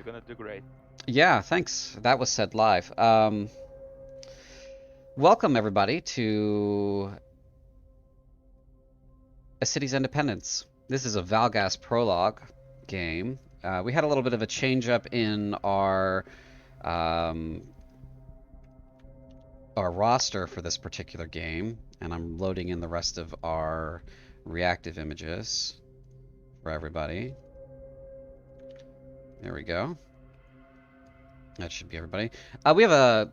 You're gonna do great. Yeah, thanks. That was said live. Welcome everybody to A City's Independence. This is a Val'Ghast Prologue game. We had a little bit of a change up in um, our roster for this particular game, and I'm loading in the rest of our reactive images for everybody. There we go. That should be everybody. We have a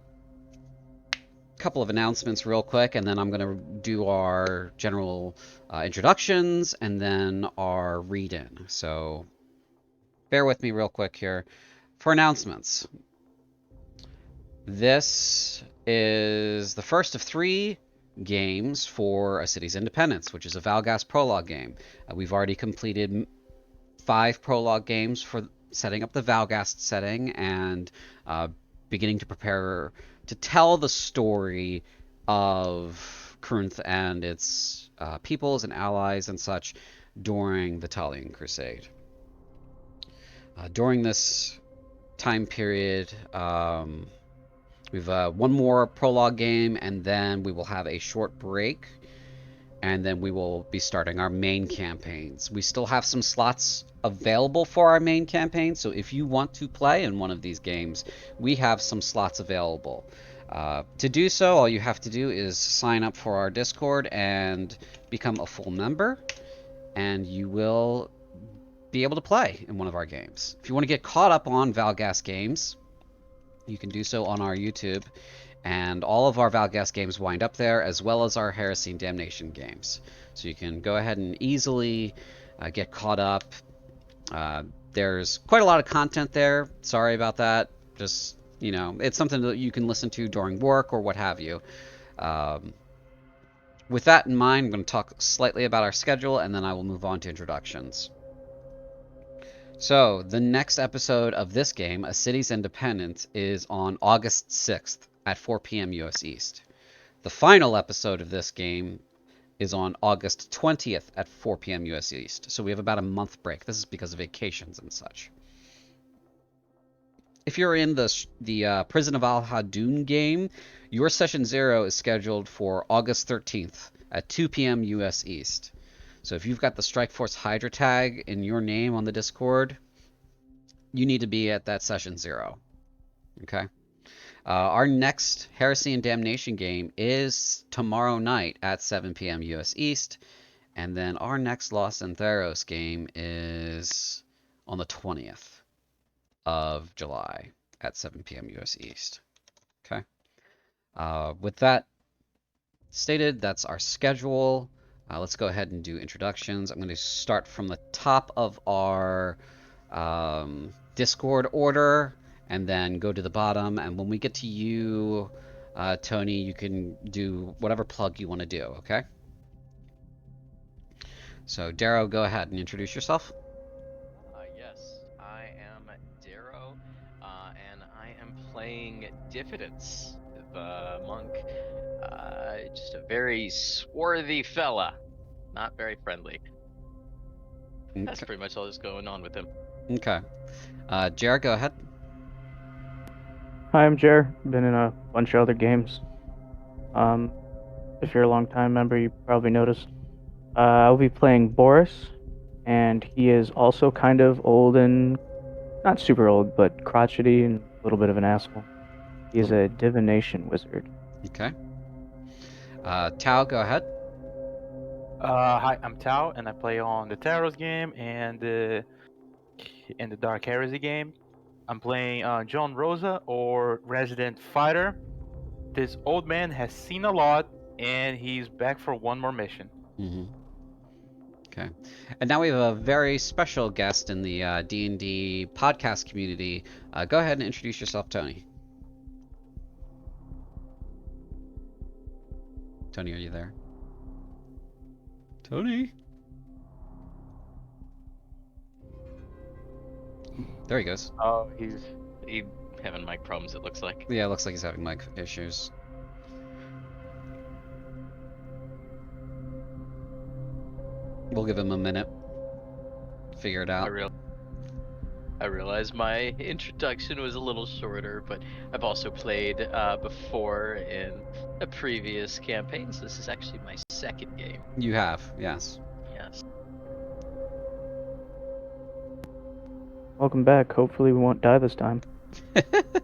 couple of announcements real quick, and then I'm going to do our general introductions and then our read-in. So bear with me real quick here. For announcements, this is the first of 3 games for A City's Independence, which is a Val'Ghast Prologue game. We've already completed 5 Prologue games for setting up the Val'Ghast setting and beginning to prepare to tell the story of Corinth and its peoples and allies and such during the Talian Crusade. During this time period, we've one more prologue game, and then we will have a short break, and then we will be starting our main campaigns. We still have some slots available for our main campaign, so if you want to play in one of these games, we have some slots available. To do so, all you have to do is sign up for our Discord and become a full member, and you will be able to play in one of our games. If you want to get caught up on Val'Ghast games, you can do so on our YouTube, and all of our Val'Ghast games wind up there, as well as our Heresy and Damnation games. So you can go ahead and easily get caught up. There's quite a lot of content there. Sorry about that. Just, you know, it's something that you can listen to during work or what have you. With that in mind, I'm going to talk slightly about our schedule, and then I will move on to introductions. So, the next episode of this game, A City's Independence, is on August 6th at 4 p.m. US East. The final episode of this game is on August 20th at 4 p.m. US East. So we have about a month break. This is because of vacations and such. If you're in the Prison of Al-Hadun game, your Session 0 is scheduled for August 13th at 2 p.m. US East. So if you've got the Strike Force Hydra tag in your name on the Discord, you need to be at that Session 0. Okay? Our next Heresy and Damnation game is tomorrow night at 7 p.m. US East. And then our next Lost and Theros game is on the 20th of July at 7 p.m. US East. Okay? With that stated, that's our schedule. Let's go ahead and do introductions. I'm going to start from the top of our Discord order and then go to the bottom. And when we get to you, Tony, you can do whatever plug you want to do, okay? So, Darrow, go ahead and introduce yourself. Yes, I am Darrow, and I am playing Diffidence, the monk. Just a very swarthy fella, not very friendly. Okay. That's pretty much all that's going on with him. Okay. Jared, go ahead. Hi, I'm Jer. Been in a bunch of other games. If you're a long-time member, you probably noticed. I'll be playing Boris, and he is also kind of old and not super old, but crotchety and a little bit of an asshole. He's a divination wizard. Okay. Tao, go ahead. Hi, I'm Tao, and I play on the Taros game and in the Dark Heresy game. I'm playing John Rosa, or Resident Fighter. This old man has seen a lot, and he's back for one more mission. Mm-hmm. Okay. And now we have a very special guest in the D&D podcast community. Go ahead and introduce yourself, Tony. Tony, are you there? Tony? There he goes. Oh, He's having mic problems, it looks like. Yeah, it looks like he's having mic issues. We'll give him a minute. Figure it out. I realize my introduction was a little shorter, but I've also played before in a previous campaign, so this is actually my second game. You have, yes. Yes. Welcome back. Hopefully we won't die this time.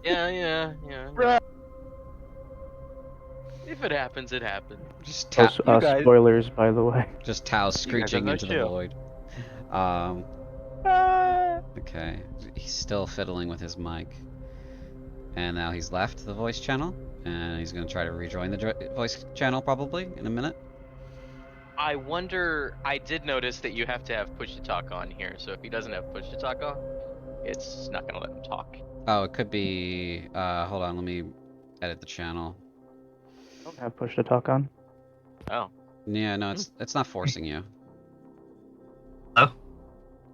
Yeah. Bruh. If it happens, it happens. Just Oh, You guys- spoilers, by the way. just Tau screeching no into the chill. void. Okay, he's still fiddling with his mic. And now he's left the voice channel, and he's gonna try to rejoin the voice channel probably in a minute. I wonder. I did notice that you have to have push to talk on here, so if he doesn't have push to talk on, it's not gonna let him talk. Oh, it could be, hold on, let me edit the channel. Don't have push to talk on. Oh. Yeah, no, it's not forcing you. Hello?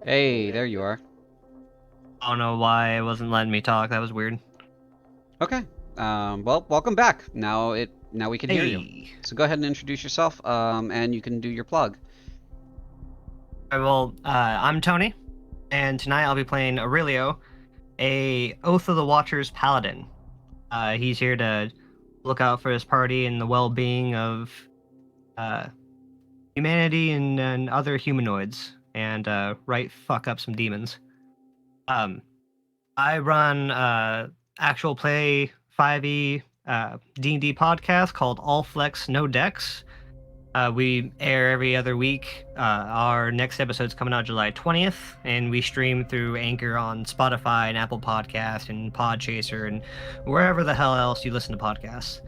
Hey, there you are. I don't know why it wasn't letting me talk. That was weird. Okay. Well, welcome back. Now we can hear you. Hey. So go ahead and introduce yourself, and you can do your plug. All right, well, I'm Tony, and tonight I'll be playing Aurelio, a Oath of the Watchers paladin. He's here to look out for his party and the well-being of humanity and other humanoids, and right fuck up some demons. I run actual play 5e D&D podcast called All Flex No Decks. We air every other week. Our next episode's coming out July 20th, and we stream through Anchor on Spotify and Apple Podcast and Podchaser and wherever the hell else you listen to podcasts.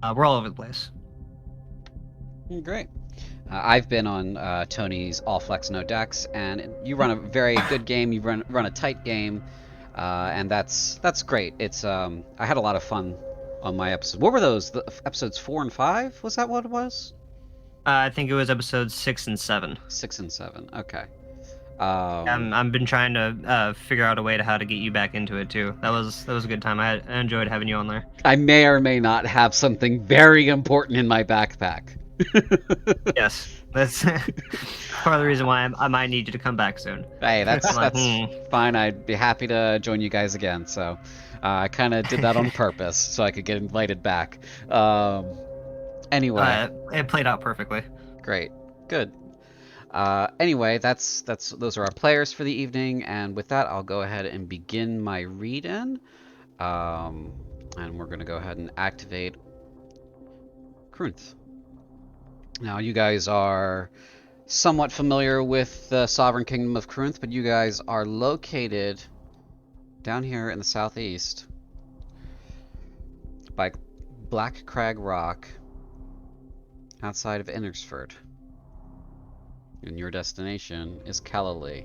We're all over the place. Great. I've been on Tony's All Flex No Decks, and you run a very good game. You run a tight game, and that's great. It's I had a lot of fun on my episode. What were those? The episodes 4 and 5? Was that what it was? I think it was episodes 6 and 7. 6 and 7. Okay. I've been trying to figure out a way to how to get you back into it too. That was a good time. I enjoyed having you on there. I may or may not have something very important in my backpack. Yes, that's part of the reason why I might need you to come back soon. Hey, that's I'm like, fine. I'd be happy to join you guys again. So I kind of did that on purpose so I could get invited back. Anyway, it played out perfectly. great, good. Anyway, those are our players for the evening, and with that, I'll go ahead and begin my read-in. And we're gonna go ahead and activate Krunth. Now, you guys are somewhat familiar with the Sovereign Kingdom of Krunth, but you guys are located down here in the southeast by Black Crag Rock outside of Innersford. And your destination is Kel'Alee.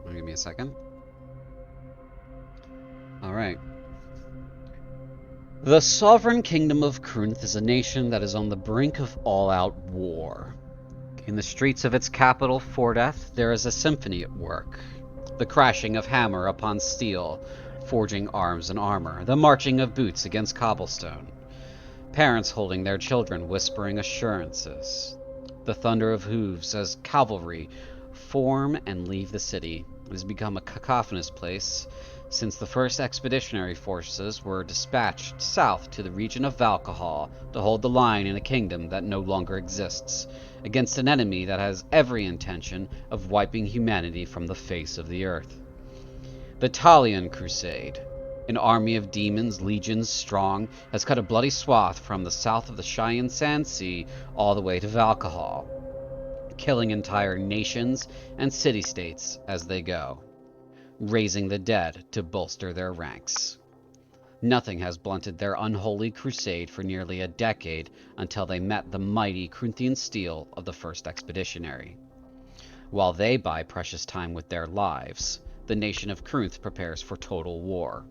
Give me a second. Alright. The Sovereign Kingdom of Krunth is a nation that is on the brink of all-out war. In the streets of its capital, Fordeth, there is a symphony at work. The crashing of hammer upon steel, forging arms and armor, the marching of boots against cobblestone. Parents holding their children, whispering assurances. The thunder of hooves as cavalry form and leave the city. It has become a cacophonous place since the first expeditionary forces were dispatched south to the region of Val'Ghast to hold the line in a kingdom that no longer exists, against an enemy that has every intention of wiping humanity from the face of the earth. The Talion Crusade, an army of demons, legions strong, has cut a bloody swath from the south of the Cheyenne Sand Sea all the way to Val'Ghast, killing entire nations and city-states as they go, raising the dead to bolster their ranks. Nothing has blunted their unholy crusade for nearly a decade until they met the mighty Krunthian steel of the first expeditionary. While they buy precious time with their lives, the nation of Krunth prepares for total war.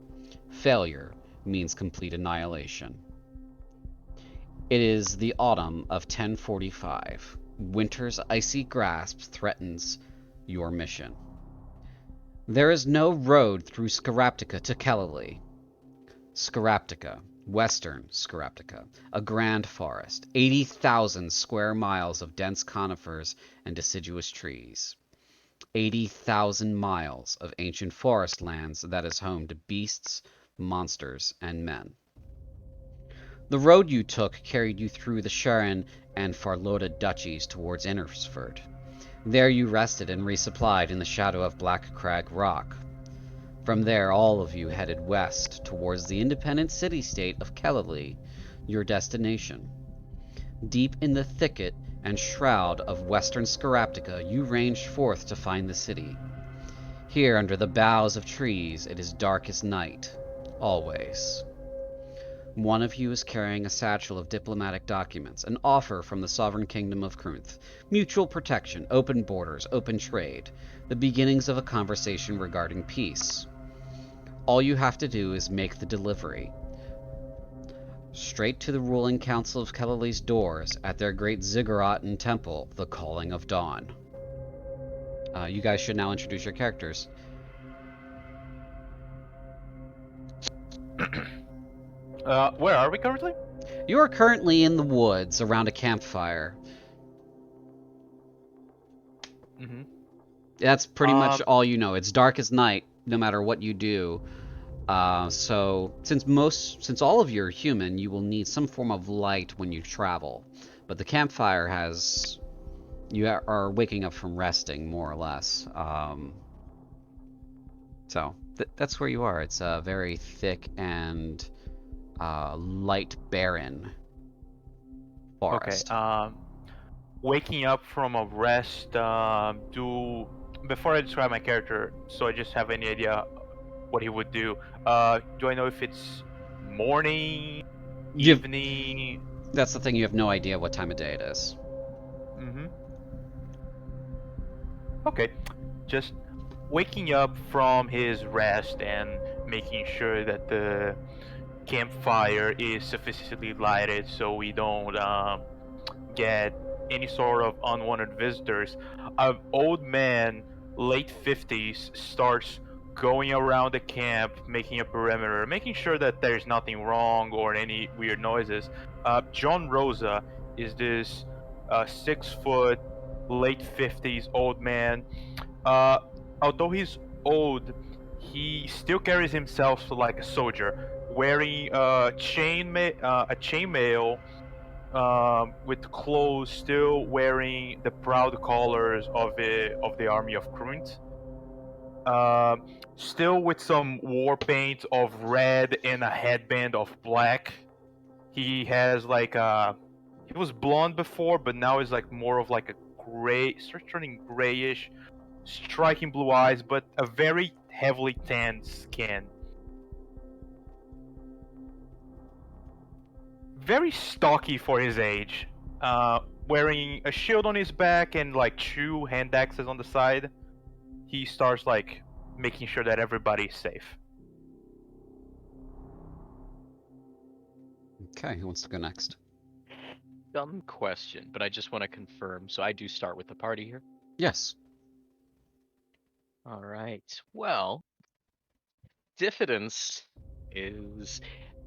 Failure means complete annihilation. It is the autumn of 1045. Winter's icy grasp threatens your mission. There is no road through Skaraptica to Kel'Alee. Skaraptica, Western Skaraptica, a grand forest, 80,000 square miles of dense conifers and deciduous trees. 80,000 miles of ancient forest lands that is home to beasts, monsters, and men. The road you took carried you through the Sharon and Farloda duchies towards Innisford. There you rested and resupplied in the shadow of Black Crag Rock. From there, all of you headed west towards the independent city-state of Kel'Alee, your destination. Deep in the thicket and shroud of Western Skaraptica, you ranged forth to find the city. Here, under the boughs of trees, it is dark as night, always. One of you is carrying a satchel of diplomatic documents, an offer from the sovereign kingdom of Krunth, mutual protection, open borders, open trade, the beginnings of a conversation regarding peace. All you have to do is make the delivery. Straight to the ruling council of Kel'Alee's doors at their great ziggurat and temple, the Calling of Dawn. You guys should now introduce your characters. Where are we currently? You are currently in the woods around a campfire. Mm-hmm. That's pretty much all you know. It's dark as night, no matter what you do. So since all of you are human, you will need some form of light when you travel. But the campfire has... You are waking up from resting, more or less. So that's where you are. It's a very thick and light, barren forest. Okay. Waking up from a rest. Before I describe my character, so I just have any idea what he would do. Do I know if it's morning, evening? That's the thing. You have no idea what time of day it is. Mm-hmm. Okay. Just waking up from his rest and making sure that the campfire is sufficiently lighted so we don't get any sort of unwanted visitors. An old man, late 50s, starts going around the camp, making a perimeter, making sure that there's nothing wrong or any weird noises. John Rosa is this 6 foot, late 50s old man. Although he's old, he still carries himself like a soldier, wearing a chainmail with clothes, still wearing the proud colors of the army of Krunth. Still with some war paint of red and a headband of black. He has like he was blonde before, but now is like more of like a gray, starts turning grayish, striking blue eyes, but a very heavily tanned skin. Very stocky for his age. Wearing a shield on his back and like 2 hand axes on the side. He starts like making sure that everybody's safe. Okay, who wants to go next? Dumb question, but I just want to confirm. So I do start with the party here. Yes. All right. Well, Diffidence is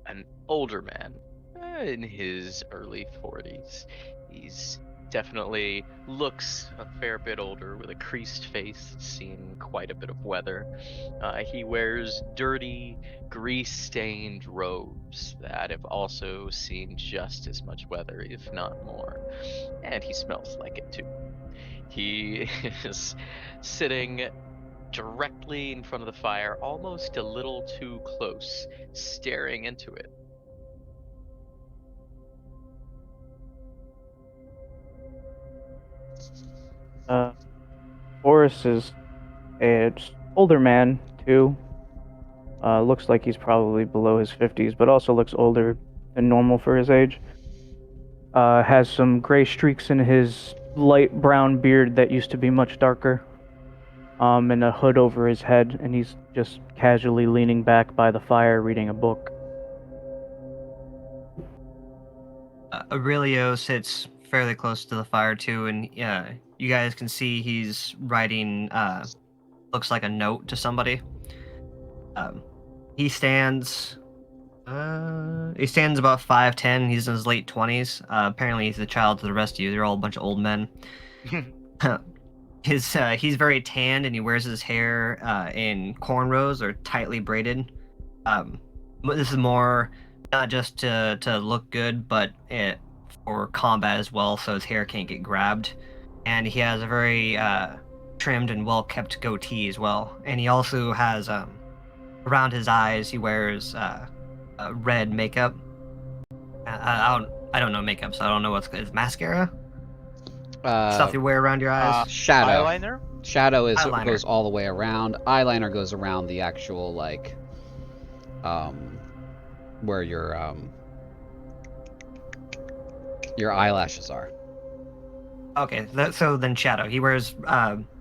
an older man in his early 40s. He's definitely looks a fair bit older with a creased face that's seen quite a bit of weather. He wears dirty, grease-stained robes that have also seen just as much weather, if not more. And he smells like it too. He is sitting directly in front of the fire, almost a little too close, staring into it. Boris is an older man too. Looks like he's probably below his 50s, but also looks older than normal for his age. Has some gray streaks in his light brown beard that used to be much darker. And a hood over his head, and he's just casually leaning back by the fire reading a book. Aurelio sits fairly close to the fire too, and you guys can see he's writing looks like a note to somebody. He stands about 5'10". He's in his late 20s. Apparently he's a child to the rest of you. They're all a bunch of old men. he's very tanned and he wears his hair in cornrows or tightly braided. But this is more not just to look good, but for combat as well, so his hair can't get grabbed. And he has a very trimmed and well kept goatee as well. And he also has around his eyes he wears red makeup. I don't know makeup, so I don't know what's good. Is mascara stuff you wear around your eyes? Shadow. Eyeliner? Shadow Eyeliner. goes all the way around. Eyeliner goes around the actual like where your eyelashes are. Okay, so then shadow. He wears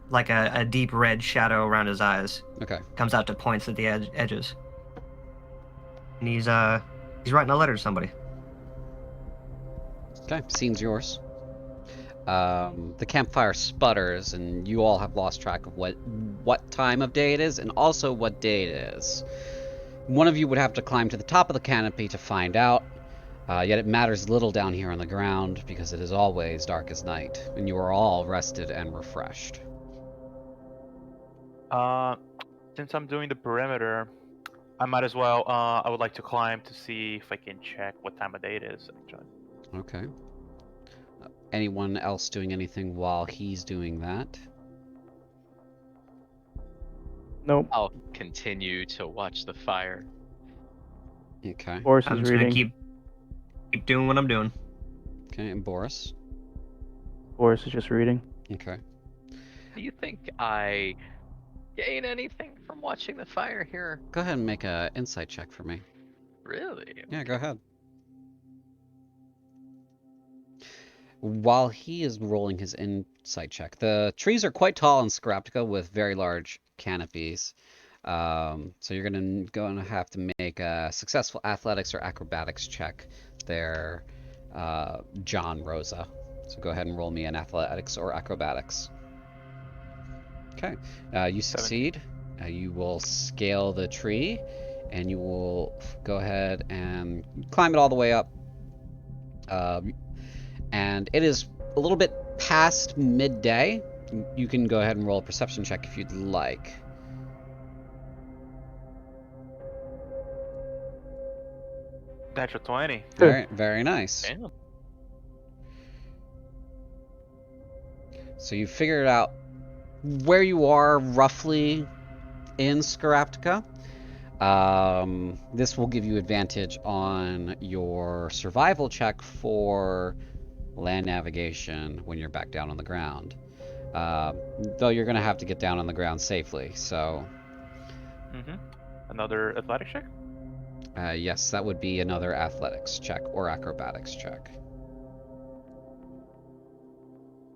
like a deep red shadow around his eyes. Okay. Comes out to points at the edges. And he's writing a letter to somebody. Okay, scene's yours. The campfire sputters, and you all have lost track of what time of day it is, and also what day it is. One of you would have to climb to the top of the canopy to find out, yet it matters little down here on the ground, because it is always dark as night, and you are all rested and refreshed. Since I'm doing the perimeter, I might as well. I would like to climb to see if I can check what time of day it is. Actually. Okay. Anyone else doing anything while he's doing that? Nope. I'll continue to watch the fire. Okay. Boris I'm is just reading. gonna keep doing what I'm doing. Okay, and Boris? Boris is just reading. Okay. Do you think I gain anything from watching the fire here? Go ahead and make an insight check for me. Really? Yeah, go ahead. While he is rolling his insight check, the trees are quite tall in Skaraptica with very large canopies. So you're going to have to make a successful athletics or acrobatics check there, John Rosa. So go ahead and roll me an athletics or acrobatics. Okay, you succeed. You will scale the tree, and you will go ahead and climb it all the way up. And it is a little bit past midday. You can go ahead and roll a perception check if you'd like. That's a 20. Very, very nice. Damn. So you figured out where you are roughly in Skaraptica. This will give you advantage on your survival check for land navigation when you're back down on the ground. Though you're going to have to get down on the ground safely, so... Another athletic check? Yes, that would be another athletics check or acrobatics check.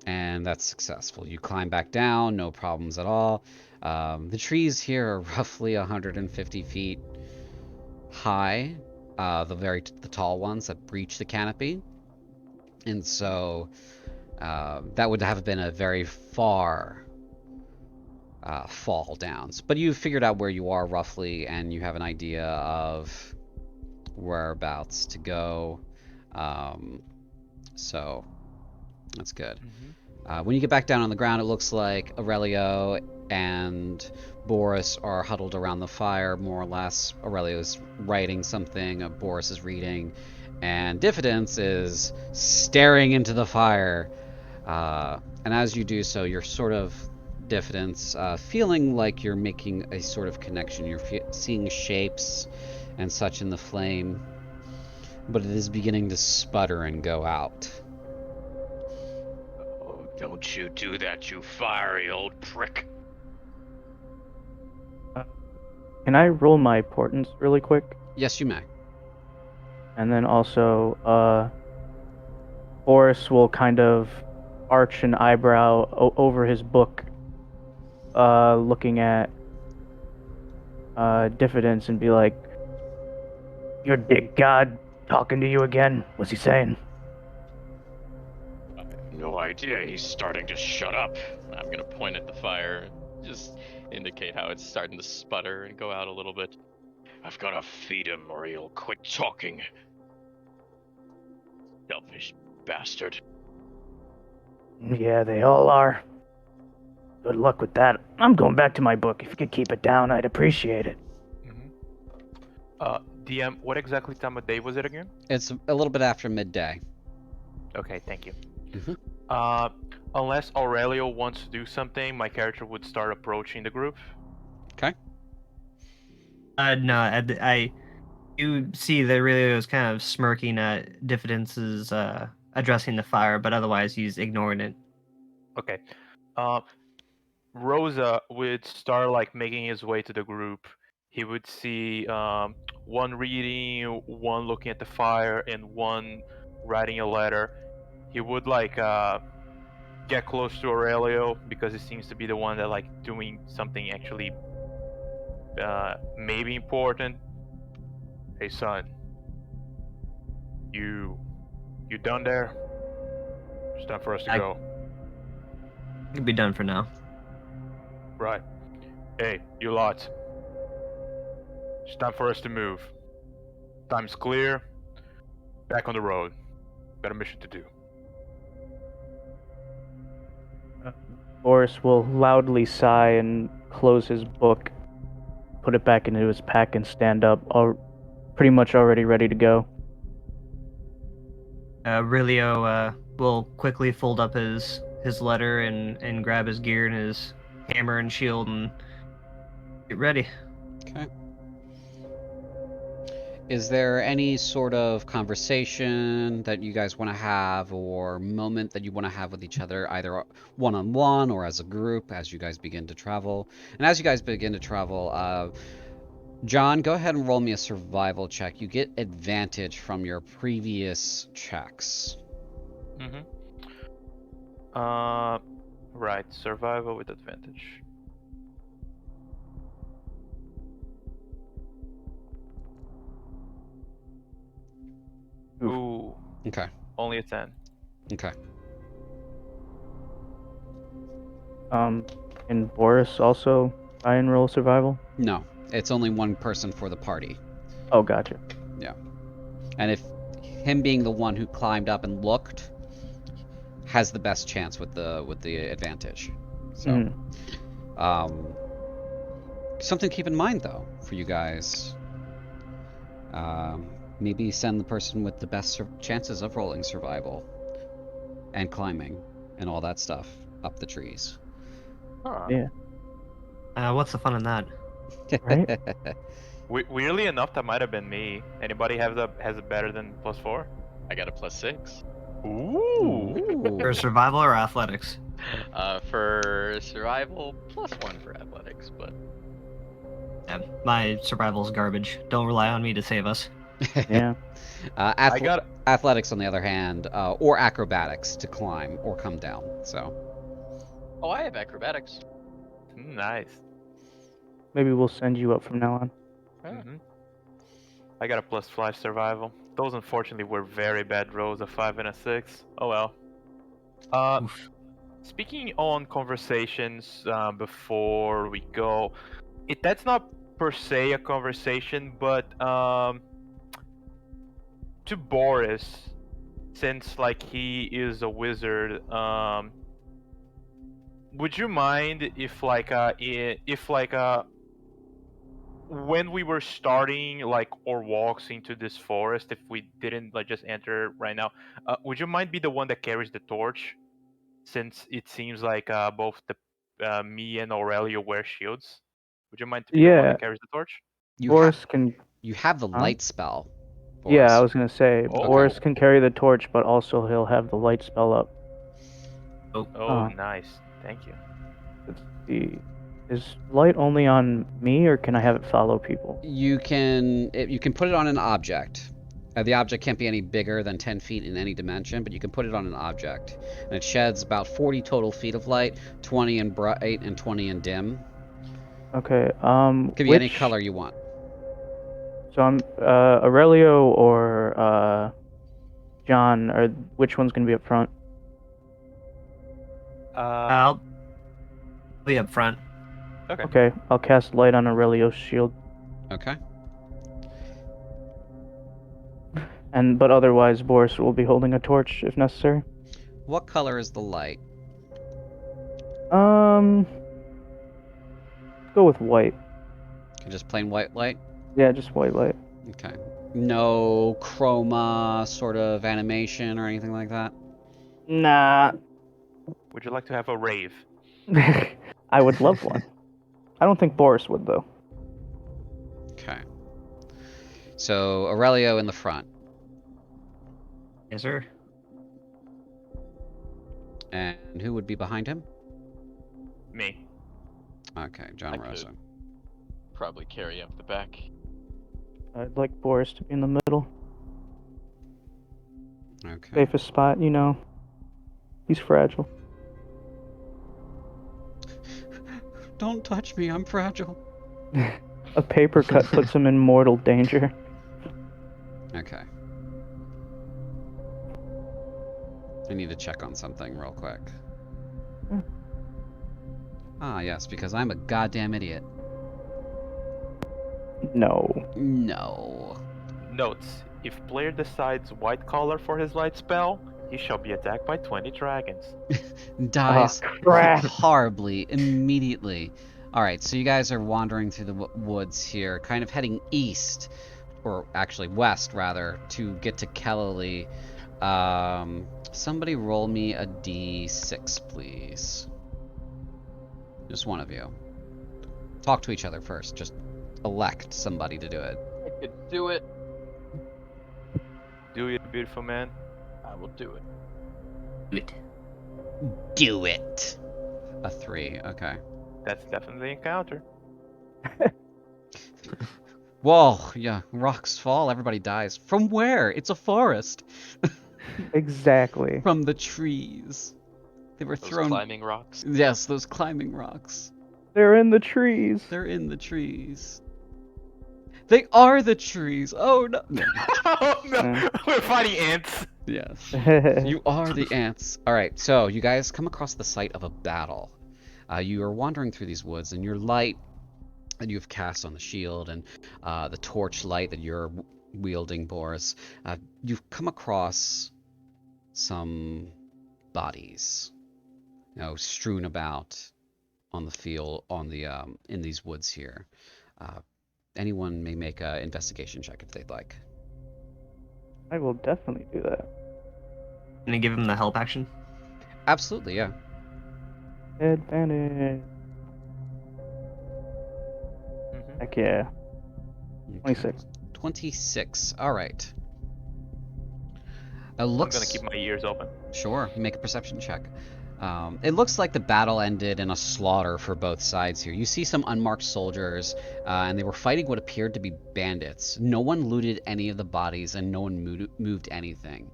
And that's successful. You climb back down, no problems at all. The trees here are roughly 150 feet high, the tall ones that breach the canopy. And so that would have been a very far fall downs. But you figured out where you are roughly, and you have an idea of whereabouts to go. So that's good. When you get back down on the ground, it looks like Aurelio and Boris are huddled around the fire, more or less. Aurelio's writing something, Boris is reading, and Diffidence is staring into the fire. And as you do so, you're sort of, Diffidence, feeling like you're making a sort of connection. You're seeing shapes and such in the flame, but it is beginning to sputter and go out. Oh, don't you do that, you fiery old prick. Can I roll my portents really quick? Yes, you may. And then also, Boris will kind of arch an eyebrow over his book, looking at Diffidence and be like, "Your big god talking to you again? What's he saying?" I have no idea. He's starting to shut up. I'm gonna point at the fire and just indicate how it's starting to sputter and go out a little bit. I've gotta feed him or he'll quit talking. Selfish bastard. Yeah, they all are. Good luck with that. I'm going back to my book. If you could keep it down, I'd appreciate it. DM, what exactly time of day was it again? It's a little bit after midday. Okay, thank you. Mhm. Unless Aurelio wants to do something, my character would start approaching the group. Okay. No, you see that really was kind of smirking at Diffidence's addressing the fire, but otherwise he's ignoring it. Okay. Rosa would start like making his way to the group. He would see one reading, one looking at the fire, and one writing a letter. He would like get close to Aurelio because he seems to be the one that like doing something actually maybe important. Hey son, you done there? It's time for us to go. It could be done for now. Right. Hey, you lot. It's time for us to move. Time's clear. Back on the road. Got a mission to do. Boris will loudly sigh and close his book, put it back into his pack, and stand up, pretty much already ready to go. Rilio will quickly fold up his letter and grab his gear and his hammer and shield and get ready. Okay. Is there any sort of conversation that you guys want to have or moment that you want to have with each other, either one-on-one or as a group, as you guys begin to travel? And as you guys begin to travel, John, go ahead and roll me a survival check. You get advantage from your previous checks. Right. Survival with advantage. Ooh. Okay. Only a 10. Okay. And Boris also try and roll survival? No, it's only one person for the party. Oh, gotcha. Yeah. And if him being the one who climbed up and looked has the best chance with the advantage. So something to keep in mind though for you guys. Maybe send the person with the best chances of rolling survival and climbing and all that stuff up the trees. Yeah. What's the fun in that? Right? Weirdly enough, that might have been me. Anybody has it better than +4? I got a +6. Ooh. For survival or athletics? For survival, +1 for athletics, but Yeah, my survival's garbage. Don't rely on me to save us. Yeah. I got athletics on the other hand, or acrobatics to climb or come down. So. oh, I have acrobatics. nice. Maybe we'll send you up from now on. I got a +5 survival. Those unfortunately were very bad rolls, a 5 and a 6. Oh well. Speaking on conversations before we go, that's not per se a conversation, but to Boris, since like he is a wizard, would you mind if when we were starting like our walks into this forest, if we didn't like just enter right now, would you mind be the one that carries the torch, since it seems like both the me and Aurelio wear shields? Would you mind to be the one Yeah. that carries the torch? Boris can. You have the Huh? light spell. Yeah, I Boris. was gonna say Oh. Boris can carry the torch, but also he'll have the light spell up. Oh, nice. Thank you. Let's see. Is light only on me, or can I have it follow people? You can put it on an object. The object can't be any bigger than 10 feet in any dimension, but you can put it on an object. And it sheds about 40 total feet of light, 20 in bright and 20 in dim. Okay. Give you any color you want. So I'm Aurelio or John, or which one's gonna be up front? I'll be up front. Okay. Okay, I'll cast light on Aurelio's shield, Okay. but otherwise Boris will be holding a torch if necessary. What color is the light? Go with white. Just plain white light? Yeah, just white light. Okay. No chroma sort of animation or anything like that? Nah. Would you like to have a rave? I would love one. I don't think Boris would, though. Okay. So, Aurelio in the front. Yes, sir. And who would be behind him? Me. Okay, John I could. Rosa. Probably carry up the back. I'd like Boris to be in the middle. Okay. Safest spot, you know. He's fragile. Don't touch me, I'm fragile. A paper cut puts him in mortal danger. Okay. I need to check on something real quick. Hmm. Ah, yes, because I'm a goddamn idiot. No. No. Notes: if player decides white color for his light spell, he shall be attacked by 20 dragons. Dies crap. horribly immediately. Alright, so you guys are wandering through the woods here, kind of heading east, or actually west rather, to get to Kel'Alee. Somebody roll me a d6, please. Just one of you. Talk to each other first. Just elect somebody to do it. I could do it. Do it, beautiful man. I will do it. Good. Do it! A 3, okay. That's definitely an encounter. Whoa, yeah, rocks fall, everybody dies. From where? It's a forest. Exactly. From the trees. They were Those thrown. climbing rocks. Yes, those climbing rocks. They're in the trees. They're in the trees. They are the trees. Oh no. Oh no, Mm. we're fighting ants. Yes. You are the ants. All right, so you guys come across the site of a battle. You are wandering through these woods, and your light that you've cast on the shield and the torch light that you're wielding, Boris, you've come across some bodies, strewn about on the field, on the in these woods here. Anyone may make an investigation check if they'd like. I will definitely do that. Can I give him the help action? Absolutely, yeah. Advantage. Mhm. Heck yeah. Okay. 26. 26. All right. It I'm looks. gonna keep my ears open. Sure, make a perception check. It looks like the battle ended in a slaughter for both sides here. You see some unmarked soldiers, and they were fighting what appeared to be bandits. No one looted any of the bodies, and no one moved anything,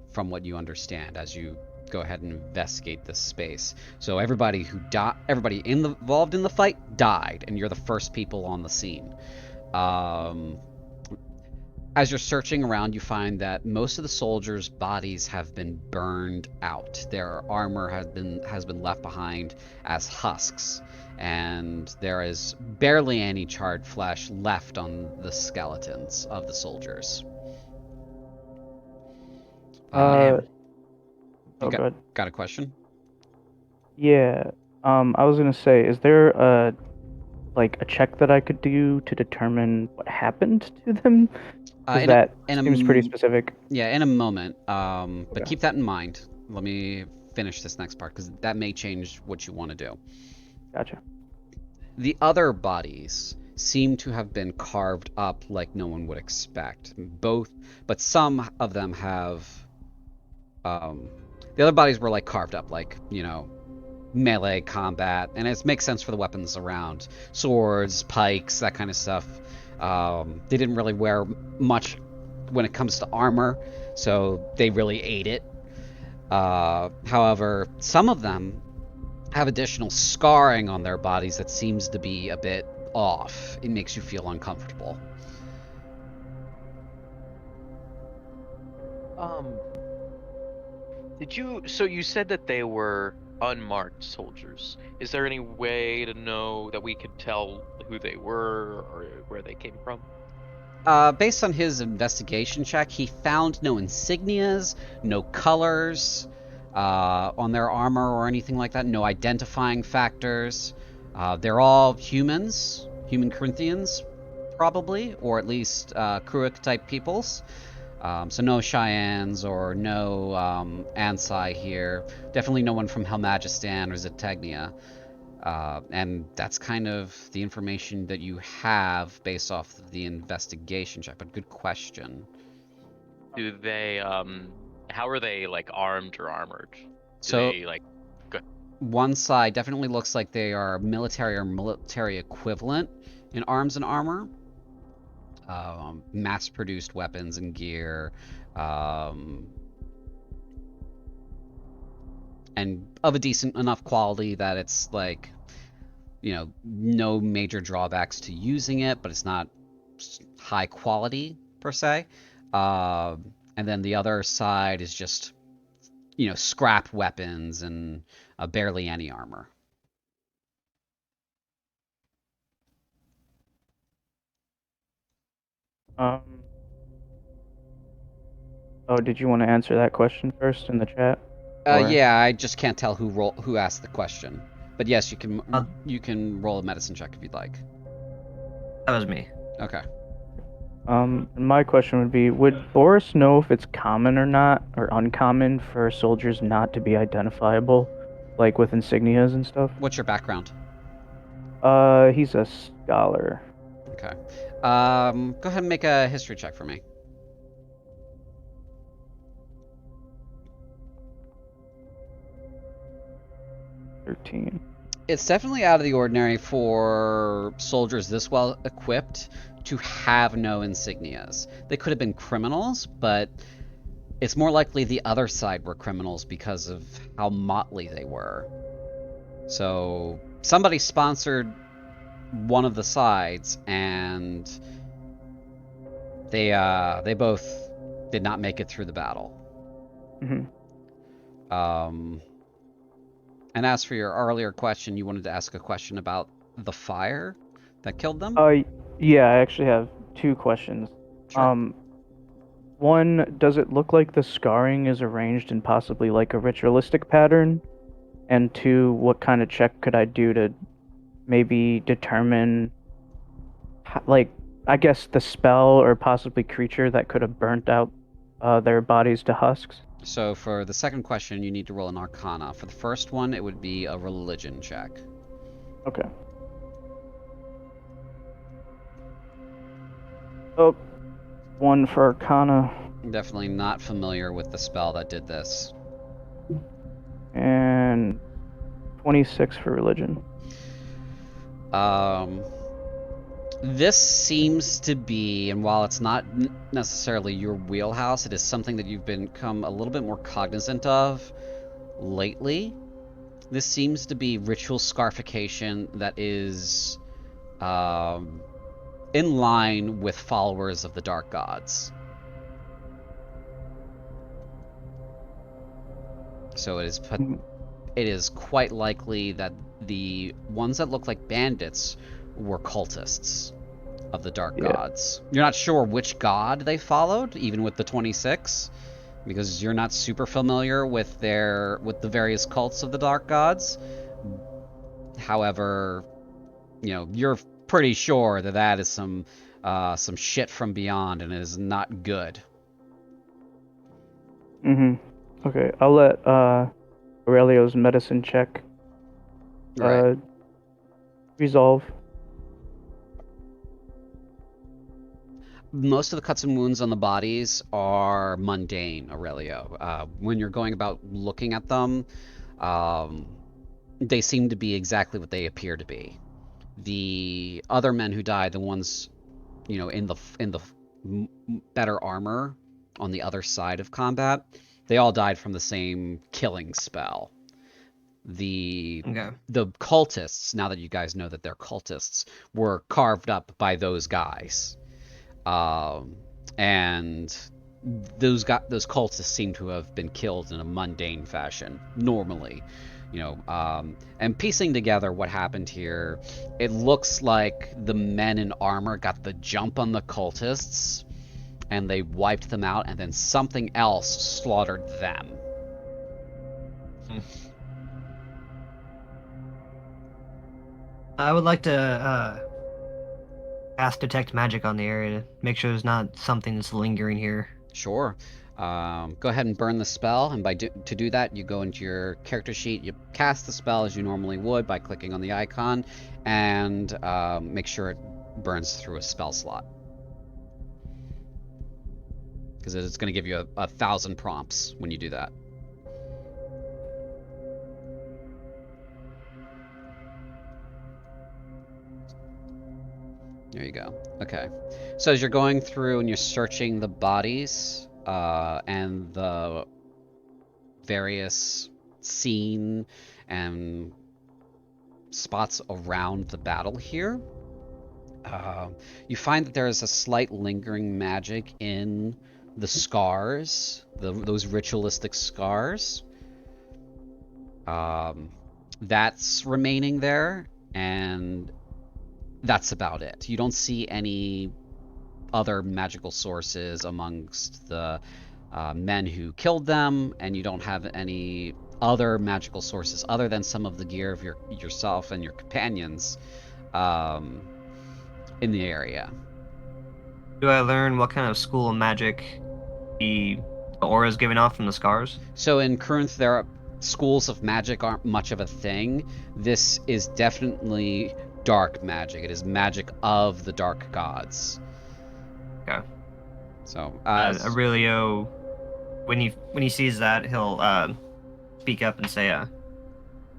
from what you understand as you go ahead and investigate this space. So everybody involved in the fight died, and you're the first people on the scene. As you're searching around, you find that most of the soldiers' bodies have been burned out. Their armor has been left behind as husks, and there is barely any charred flesh left on the skeletons of the soldiers. Oh, You go ahead. got a question? Yeah. I was gonna say, is there a check that I could do to determine what happened to them? Because that seems pretty specific. Yeah, in a moment. But Okay. keep that in mind. Let me finish this next part, because that may change what you want to do. Gotcha. The other bodies seem to have been carved up like no one would expect. But some of them have. The other bodies were carved up, melee combat, and it makes sense for the weapons around, swords, pikes, that kind of stuff. They didn't really wear much when it comes to armor, so they really ate it. However, some of them have additional scarring on their bodies that seems to be a bit off. It makes you feel uncomfortable. So you said that they were unmarked soldiers. Is there any way to know that we could tell who they were or where they came from? Based on his investigation check, he found no insignias, no colors. on their armor or anything like that. No identifying factors. They're all humans, human Corinthians, probably, or at least Kruik type peoples. So no Cheyennes or no Ansai here. Definitely no one from Helmagistan or Zetagnia. And that's kind of the information that you have based off of the investigation check. But good question. Do they how are they like armed or armored? Do So they like one side definitely looks like they are military or military equivalent in arms and armor. Mass-produced weapons and gear, and of a decent enough quality that it's like, you know, no major drawbacks to using it, but it's not high quality per se. And then the other side is just, you know, scrap weapons and barely any armor. Oh, did you want to answer that question first in the chat? Or- Yeah, I just can't tell who asked the question. But yes, you can roll a medicine check if you'd like. That was me. Okay. My question would be, would Boris know if it's common or not, or uncommon for soldiers not to be identifiable, like with insignias and stuff? What's your background? He's a scholar. Okay. Go ahead and make a history check for me. It's definitely out of the ordinary for soldiers this well equipped to have no insignias. They could have been criminals, but it's more likely the other side were criminals because of how motley they were. So somebody sponsored one of the sides, and they both did not make it through the battle. Mm-hmm. And as for your earlier question, you wanted to ask a question about the fire that killed them? Yeah, I actually have two questions. Sure. One, does it look like the scarring is arranged in possibly like a ritualistic pattern? And two, what kind of check could I do to maybe determine, like, I guess the spell or possibly creature that could have burnt out their bodies to husks? So for the second question, you need to roll an Arcana. For the first one, it would be a religion check. Okay. Oh, one for Arcana. I'm definitely not familiar with the spell that did this. And 26 for religion. This seems to be, and while it's not necessarily your wheelhouse, it is something that you've become a little bit more cognizant of lately. This seems to be ritual scarification that is in line with followers of the Dark Gods. So it is quite likely that the ones that look like bandits were cultists of the Dark Gods. You're not sure which god they followed, even with the 26, because you're not super familiar with the various cults of the Dark Gods. However, you know, you're pretty sure that that is some shit from beyond, and it is not good. Okay, I'll let Aurelio's medicine check resolve. Most of the cuts and wounds on the bodies are mundane, Aurelio. When you're going about looking at them, they seem to be exactly what they appear to be. The other men who died, the ones, you know, in the better armor on the other side of combat, they all died from the same killing spell. The cultists, now that you guys know that they're cultists, were carved up by those guys. And those cultists seem to have been killed in a mundane fashion, normally, you know. And piecing together what happened here, it looks like the men in armor got the jump on the cultists, and they wiped them out, and then something else slaughtered them. I would like to cast detect magic on the area to make sure there's not something that's lingering here. Sure. Go ahead and burn the spell, and to do that, you go into your character sheet, you cast the spell as you normally would by clicking on the icon, and make sure it burns through a spell slot. Because it's going to give you 1,000 prompts when you do that. There you go. Okay. So as you're going through and you're searching the bodies and the various scene and spots around the battle here, you find that there is a slight lingering magic in the scars, those ritualistic scars. That's remaining there, and that's about it. You don't see any other magical sources amongst the men who killed them, and you don't have any other magical sources other than some of the gear of yourself and your companions in the area. Do I learn what kind of school of magic the aura is giving off from the scars? So in Corinth, schools of magic aren't much of a thing. This is definitely dark magic. It is magic of the dark gods. Okay. So Aurelio, when he sees that, he'll speak up and say,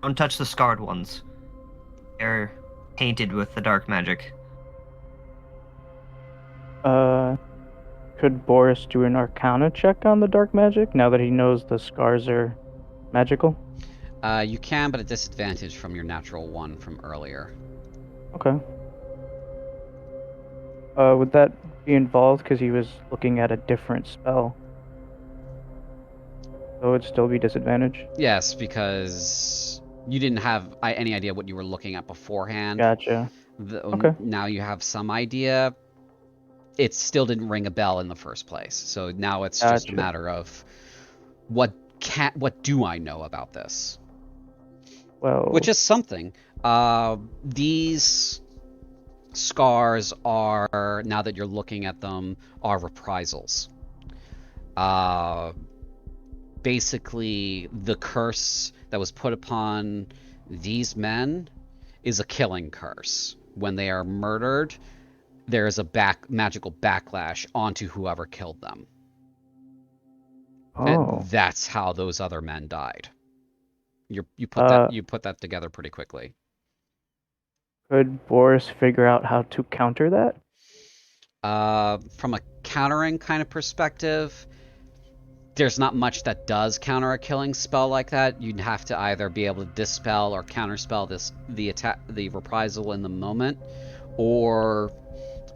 "Don't touch the scarred ones. They're tainted with the dark magic." Could Boris do an Arcana check on the dark magic now that he knows the scars are magical? you can, but at disadvantage from your natural 1 from earlier. Okay. Would that be involved because he was looking at a different spell? So it would still be disadvantage? Yes, because you didn't have any idea what you were looking at beforehand. Gotcha. Okay. Now you have some idea. It still didn't ring a bell in the first place. So now it's just a matter of what do I know about this? Well, which is something. These scars are, now that you're looking at them, are reprisals. Basically, the curse that was put upon these men is a killing curse. When they are murdered, there is a magical backlash onto whoever killed them. Oh. And that's how those other men died. You put that together pretty quickly. Could Boris figure out how to counter that? From a countering kind of perspective, there's not much that does counter a killing spell like that. You'd have to either be able to dispel or counterspell the reprisal in the moment, or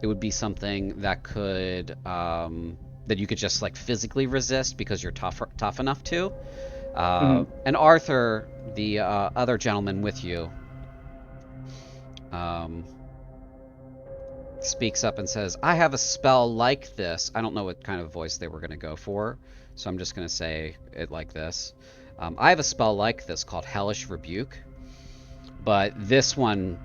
it would be something that could that you could just like physically resist because you're tough enough to. And Arthur, the other gentleman with you, speaks up and says, "I have a spell like this." I don't know what kind of voice they were going to go for, so I'm just going to say it like this. I have a spell like this called Hellish Rebuke, but this one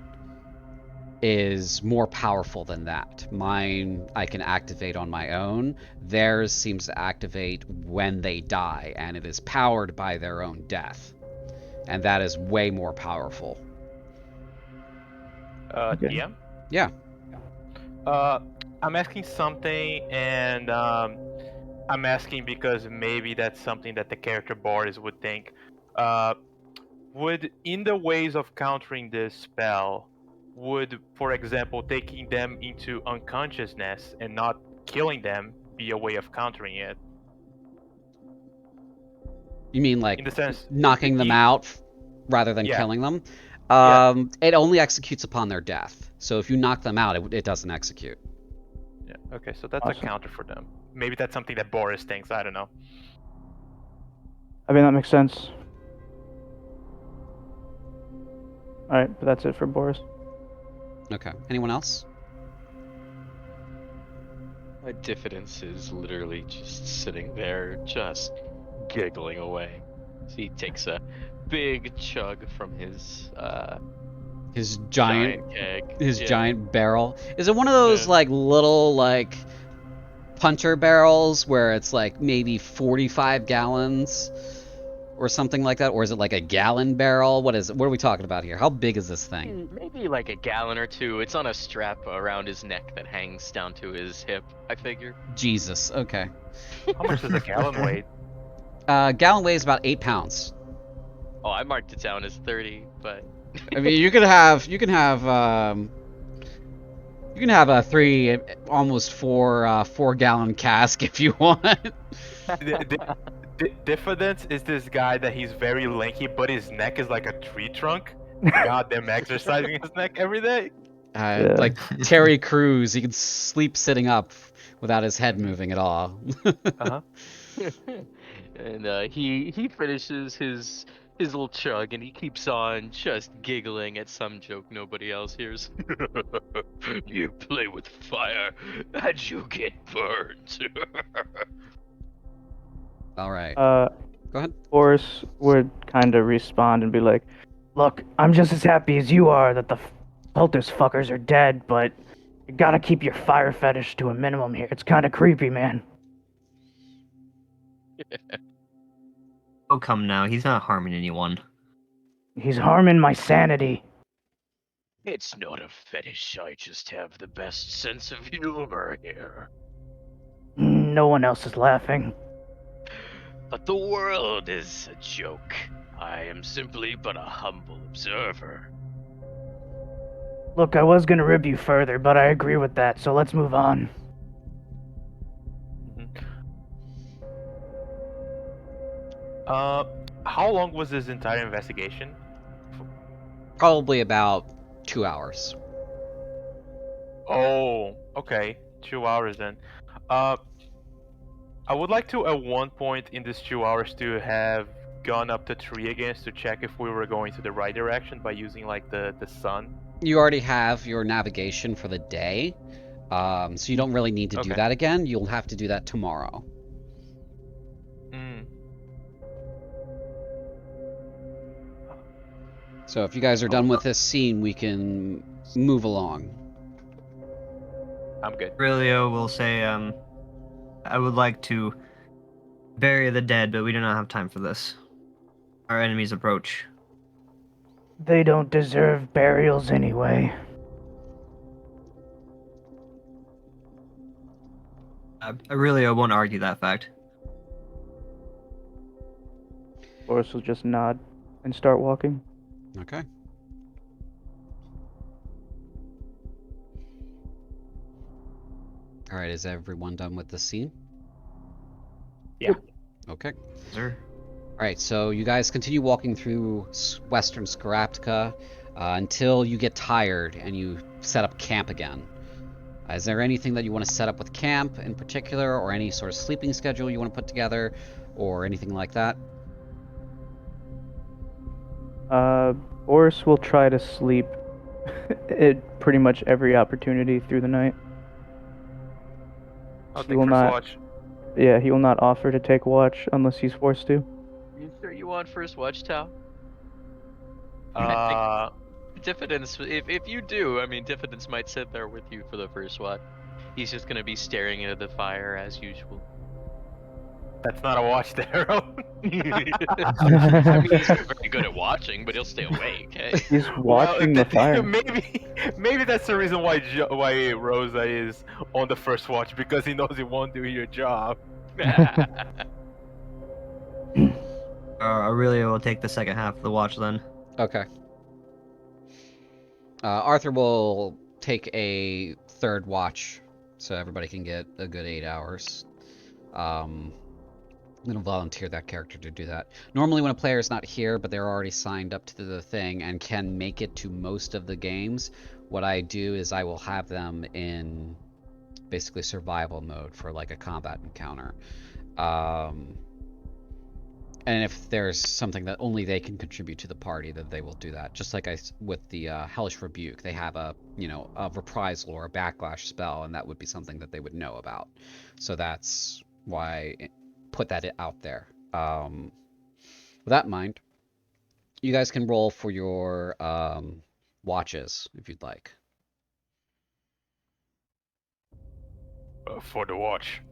is more powerful than that. Mine I can activate on my own. Theirs seems to activate when they die, and it is powered by their own death. And that is way more powerful. DM? Yeah. I'm asking something, and I'm asking because maybe that's something that the character Boris would think. Would, in the ways of countering this spell, would, for example, taking them into unconsciousness and not killing them be a way of countering it? You mean like in the sense knocking them out rather than killing them? It only executes upon their death. So if you knock them out, it doesn't execute. Yeah. Okay, so that's a counter for them. Maybe that's something that Boris thinks. I don't know. I mean, that makes sense. Alright, but that's it for Boris. Okay. Anyone else? My diffidence is literally just sitting there, just giggling away. He takes a big chug from his giant keg. his Yeah. giant barrel. Is it one of those Yeah. like little like punter barrels where it's like maybe 45 gallons or something like that, or is it like a gallon barrel? What is it? What are we talking about here? How big is this thing? Maybe like a gallon or two. It's on a strap around his neck that hangs down to his hip, I figure. Jesus. Okay. How much does a gallon weigh? Gallon weighs about 8 pounds. Oh, I marked it down as 30, but I mean, you can have a 3, almost 4 gallon cask if you want. The difference is this guy that he's very lanky, but his neck is like a tree trunk. Goddamn, exercising his neck every day. Yeah. Like Terry Crews, he can sleep sitting up without his head moving at all. Uh-huh. and he finishes his little chug and he keeps on just giggling at some joke nobody else hears. You play with fire and you get burned. All right. Go ahead. Boris would kind of respond and be like, "Look, I'm just as happy as you are that the Pelters fuckers are dead, but you gotta keep your fire fetish to a minimum here. It's kind of creepy, man." Oh, come now. He's not harming anyone. He's harming my sanity. It's not a fetish, I just have the best sense of humor here. No one else is laughing. But the world is a joke. I am simply but a humble observer. Look, I was gonna rib you further, but I agree with that, so let's move on. How long was this entire investigation? Probably about 2 hours. Oh, okay. 2 hours then. I would like to, at one point in these 2 hours, to have gone up the tree again to check if we were going to the right direction by using like the sun. You already have your navigation for the day, so you don't really need to do Okay. that again. You'll have to do that tomorrow. Mm. So if you guys are done with this scene, we can move along. I'm good. Aurelio will say, I would like to bury the dead, but we do not have time for this. Our enemies approach. They don't deserve burials anyway. Aurelio won't argue that fact. Boris will just nod and start walking. Okay. All right, is everyone done with the scene? Yeah. Okay. Sir. All right, so you guys continue walking through Western Skaraptica until you get tired and you set up camp again. Is there anything that you want to set up with camp in particular, or any sort of sleeping schedule you want to put together, or anything like that? Boris will try to sleep at pretty much every opportunity through the night. I'll He take will first not- watch. Yeah, he will not offer to take watch unless he's forced to. You sure you want first watch, Tao? Diffidence, if you do, I mean, Diffidence might sit there with you for the first watch. He's just gonna be staring into the fire as usual. That's not a watch, Darrow. I mean, he's not very good at watching, but he'll stay awake. Hey. He's watching the fire. Maybe that's the reason why why Rosa is on the first watch, because he knows he won't do your job. Aurelio will take the second half of the watch then. Okay. Arthur will take a third watch, so everybody can get a good 8 hours. I'm gonna volunteer that character to do that. Normally when a player is not here, but they're already signed up to the thing and can make it to most of the games, what I do is I will have them in basically survival mode for like a combat encounter. And if there's something that only they can contribute to the party, then they will do that. Just like with the Hellish Rebuke, they have a reprisal or a backlash spell, and that would be something that they would know about. So that's why I put that out there. With With that in mind, you guys can roll for your watches if you'd like. For the watch.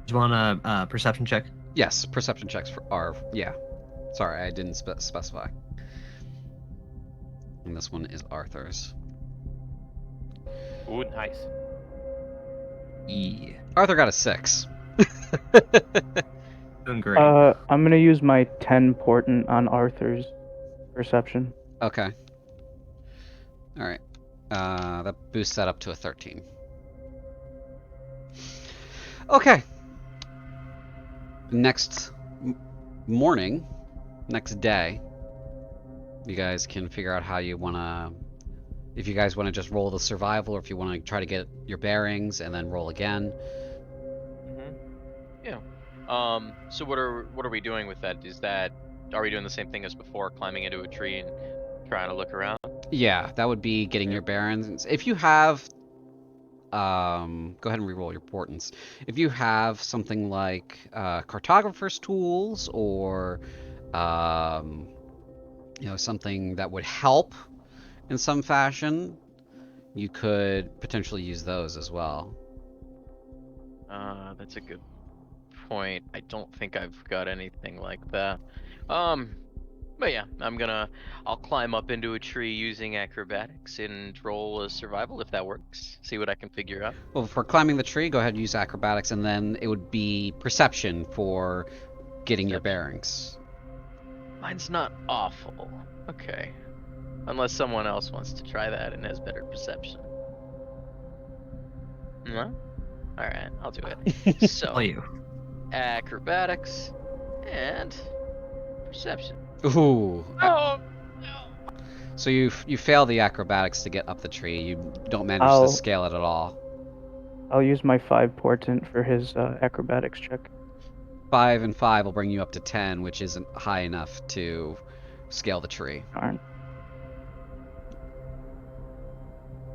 Do you want a perception check? Yes, perception checks are yeah. Sorry, I didn't specify. And this one is Arthur's. Ooh, nice. Yeah. Arthur got a 6. Doing great. I'm gonna use my 10 portent on Arthur's perception. Okay. All right. That boosts that up to a 13. Okay. Next morning, next day, you guys can figure out how you want to, if you guys want to just roll the survival, or if you want to try to get your bearings and then roll again. Yeah. So what are we doing with that? Are we doing the same thing as before, climbing into a tree and trying to look around? Yeah, that would be getting your bearings. If you have, go ahead and re-roll your portents. If you have something like cartographer's tools, or something that would help in some fashion, you could potentially use those as well. That's a good point. I don't think I've got anything like that. But yeah, I'll climb up into a tree using acrobatics and roll a survival if that works. See what I can figure out. Well, for climbing the tree, go ahead and use acrobatics, and then it would be perception for getting your bearings. Mine's not awful. Okay. Unless someone else wants to try that and has better perception. No? Alright, I'll do it. So, you. acrobatics and perception. Ooh. Oh, no. So you fail the acrobatics to get up the tree. You don't manage I'll- to scale it at all. I'll use my 5 portent for his acrobatics check. 5 and 5 will bring you up to 10, which isn't high enough to scale the tree. Darn.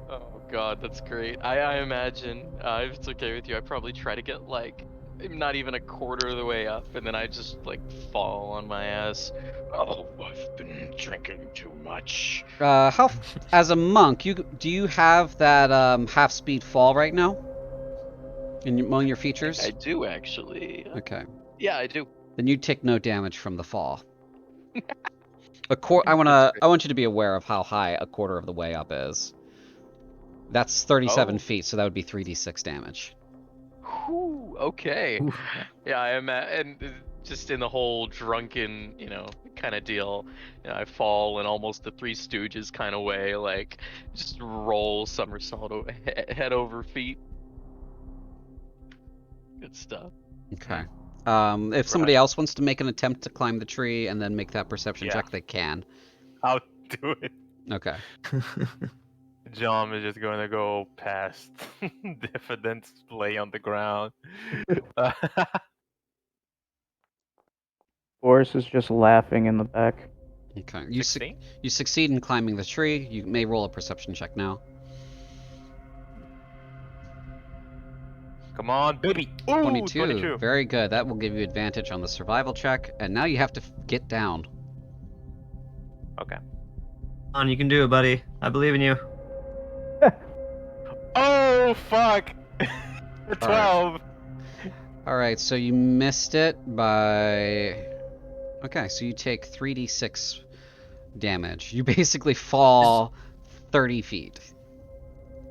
Oh god, that's great. I imagine, if it's okay with you, I probably try to get like not even a quarter of the way up, and then I just like fall on my ass. Oh, I've been drinking too much. As a monk, do you have that half speed fall right now? Among your features? I do actually. Okay. Yeah, I do. Then you take no damage from the fall. I want you to be aware of how high a quarter of the way up is. That's 37 feet, so that would be 3d6 damage. Whew, okay. Oof. Yeah, I am and just in the whole drunken, kind of deal. I fall in almost the Three Stooges kind of way, like just roll somersault head over feet. Good stuff. Okay. If somebody else wants to make an attempt to climb the tree and then make that perception check, they can. I'll do it. Okay. John is just going to go past Diffidence, lay on the ground. Boris is just laughing in the back. Okay. 16? You succeed in climbing the tree. You may roll a perception check now. Come on, baby. Ooh, 22. Very good. That will give you advantage on the survival check. And now you have to get down. Okay. On, you can do it, buddy. I believe in you. Oh, fuck. 12. Alright, so you missed it by... Okay, so you take 3d6 damage. You basically fall 30 feet.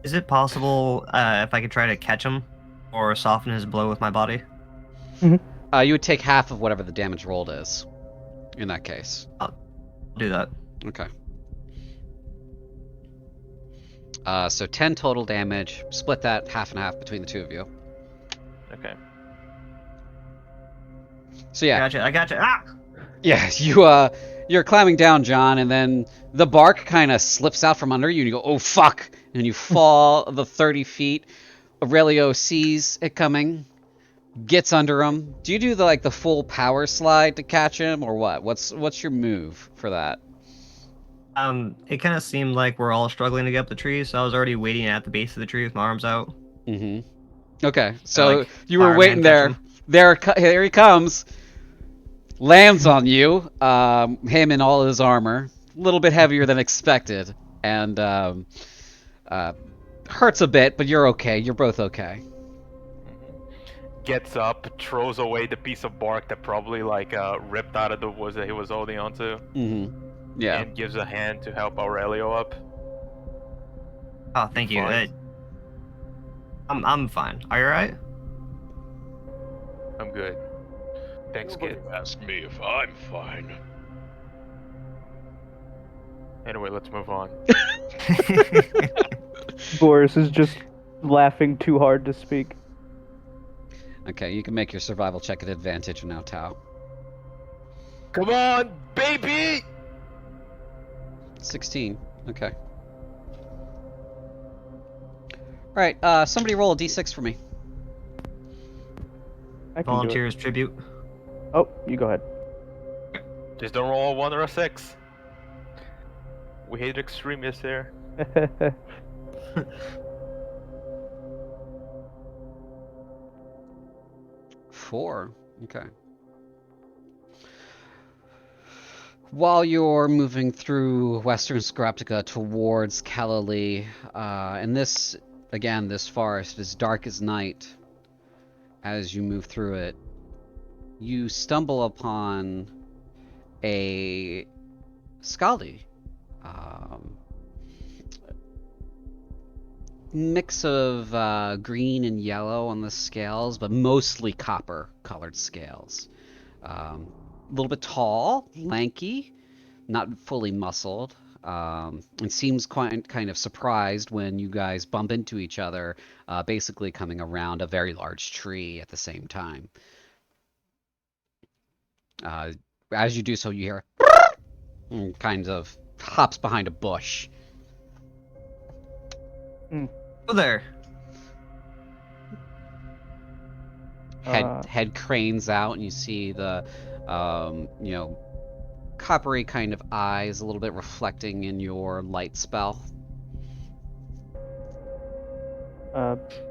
Is it possible if I could try to catch him or soften his blow with my body? You would take half of whatever the damage rolled is, in that case. I'll do that. Okay. So 10 total damage. Split that half and half between the two of you. Okay. So yeah. I gotcha. Ah! Yeah, you're climbing down, John, and then the bark kind of slips out from under you, and you go, oh, fuck! And you fall the 30 feet. Aurelio sees it coming, gets under him. Do you do the full power slide to catch him, or what? What's your move for that? It kind of seemed like we're all struggling to get up the tree, so I was already waiting at the base of the tree with my arms out. Mm-hmm. Okay, so like, you were fireman waiting catch there. him. There he comes. Lands on you. Him in all his armor, a little bit heavier than expected, and hurts a bit, but you're okay. You're both okay. Gets up, throws away the piece of bark that probably like ripped out of the woods that he was holding onto, Yeah. and gives a hand to help Aurelio up. Oh, thank you. Fine. I'm fine. Are you alright? I'm good. Thanks, Nobody kid. asked me if I'm fine. Anyway, let's move on. Boris is just laughing too hard to speak. Okay, you can make your survival check at advantage now, Tao. Come on, baby! 16. Okay. Alright, somebody roll a d6 for me. I can do it. Volunteers tribute. Oh, you go ahead. Just don't roll a 1 or a 6. We hate extremists here. 4. Okay. While you're moving through Western Skaraptica towards Kel'Alee, and this forest is dark as night. As you move through it, you stumble upon a Skaldi. Mix of green and yellow on the scales, but mostly copper-colored scales. A little bit tall, lanky, not fully muscled. It seems quite kind of surprised when you guys bump into each other, basically coming around a very large tree at the same time. As you do so, you hear and kind of hops behind a bush. Oh, there. Head cranes out, and you see the, coppery kind of eyes a little bit reflecting in your light spell.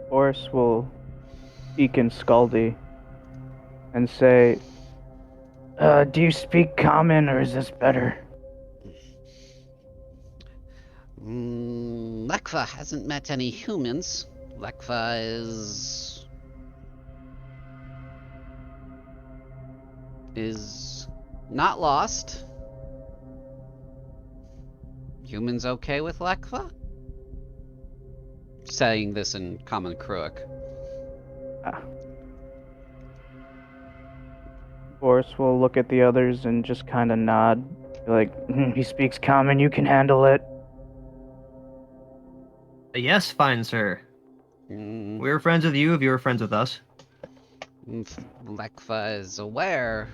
Boris will speak in Skaldi and say, do you speak common or is this better? Lekva hasn't met any humans. Lekva is not lost. Humans okay with Lekva? Saying this in Common Kruik. Boris will look at the others and just kind of nod. Be like, he speaks common, you can handle it. Yes, fine, sir. We were friends with you if you were friends with us. Lekva is aware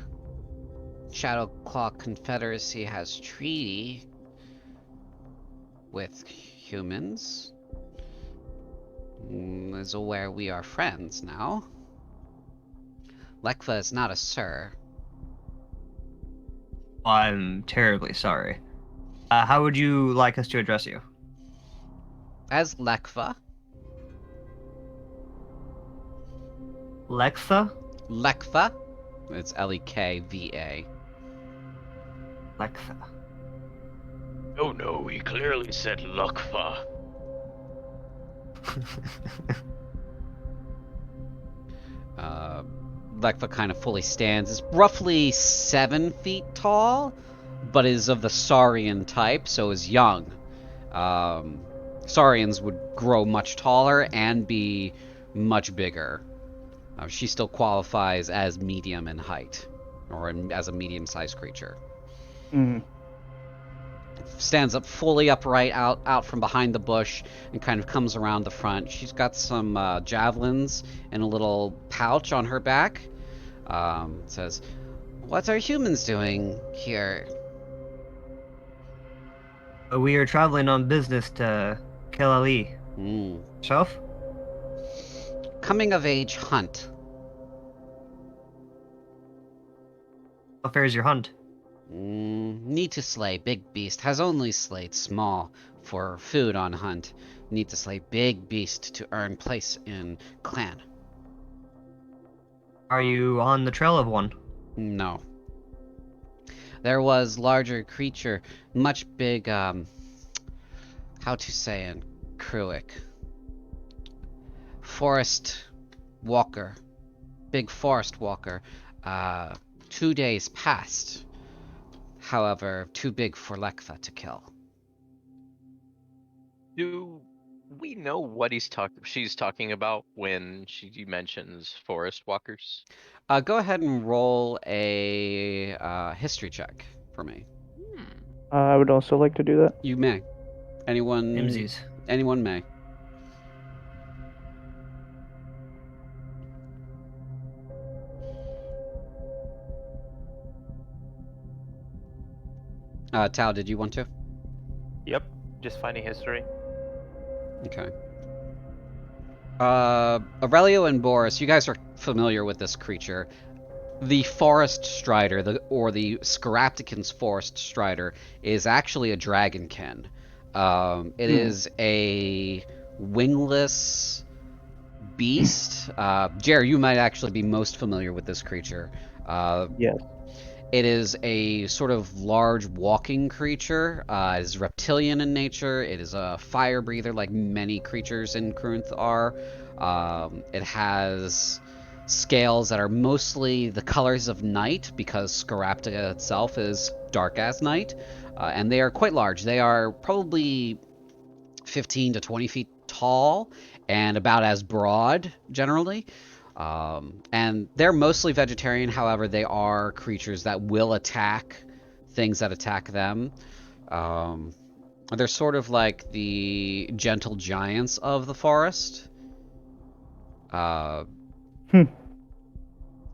Shadowclaw Confederacy has treaty with humans. Is aware we are friends now. Lekva is not a sir. I'm terribly sorry. How would you like us to address you? As Lekva. Lexa? Lekva. It's Lekva. Lexa. Oh no, he clearly said Lukfa. Lekva kind of fully stands. Is roughly 7 feet tall, but is of the Saurian type, so is young. Saurians would grow much taller and be much bigger. She still qualifies as medium in height, or as a medium-sized creature. Stands up fully upright out from behind the bush and kind of comes around the front. She's got some javelins in a little pouch on her back. Says, "What are humans doing here?" We are traveling on business to Kel'Alee. Self? Coming of age hunt. How fares your hunt? Need to slay big beast. Has only slayed small for food on hunt. Need to slay big beast to earn place in clan. Are you on the trail of one? No. There was larger creature, much big, how to say in Kruic? Forest walker. Big forest walker. 2 days past. However, too big for Lekfa to kill. Do we know what she's talking about when she mentions forest walkers? Go ahead and roll a history check for me. I would also like to do that. You may. Anyone Imsies. anyone may. Tao, did you want to? Yep, just finding history. Okay. Aurelio and Boris, you guys are familiar with this creature. The Forest Strider, or the Skaraptican's Forest Strider, is actually a dragonkin. It is a wingless beast. Jer, you might actually be most familiar with this creature. Yes. It is a sort of large walking creature. It is reptilian in nature. It is a fire breather, like many creatures in Kurunth are. It has scales that are mostly the colors of night, because Skaraptica itself is dark as night. And they are quite large. They are probably 15 to 20 feet tall and about as broad, generally. And they're mostly vegetarian. However, they are creatures that will attack things that attack them. They're sort of like the gentle giants of the forest.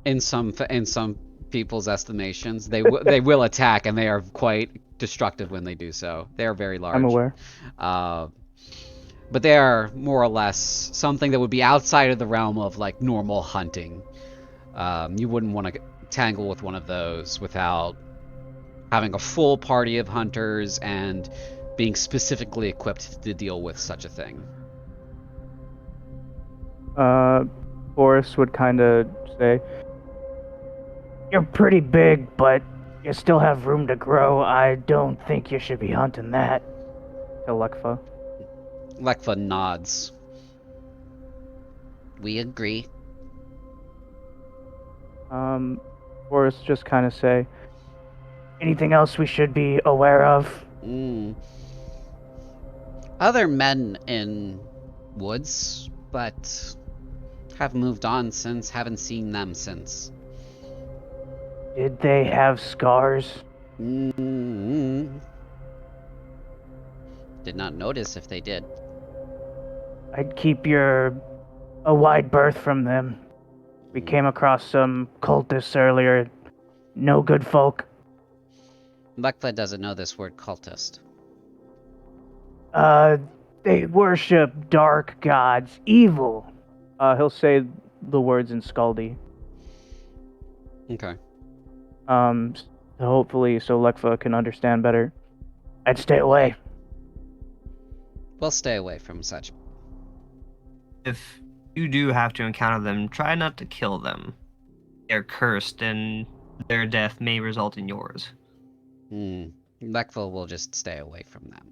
In some people's estimations, they will attack, and they are quite destructive when they do so. They are very large. I'm aware. But they are more or less something that would be outside of the realm of like normal hunting. You wouldn't want to tangle with one of those without having a full party of hunters and being specifically equipped to deal with such a thing. Boris would kind of say, "You're pretty big, but you still have room to grow. I don't think you should be hunting that." To Lekfa. Lekfa nods. We agree. Boris just kind of say, "Anything else we should be aware of?" Other men in woods, but have moved on since. Haven't seen them since. Did they have scars? Did not notice if they did. I'd keep a wide berth from them. We came across some cultists earlier. No good folk. Lekfa doesn't know this word cultist. They worship dark gods, evil. He'll say the words in Scaldi. Okay. Hopefully so Lekfa can understand better. I'd stay away. We'll stay away from such. If you do have to encounter them, try not to kill them. They're cursed, and their death may result in yours. Lekfa will just stay away from them.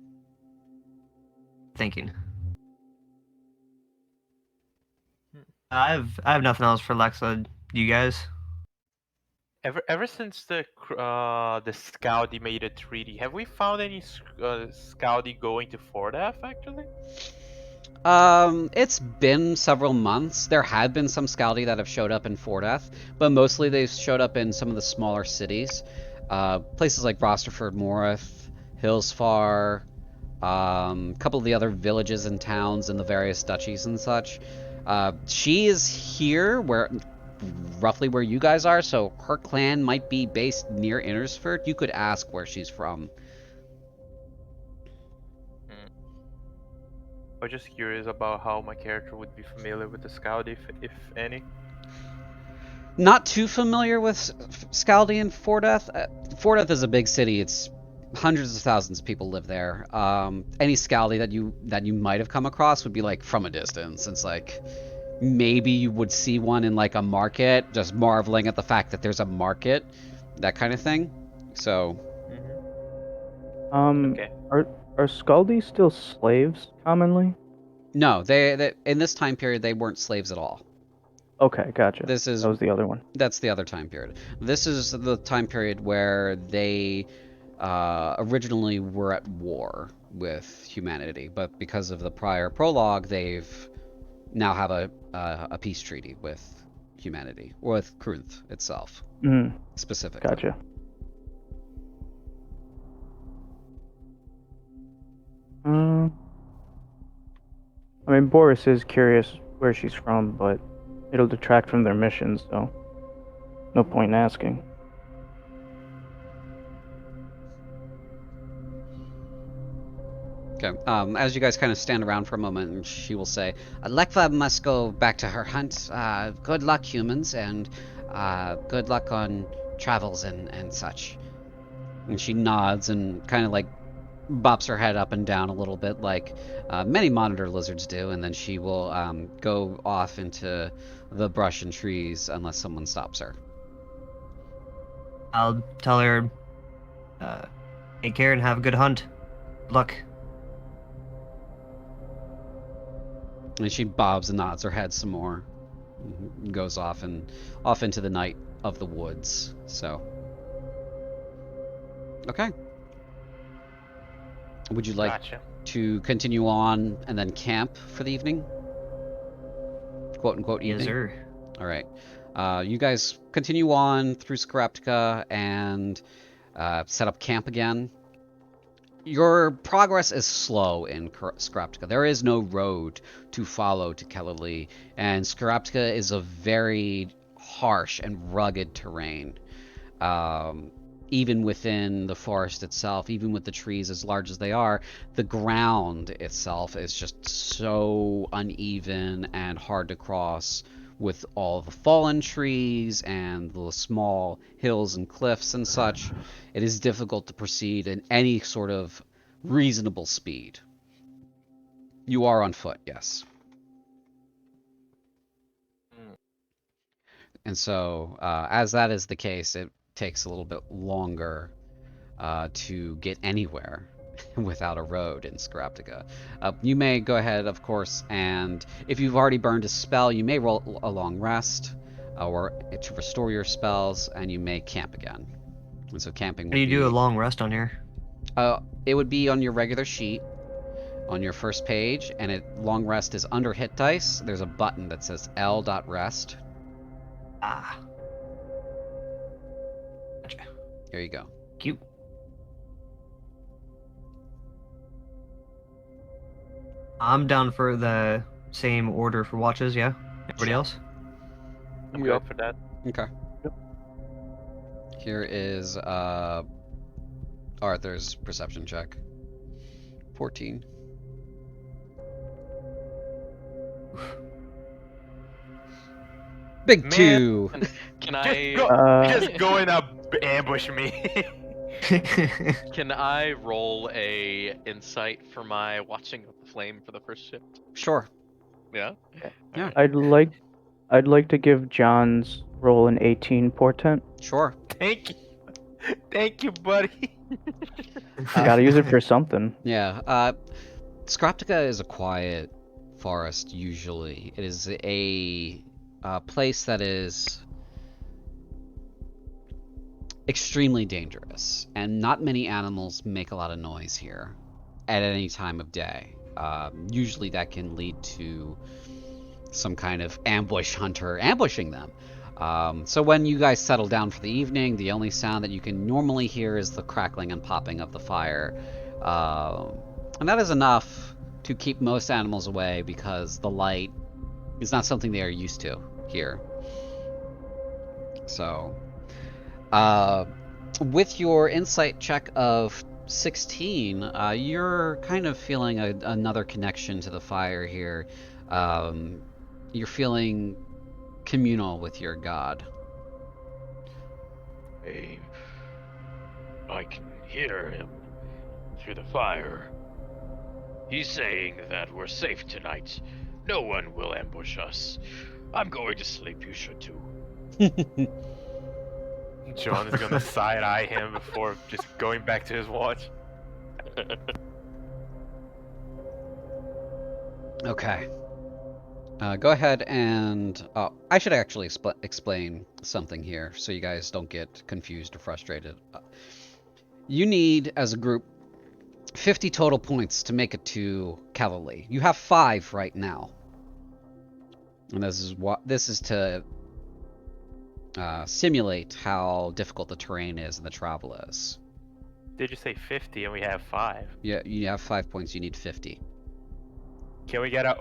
Thinking. I have nothing else for Lexa. You guys? Ever since the Scouty made a treaty, have we found any Scouty going to Fordaf actually? It's been several months. There have been some Scaldi that have showed up in Fordeth, but mostly they've showed up in some of the smaller cities. Places like Rosterford, Morith, Hillsfar, a couple of the other villages and towns in the various duchies and such. She is here, roughly where you guys are, so her clan might be based near Innersford. You could ask where she's from. I was just curious about how my character would be familiar with the Scout, if any. Not too familiar with Scaldi and Fordeth. Fordeth is a big city. It's hundreds of thousands of people live there. Any Scaldi that you might have come across would be like from a distance. It's like maybe you would see one in like a market, just marveling at the fact that there's a market, that kind of thing. So, Okay. Are Skaldi still slaves commonly? no, they in this time period they weren't slaves at all. Okay, gotcha. This is That was the other one. That's the other time period. This is the time period where they originally were at war with humanity, but because of the prior prologue, they've now have a peace treaty with humanity, or with Kruth itself, specifically. Gotcha. I mean, Boris is curious where she's from, but it'll detract from their mission, so no point in asking. Okay. As you guys kind of stand around for a moment, and she will say, Lekva must go back to her hunt. Good luck, humans, and good luck on travels and such. And she nods and kind of like bops her head up and down a little bit, like many monitor lizards do, and then she will go off into the brush and trees unless someone stops her. I'll tell her, take care and have a good hunt. Good luck. And she bobs and nods her head some more, and goes off into the night of the woods. So, okay. Would you like Gotcha. to continue on and then camp for the evening? Quote unquote evening. Yes, sir. All right. You guys continue on through Skaraptica and set up camp again. Your progress is slow in Skaraptica. There is no road to follow to Kel'Alee, and Skaraptica is a very harsh and rugged terrain. Even within the forest itself, even with the trees as large as they are, the ground itself is just so uneven and hard to cross with all the fallen trees and the small hills and cliffs and such. It is difficult to proceed in any sort of reasonable speed. You are on foot, yes. And so, as that is the case, it takes a little bit longer to get anywhere without a road in Skaraptica. You may go ahead, of course, and if you've already burned a spell, you may roll a long rest or to restore your spells, and you may camp again. And so camping How do you do a long rest on here? It would be on your regular sheet on your first page, and long rest is under hit dice. There's a button that says L.rest. Ah. Gotcha. There you go. Cute. I'm down for the same order for watches, yeah? Everybody else? I'm good for that. Okay. Here is Arthur's perception check. 14. Big Man. 2. Can I Just go and ambush me. can I roll a insight for my watching of the flame for the first shift? Sure. Yeah. Yeah. I'd like to give John's roll an 18 portent. Sure. Thank you, buddy. I gotta use it for something. Yeah. Skaraptica is a quiet forest usually. It is a place that is extremely dangerous, and not many animals make a lot of noise here at any time of day. Usually that can lead to some kind of ambush hunter ambushing them. So when you guys settle down for the evening, the only sound that you can normally hear is the crackling and popping of the fire. And that is enough to keep most animals away, because the light is not something they are used to here. So, with your insight check of 16, you're kind of feeling another connection to the fire here. You're feeling communal with your god. I can hear him through the fire. He's saying that we're safe tonight. No one will ambush us. I'm going to sleep. You should too. John is gonna side-eye him before just going back to his watch. Okay. Go ahead and... I should actually explain something here so you guys don't get confused or frustrated. You need, as a group, 50 total points to make it to Kel'Alee. You have 5 right now. And this is to simulate how difficult the terrain is and the travel is. Did you say 50 and we have 5? Yeah, you have 5 points, you need 50. Can we get an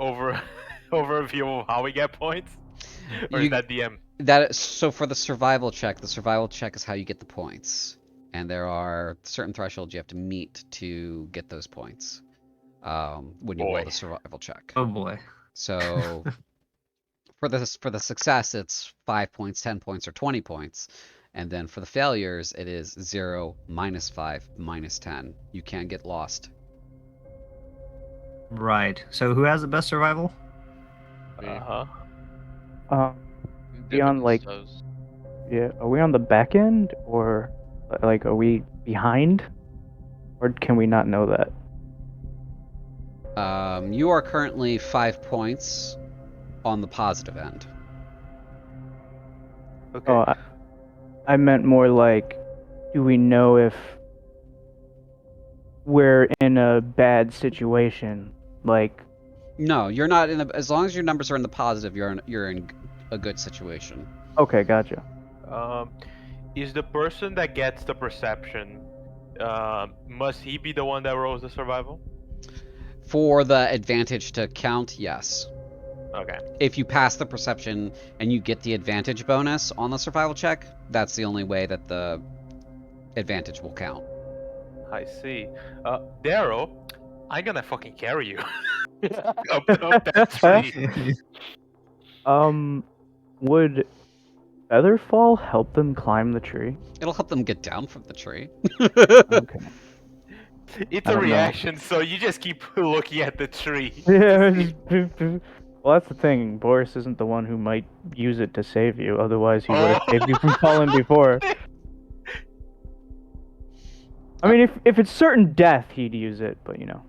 overview of how we get points? Or is that DM? So for the survival check is how you get the points. And there are certain thresholds you have to meet to get those points when you roll the survival check. Oh boy. So for the success, it's 5 points, 10 points, or 20 points. And then for the failures, it is 0, -5, -10. You can't get lost. Right. So who has the best survival? Beyond like, yeah, are we on the back end or like are we behind, or can we not know that? You are currently 5 points on the positive end. Okay. Oh, I meant more like, do we know if we're in a bad situation? Like, No, you're not in. As long as your numbers are in the positive, you're in a good situation. okay, gotcha. Is the person that gets the perception, must he be the one that rolls the survival? For the advantage to count, yes. Okay. If you pass the perception and you get the advantage bonus on the survival check, that's the only way that the advantage will count. I see. Daryl, I'm gonna fucking carry you. up that tree. Would Featherfall help them climb the tree? It'll help them get down from the tree. Okay. It's I a don't know. reaction, so you just keep looking at the tree. Yeah. Well, that's the thing. Boris isn't the one who might use it to save you. Otherwise, he would have saved you from falling before. I mean, if it's certain death, he'd use it, but you know.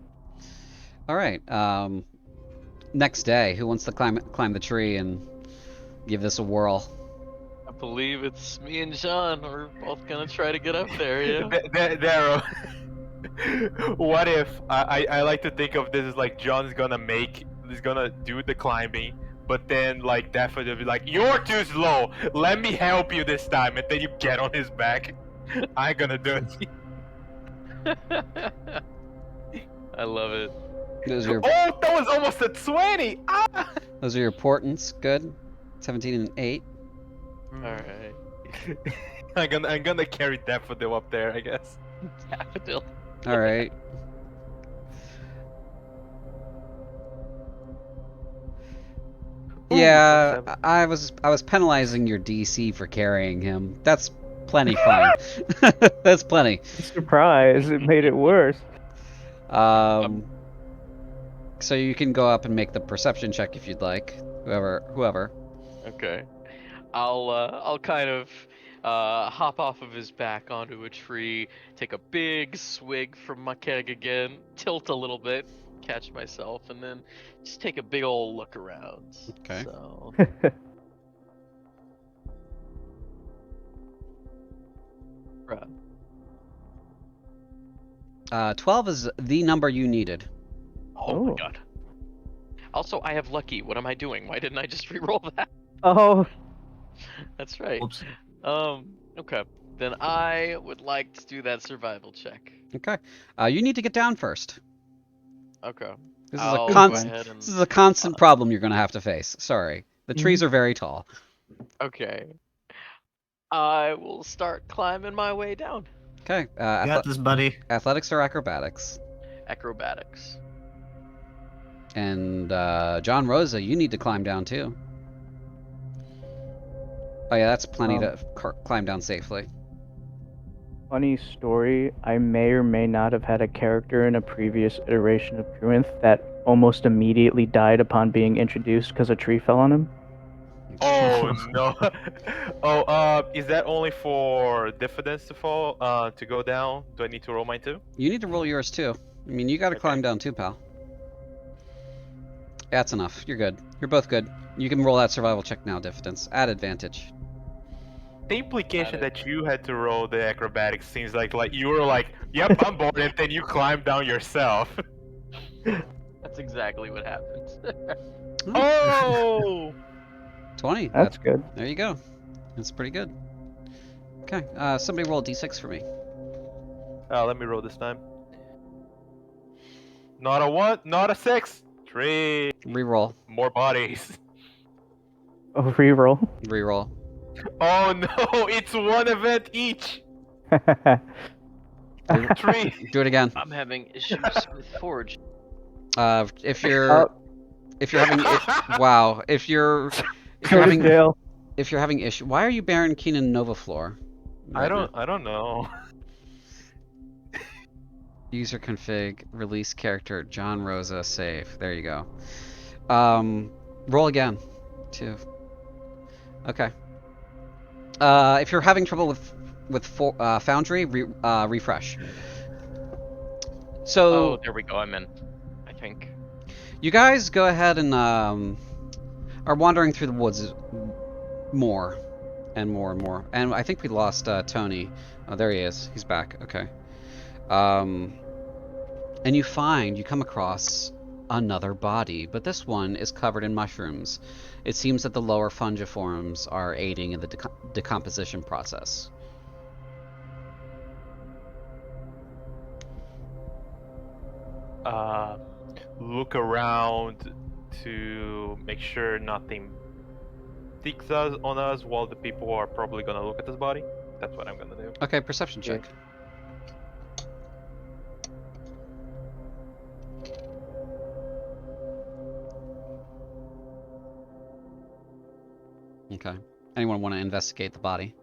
All right. Next day, who wants to climb the tree and give this a whirl? I believe it's me and John. We're both gonna try to get up there. Yeah. Daryl, what if I like to think of this as like John's gonna do the climbing, but then like Daffodil will be like, "You're too slow. Let me help you this time," and then you get on his back. I'm gonna do it. I love it. Those are your, Oh, that was almost a 20. Ah! those are your portents. Good. 17 and 8. All right. I'm gonna carry Daffodil up there, I guess. Daffodil. All right. Yeah, I was penalizing your DC for carrying him. That's plenty fine. That's plenty. Surprise! It made it worse. So you can go up and make the perception check if you'd like. Whoever. Okay. I'll kind of hop off of his back onto a tree, take a big swig from my keg again, tilt a little bit, catch myself, and then just take a big old look around. Okay. So. Bruh. 12 is the number you needed. Oh my Oh. god. Also, I have lucky. What am I doing? Why didn't I just re-roll that? Oh, That's right. Whoops. Okay. Then I would like to do that survival check. Okay. You need to get down first. Okay. This is I'll a go constant. ahead and- This is a constant problem you're going to have to face. Sorry. The trees are very tall. Okay. I will start climbing my way down. Okay. You got this, buddy. Athletics or acrobatics? Acrobatics. And John Rosa, you need to climb down too. Oh yeah, that's plenty to climb down safely. Funny story, I may or may not have had a character in a previous iteration of Corinth that almost immediately died upon being introduced because a tree fell on him. Oh no. Is that only for diffidence to fall, to go down? Do I need to roll mine too? You need to roll yours too. I mean, you got to Okay. climb down too, pal. That's enough. You're good. You're both good. You can roll that survival check now, diffidence. Add advantage. The implication Got it. that you had to roll the acrobatics seems like you were like, yep, I'm bored, and then you climbed down yourself. That's exactly what happened. Oh! 20. That's good. There you go. That's pretty good. Okay. Somebody roll a d6 for me. Let me roll this time. Not a 1, not a 6. 3. Reroll. More bodies. Oh, reroll. Reroll. Oh no, it's one event each. 3. Do it again. I'm having issues with Forge. If you're having wow, if you're having Dale. if you're having issue, why are you Baron Keenan Nova Floor? I don't know. User config, release character, John Rosa, save. There you go. Roll again. 2. Okay. If you're having trouble with Foundry, refresh. So. Oh, there we go. I'm in. I think. You guys go ahead and are wandering through the woods more and more and more. And I think we lost Tony. Oh, there he is. He's back. Okay. And you come across another body, but this one is covered in mushrooms. It seems that the lower fungiforms are aiding in the decomposition process. Look around to make sure nothing sticks on us while the people are probably gonna look at this body. That's what I'm gonna do. Okay, perception check. Okay. Anyone want to investigate the body?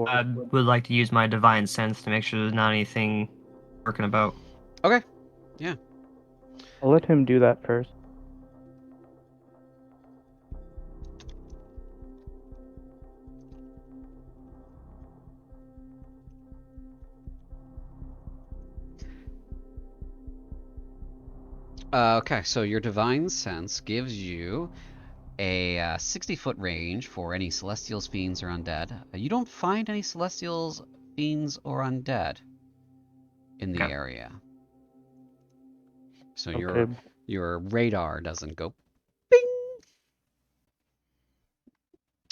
I would like to use my divine sense to make sure there's not anything working about. Okay. Yeah. I'll let him do that first. Okay, so your divine sense gives you a 60-foot range for any celestials, fiends, or undead. You don't find any celestials, fiends, or undead in the area. So Okay. your radar doesn't go bing.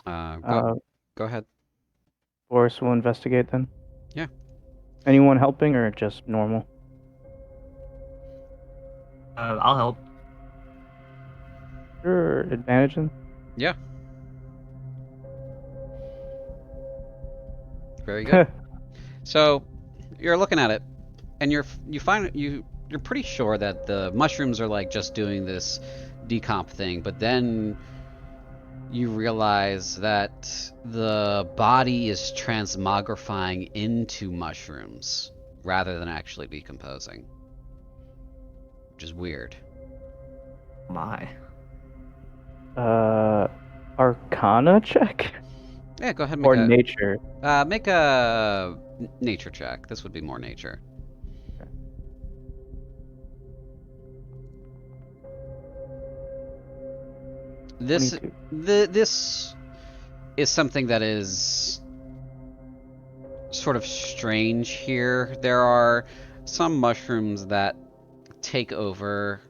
Go ahead. Boris will investigate then. Yeah. Anyone helping or just normal? I'll help. Sure, advantage then. Yeah. Very good. So you're looking at it, and you're pretty sure that the mushrooms are like just doing this decomp thing, but then you realize that the body is transmogrifying into mushrooms rather than actually decomposing, which is weird. My. Arcana check? Yeah, go ahead and Or nature? make a nature check. This would be more nature. This 22. this is something that is sort of strange here. There are some mushrooms that take over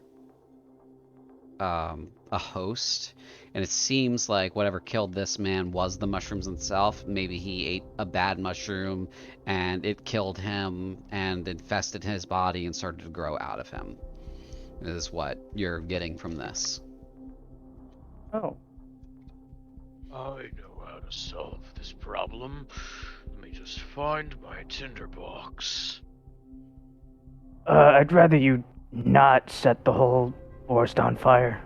a host, and it seems like whatever killed this man was the mushrooms themselves. Maybe he ate a bad mushroom and it killed him and infested his body and started to grow out of him. This is what you're getting from this. Oh. I know how to solve this problem. Let me just find my tinderbox. I'd rather you not set the whole forest on fire.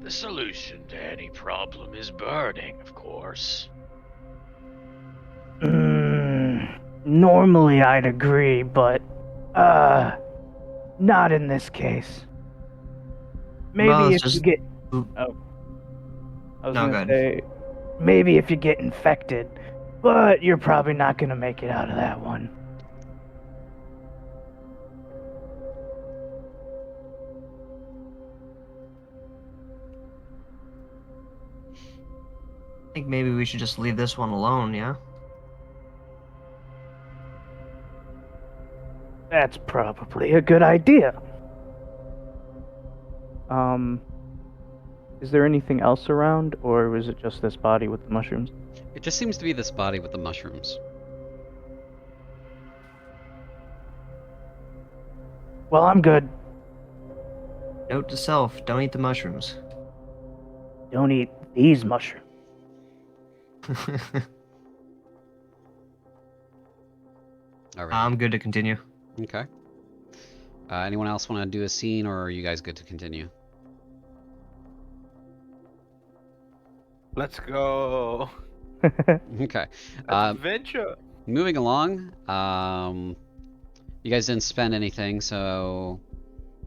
The solution to any problem is burning, of course. I Normally I'd agree, but not in this case. Maybe Well, if it's you just- get Oop. I was No, gonna go say maybe if you get infected, but you're probably not gonna make it out of that one. I think maybe we should just leave this one alone, yeah? That's probably a good idea. Is there anything else around, or was it just this body with the mushrooms? It just seems to be this body with the mushrooms. Well, I'm good. Note to self, don't eat the mushrooms. Don't eat these mushrooms. All right. I'm good to continue. Okay. Anyone else want to do a scene, or are you guys good to continue? Let's go. Okay. Adventure. Moving along. You guys didn't spend anything, so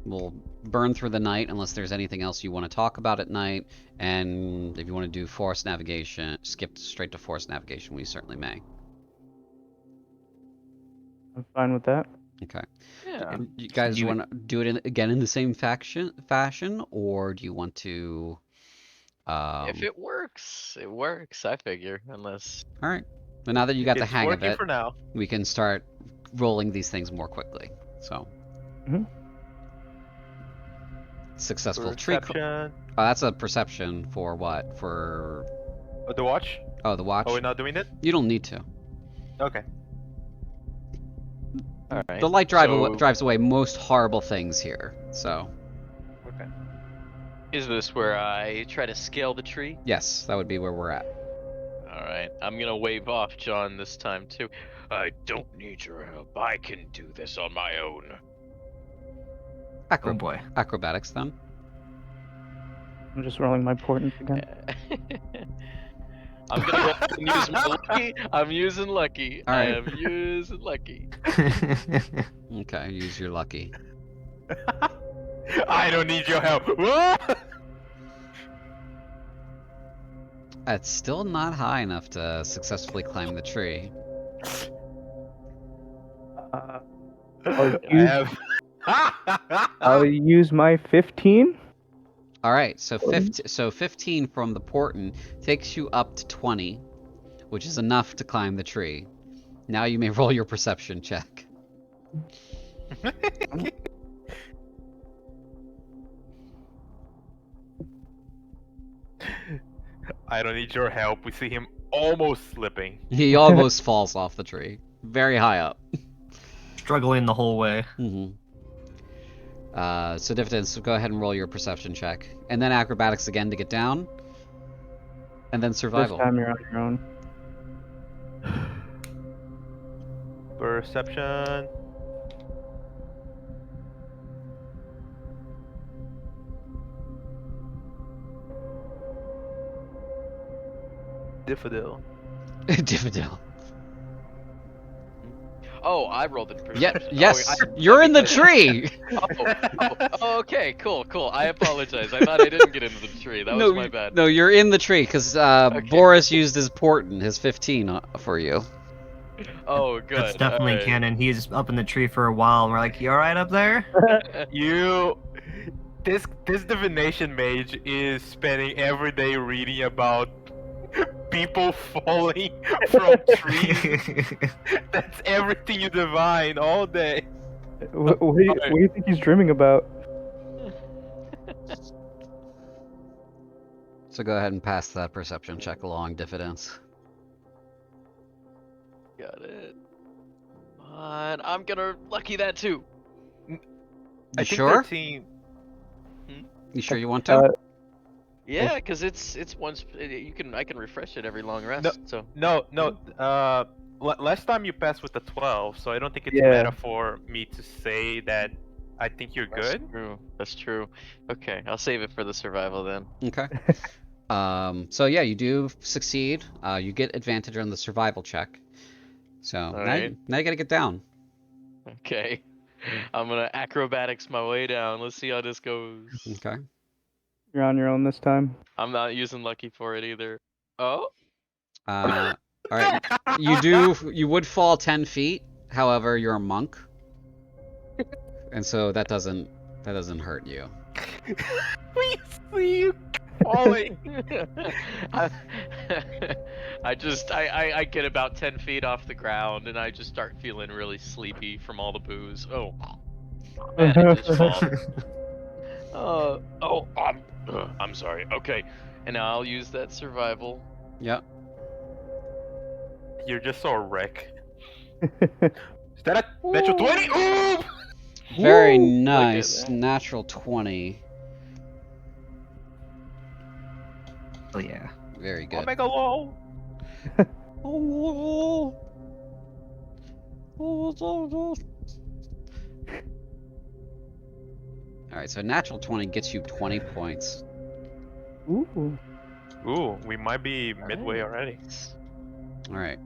we'll burn through the night unless there's anything else you want to talk about at night. And if you want to do forest navigation, skip straight to forest navigation, we certainly may. I'm fine with that. Okay. Yeah. You guys you- want to do it again in the same fashion, or do you want to? If it works, it works. I figure, unless All right. But now that you got the It's hang of working it, for now. we can start rolling these things more quickly. So. Mhm. Successful tree. Perception. Oh, that's a perception for what? For The watch. the watch. Are we not doing it? You don't need to. Okay. all right. The light so drives away most horrible things here. So Okay. is this where I try to scale the tree? yes, that would be where we're at. All right. I'm gonna wave off John this time too. I don't need your help. I can do this on my own. Oh boy. Acrobatics then. I'm just rolling my portents again. I'm gonna go ahead and use my lucky. I'm using lucky. All I right. am using lucky. Okay, use your lucky. I don't need your help. What? It's still not high enough to successfully climb the tree. I'll, I use, have. I'll use my 15. All right, so 15 from the portent takes you up to 20, which is enough to climb the tree. Now you may roll your perception check. I don't need your help. We see him almost slipping. He almost falls off the tree, very high up. Struggling the whole way. Mm-hmm. So Diffidence, go ahead and roll your perception check, and then acrobatics again to get down, and then survival. This time you're on your own. Perception. Diffidel. Diffidel. Oh, I rolled it. Yeah, perception. yes, Oh, you're in the tree. oh, okay, cool. I apologize. I thought I didn't get into the tree. That was my bad. No, you're in the tree because Boris used his portent, his 15 for you. Oh, good. That's definitely Alright. canon. He's up in the tree for a while, and we're like, "You all right up there?" You. This divination mage is spending every day reading about people falling from trees. That's everything you divine all day. What do you think he's dreaming about? So go ahead and pass that perception check along, Diffidence. Got it. But I'm gonna lucky that too. You I think sure? 13. You sure you want to? Yeah, because it's once I can refresh it every long rest. So No. Last time you passed with the 12, so I don't think it's Yeah. better for me to say that I think you're that's good. true. That's true. Okay, I'll save it for the survival then. Okay. So yeah, you do succeed. You get advantage on the survival check. So Alright. now you gotta get down. Okay. I'm gonna acrobatics my way down. Let's see how this goes. Okay. You're on your own this time. I'm not using lucky for it either. Oh, All right. You would fall 10 feet. However, you're a monk, and so that doesn't hurt you. We see you falling. I get about 10 feet off the ground and I just start feeling really sleepy from all the booze. Oh. And I just fall. I'm sorry. Okay. And now I'll use that survival. Yep. You're just so wreck. Is that a natural 20? Ooh! Very Woo! nice. Look at that. Natural 20. Oh yeah. Very good. Omega low. Alright, so natural 20 gets you 20 points. Ooh. Ooh, we might be midway already. Alright.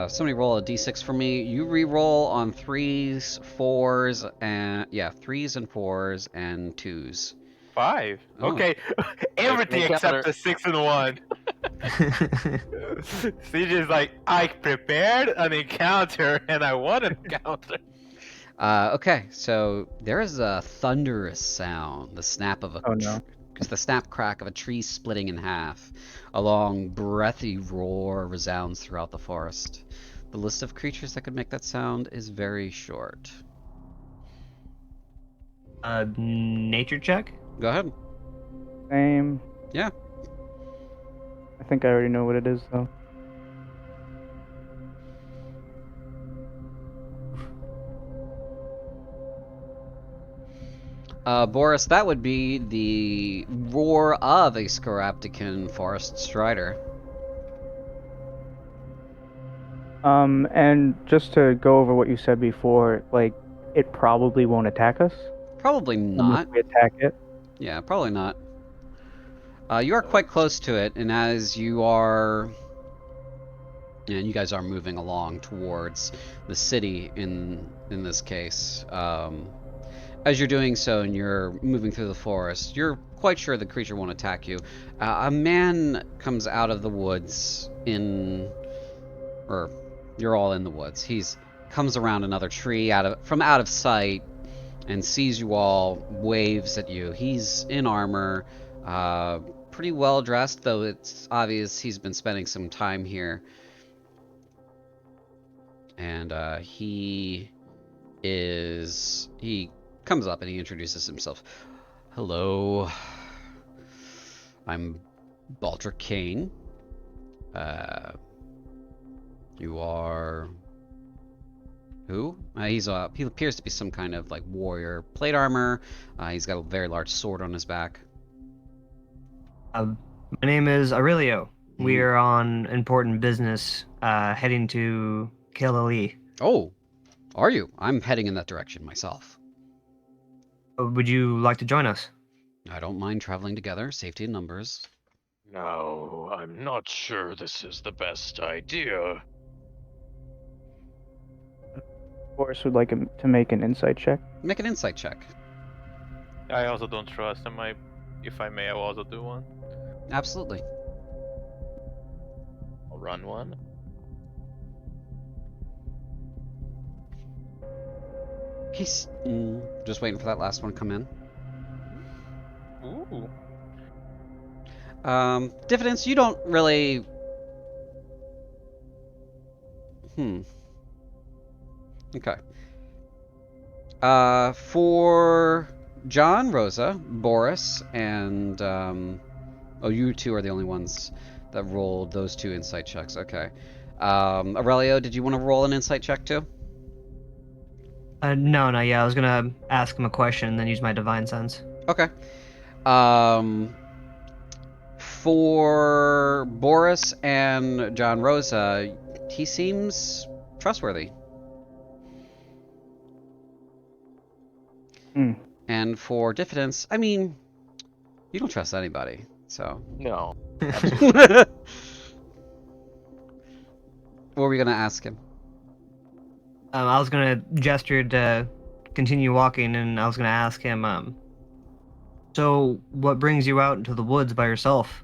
Somebody roll a d6 for me. You re-roll on 3s, 4s, and... Yeah, 3s and 4s and 2s. 5. Oh. Okay. Everything Make except counter. the 6 and 1. CJ's like, I prepared an encounter and I won an encounter. Okay, so there is a thunderous sound. The snap of a... Oh no. It's the snap crack of a tree splitting in half. A long, breathy roar resounds throughout the forest. The list of creatures that could make that sound is very short. Nature check. Go ahead. Same. Yeah. I think I already know what it is though. Boris, that would be the roar of a Skaraptican forest strider. And just to go over what you said before, like, it probably won't attack us. Probably Unless not. we attack it. Yeah, probably not. You are quite close to it, and as you are... And you guys are moving along towards the city in this case. As you're doing so and you're moving through the forest, you're quite sure the creature won't attack you. A man comes out of the woods or you're all in the woods. He's comes around another tree from out of sight and sees you all, waves at you. He's in armor, pretty well dressed, though it's obvious he's been spending some time here. And he comes up and he introduces himself. Hello, I'm Baldric Kane. You are who? He appears to be some kind of like warrior, plate armor. He's got a very large sword on his back. My name is Aurelio. We are on important business, heading to Kel'Alee. Oh, are you? I'm heading in that direction myself. Would you like to join us? I don't mind traveling together. Safety in numbers. No, I'm not sure this is the best idea. Boris would like him to make an insight check. Make an insight check. I also don't trust him. If I may, I will also do one. Absolutely. I'll run one. He's just waiting for that last one to come in. Ooh. Diffidence, you don't really... Okay. For John, Rosa, Boris, and... oh, you two are the only ones that rolled those 2 insight checks. Okay. Aurelio, did you want to roll an insight check too? No, yeah, I was gonna ask him a question and then use my divine sense. Okay. For Boris and John Rosa, he seems trustworthy. And for Diffidence, I mean, you don't trust anybody, so... No. What were we gonna ask him? I was gonna gesture to continue walking, and I was gonna ask him, so what brings you out into the woods by yourself?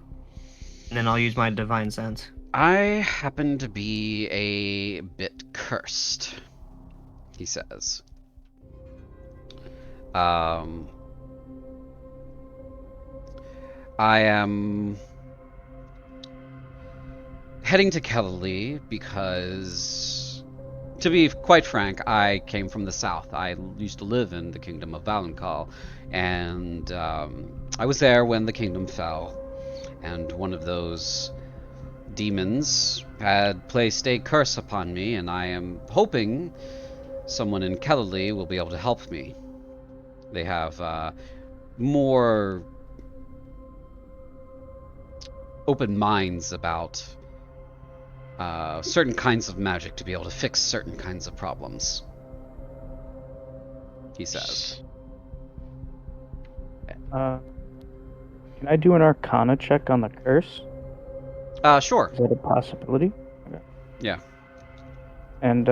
And then I'll use my divine sense. I happen to be a bit cursed, he says. I am heading to Kel'Alee because, to be quite frank, I came from the south. I used to live in the kingdom of Val'Ghast, and I was there when the kingdom fell, and one of those demons had placed a curse upon me, and I am hoping someone in Kel'Alee will be able to help me. They have more open minds about certain kinds of magic to be able to fix certain kinds of problems, he says. Can I do an Arcana check on the curse? Sure. Is that a possibility? Okay. Yeah. And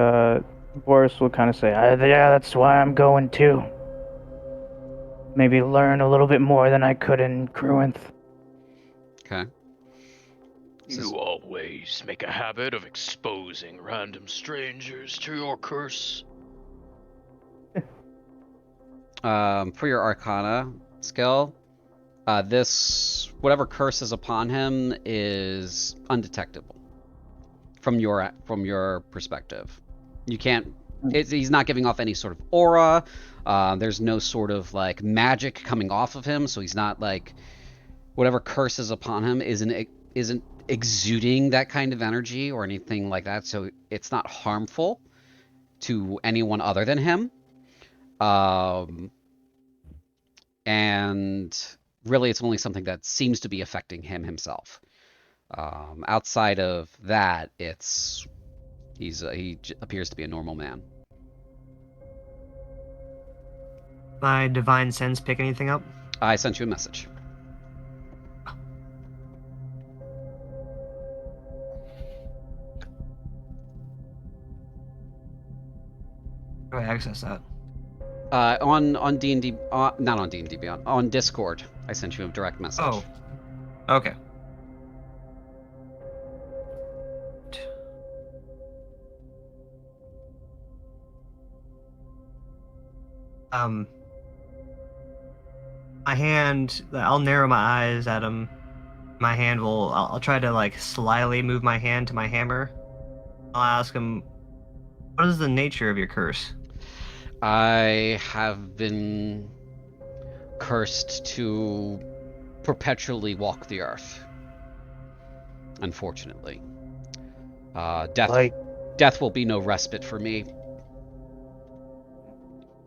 Boris will kind of say, yeah, that's why I'm going too. Maybe learn a little bit more than I could in Cruinth. Okay. You always make a habit of exposing random strangers to your curse. For your Arcana skill, whatever curse is upon him is undetectable from your perspective. You can't. He's not giving off any sort of aura. There's no sort of like magic coming off of him, so he's not like whatever curse is upon him isn't exuding that kind of energy or anything like that. So it's not harmful to anyone other than him. And really, it's only something that seems to be affecting him himself. Outside of that, he appears to be a normal man. My divine sense pick anything up? I sent you a message. How do I access that? On D&D, not on D&D Beyond, on Discord. I sent you a direct message. Oh, okay. My hand, I'll narrow my eyes at him. My hand I'll try to like slyly move my hand to my hammer. I'll ask him, what is the nature of your curse? I have been cursed to perpetually walk the earth. Unfortunately. Death will be no respite for me.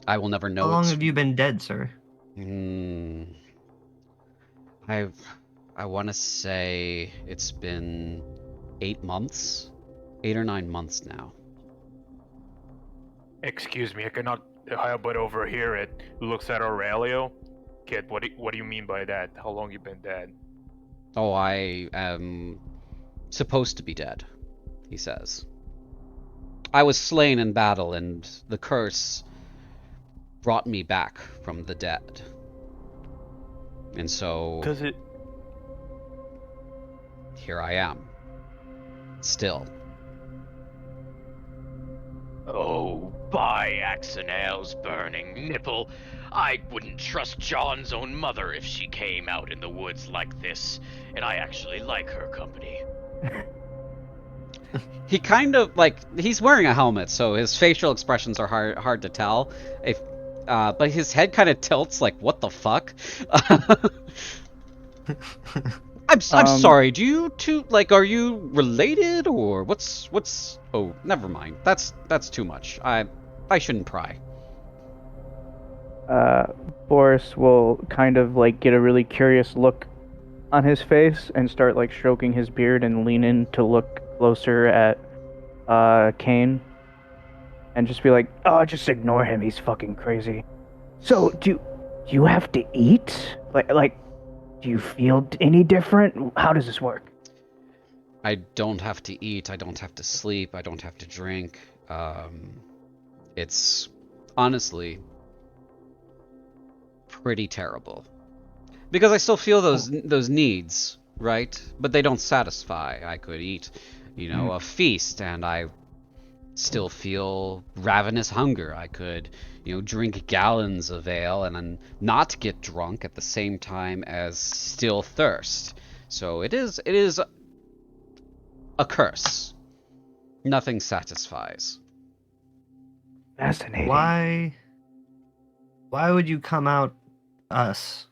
I will never know. How long have you been dead, sir? I want to say it's been 8 months, 8 or 9 months now. Excuse me, I cannot help but overhear it. Looks at Aurelio. Kid, what do you mean by that? How long you been dead? Oh, I am supposed to be dead, he says. I was slain in battle, and the curse brought me back from the dead. And so... Does it... Here I am. Still. Oh, by Axonale's burning nipple. I wouldn't trust John's own mother if she came out in the woods like this, and I actually like her company. He kind of, like, he's wearing a helmet, so his facial expressions are hard to tell. But his head kind of tilts, like, what the fuck? I'm sorry, do you two, like, are you related, or what's, oh, never mind. That's too much. I shouldn't pry. Boris will kind of, like, get a really curious look on his face and start, like, stroking his beard and lean in to look closer at, Kane. And just be like, oh, just ignore him, he's fucking crazy. So, do you have to eat? Like, do you feel any different? How does this work? I don't have to eat, I don't have to sleep, I don't have to drink. It's honestly pretty terrible. Because I still feel those needs, right? But they don't satisfy. I could eat, a feast, and I still feel ravenous hunger. I could, drink gallons of ale and then not get drunk at the same time as still thirst. So it is a curse. Nothing satisfies. Fascinating. Why would you come out us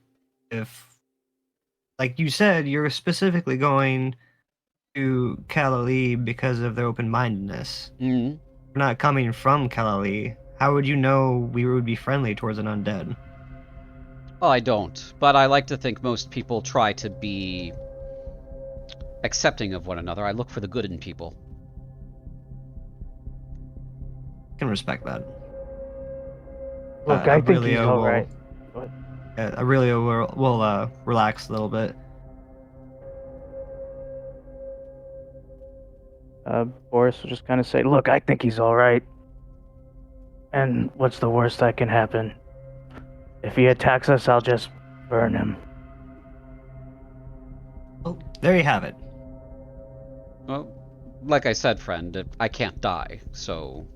if, like you said, you're specifically going to Kel'Alee because of their open-mindedness? Mm. We're not coming from Kel'Alee. How would you know we would be friendly towards an undead? Well, I don't, but I like to think most people try to be accepting of one another. I look for the good in people. I can respect that. Look, I think he's Aurelio all will- right. Aurelio will relax a little bit. Boris will just kind of say, "Look, I think he's all right. And what's the worst that can happen? If he attacks us, I'll just burn him." Well, there you have it. Well, like I said, friend, I can't die, so,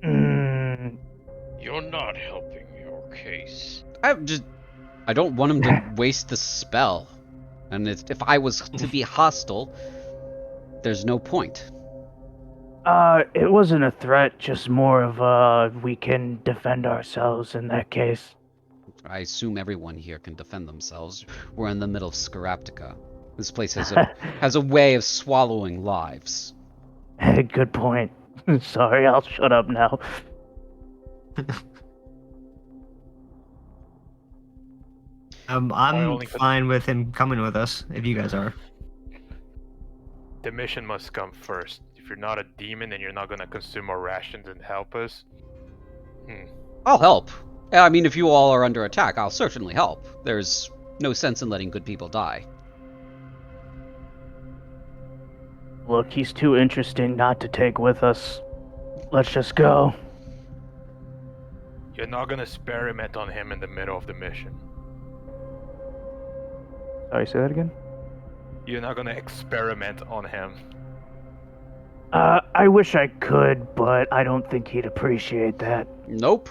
Mm, You're not helping your case. I don't want him to waste the spell. And if I was to be hostile, there's no point. it wasn't a threat, just more of we can defend ourselves in that case. I assume everyone here can defend themselves. We're in the middle of Skaraptica. This place has a way of swallowing lives. Good point. Sorry, I'll shut up now. My I'm only fine with him coming with us, if you guys are. The mission must come first. If you're not a demon and you're not gonna consume our rations and help us, I'll help. I mean, if you all are under attack, I'll certainly help. There's no sense in letting good people die. Look, he's too interesting not to take with us. Let's just go. you're not gonna experiment on him in the middle of the mission. Sorry, say that again? You're not gonna experiment on him. I wish I could, but I don't think he'd appreciate that. Nope.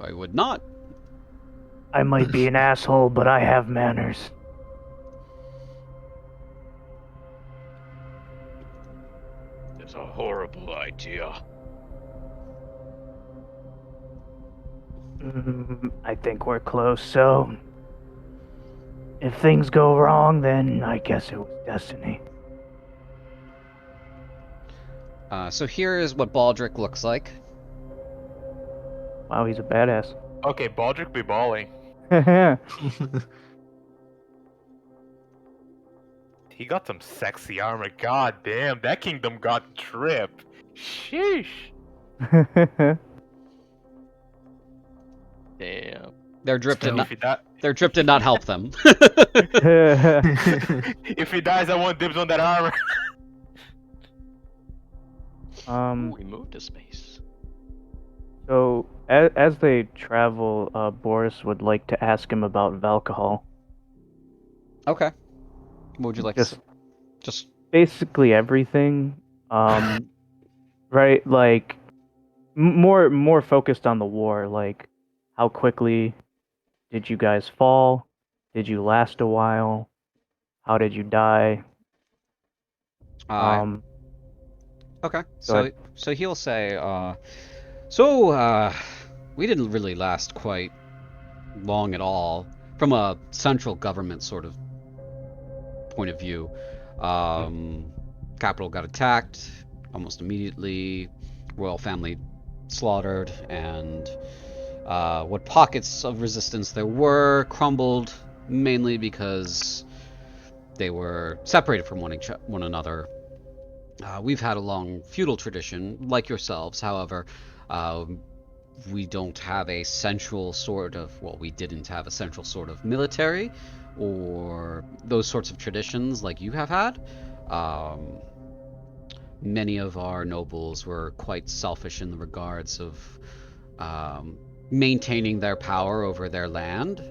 I would not. I might be an asshole, but I have manners. It's a horrible idea. I think we're close, so... if things go wrong, then I guess it was destiny. So here is what Baldric looks like. Wow, he's a badass. Okay, Baldric be balling. He got some sexy armor. God damn, that kingdom got drip. Sheesh. Damn. Their drip did So- not. If he, di- Their drip did not help them. if he dies, I want dibs on that armor. We moved to space. So, as they travel, Boris would like to ask him about Val'Ghast. Okay. What would you like Just- to say? Just Basically everything. Right, like, more focused on the war, like, how quickly did you guys fall? Did you last a while? How did you die? okay. Go ahead. So he'll say, we didn't really last quite long at all from a central government sort of point of view. Capital got attacked almost immediately. Royal family slaughtered, and what pockets of resistance there were crumbled, mainly because they were separated from one another. We've had a long feudal tradition, like yourselves. However, we don't have a central sort of, we didn't have a central sort of military or those sorts of traditions like you have had. many of our nobles were quite selfish in the regards of maintaining their power over their land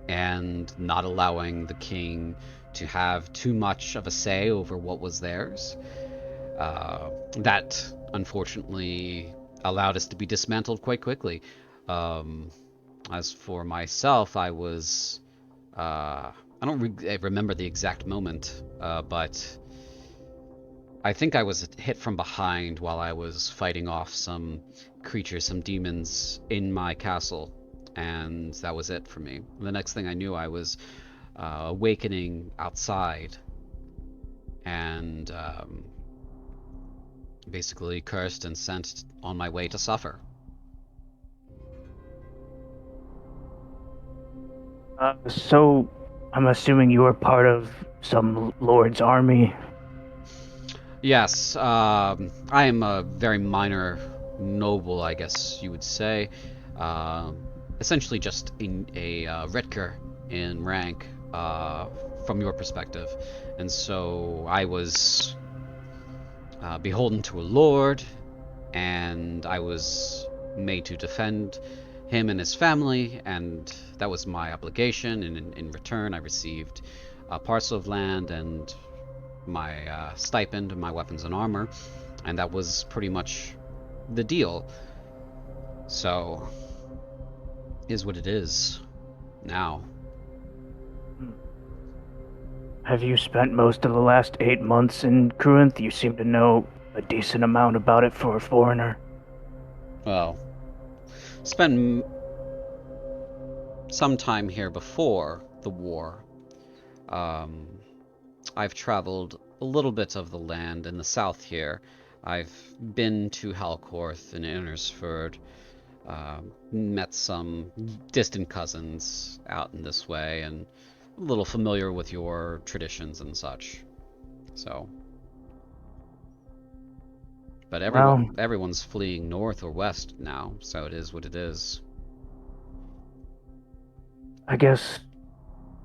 and not allowing the king to have too much of a say over what was theirs. That unfortunately allowed us to be dismantled quite quickly. As for myself, I was I don't remember the exact moment, but I think I was hit from behind while I was fighting off some creatures, some demons in my castle, and that was it for me. The next thing I knew, I was awakening outside and basically cursed and sent on my way to suffer. So, I'm assuming you were part of some lord's army. Yes, I am a very minor noble, I guess you would say. Essentially just a Retker in rank, from your perspective. And so I was beholden to a lord, and I was made to defend him and his family, and that was my obligation. And in return, I received a parcel of land and my stipend, my weapons and armor, and that was pretty much the deal. So, is what it is now. Have you spent most of the last 8 months in Corinth? You seem to know a decent amount about it for a foreigner. Well, spent some time here before the war. I've traveled a little bit of the land in the south here. I've been to Halcorth and Innersford, met some distant cousins out in this way, and a little familiar with your traditions and such. So, but everyone's fleeing north or west now, so it is what it is. I guess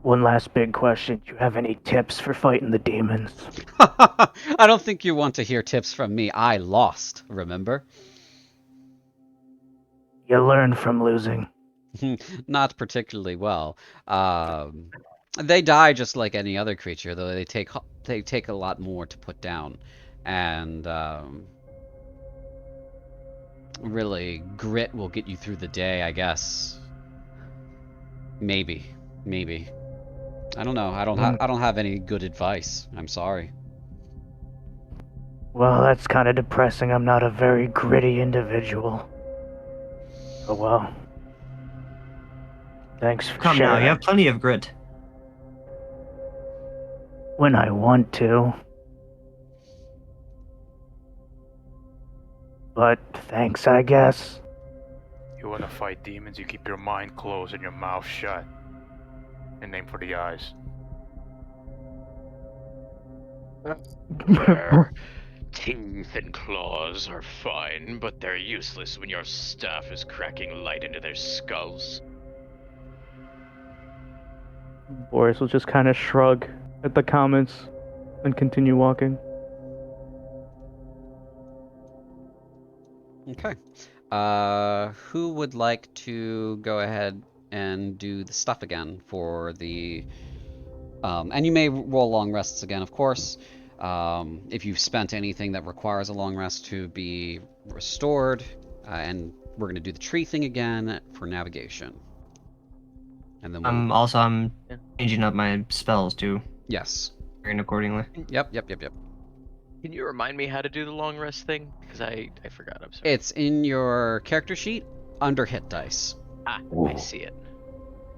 one last big question. Do you have any tips for fighting the demons? I don't think you want to hear tips from me. I lost, remember? You learn from losing. Not particularly well. They die just like any other creature, though they take a lot more to put down, and really, grit will get you through the day, I guess. Maybe. I don't know. I don't have any good advice. I'm sorry. Well, that's kind of depressing. I'm not a very gritty individual. Oh well. Thanks for Come sharing. now, you have plenty of grit. When I want to. But thanks, I guess. You wanna fight demons, you keep your mind closed and your mouth shut. And aim for the eyes. Their teeth and claws are fine, but they're useless when your staff is cracking light into their skulls. Boris will just kind of shrug at the comments and continue walking. Okay. Who would like to go ahead and do the stuff again for the... and you may roll long rests again, of course. If you've spent anything that requires a long rest to be restored. And we're going to do the tree thing again for navigation. And then we'll... I'm changing up my spells too. Yes. Accordingly. Yep. Can you remind me how to do the long rest thing? Because I forgot. I'm sorry. It's in your character sheet under hit dice. I see it.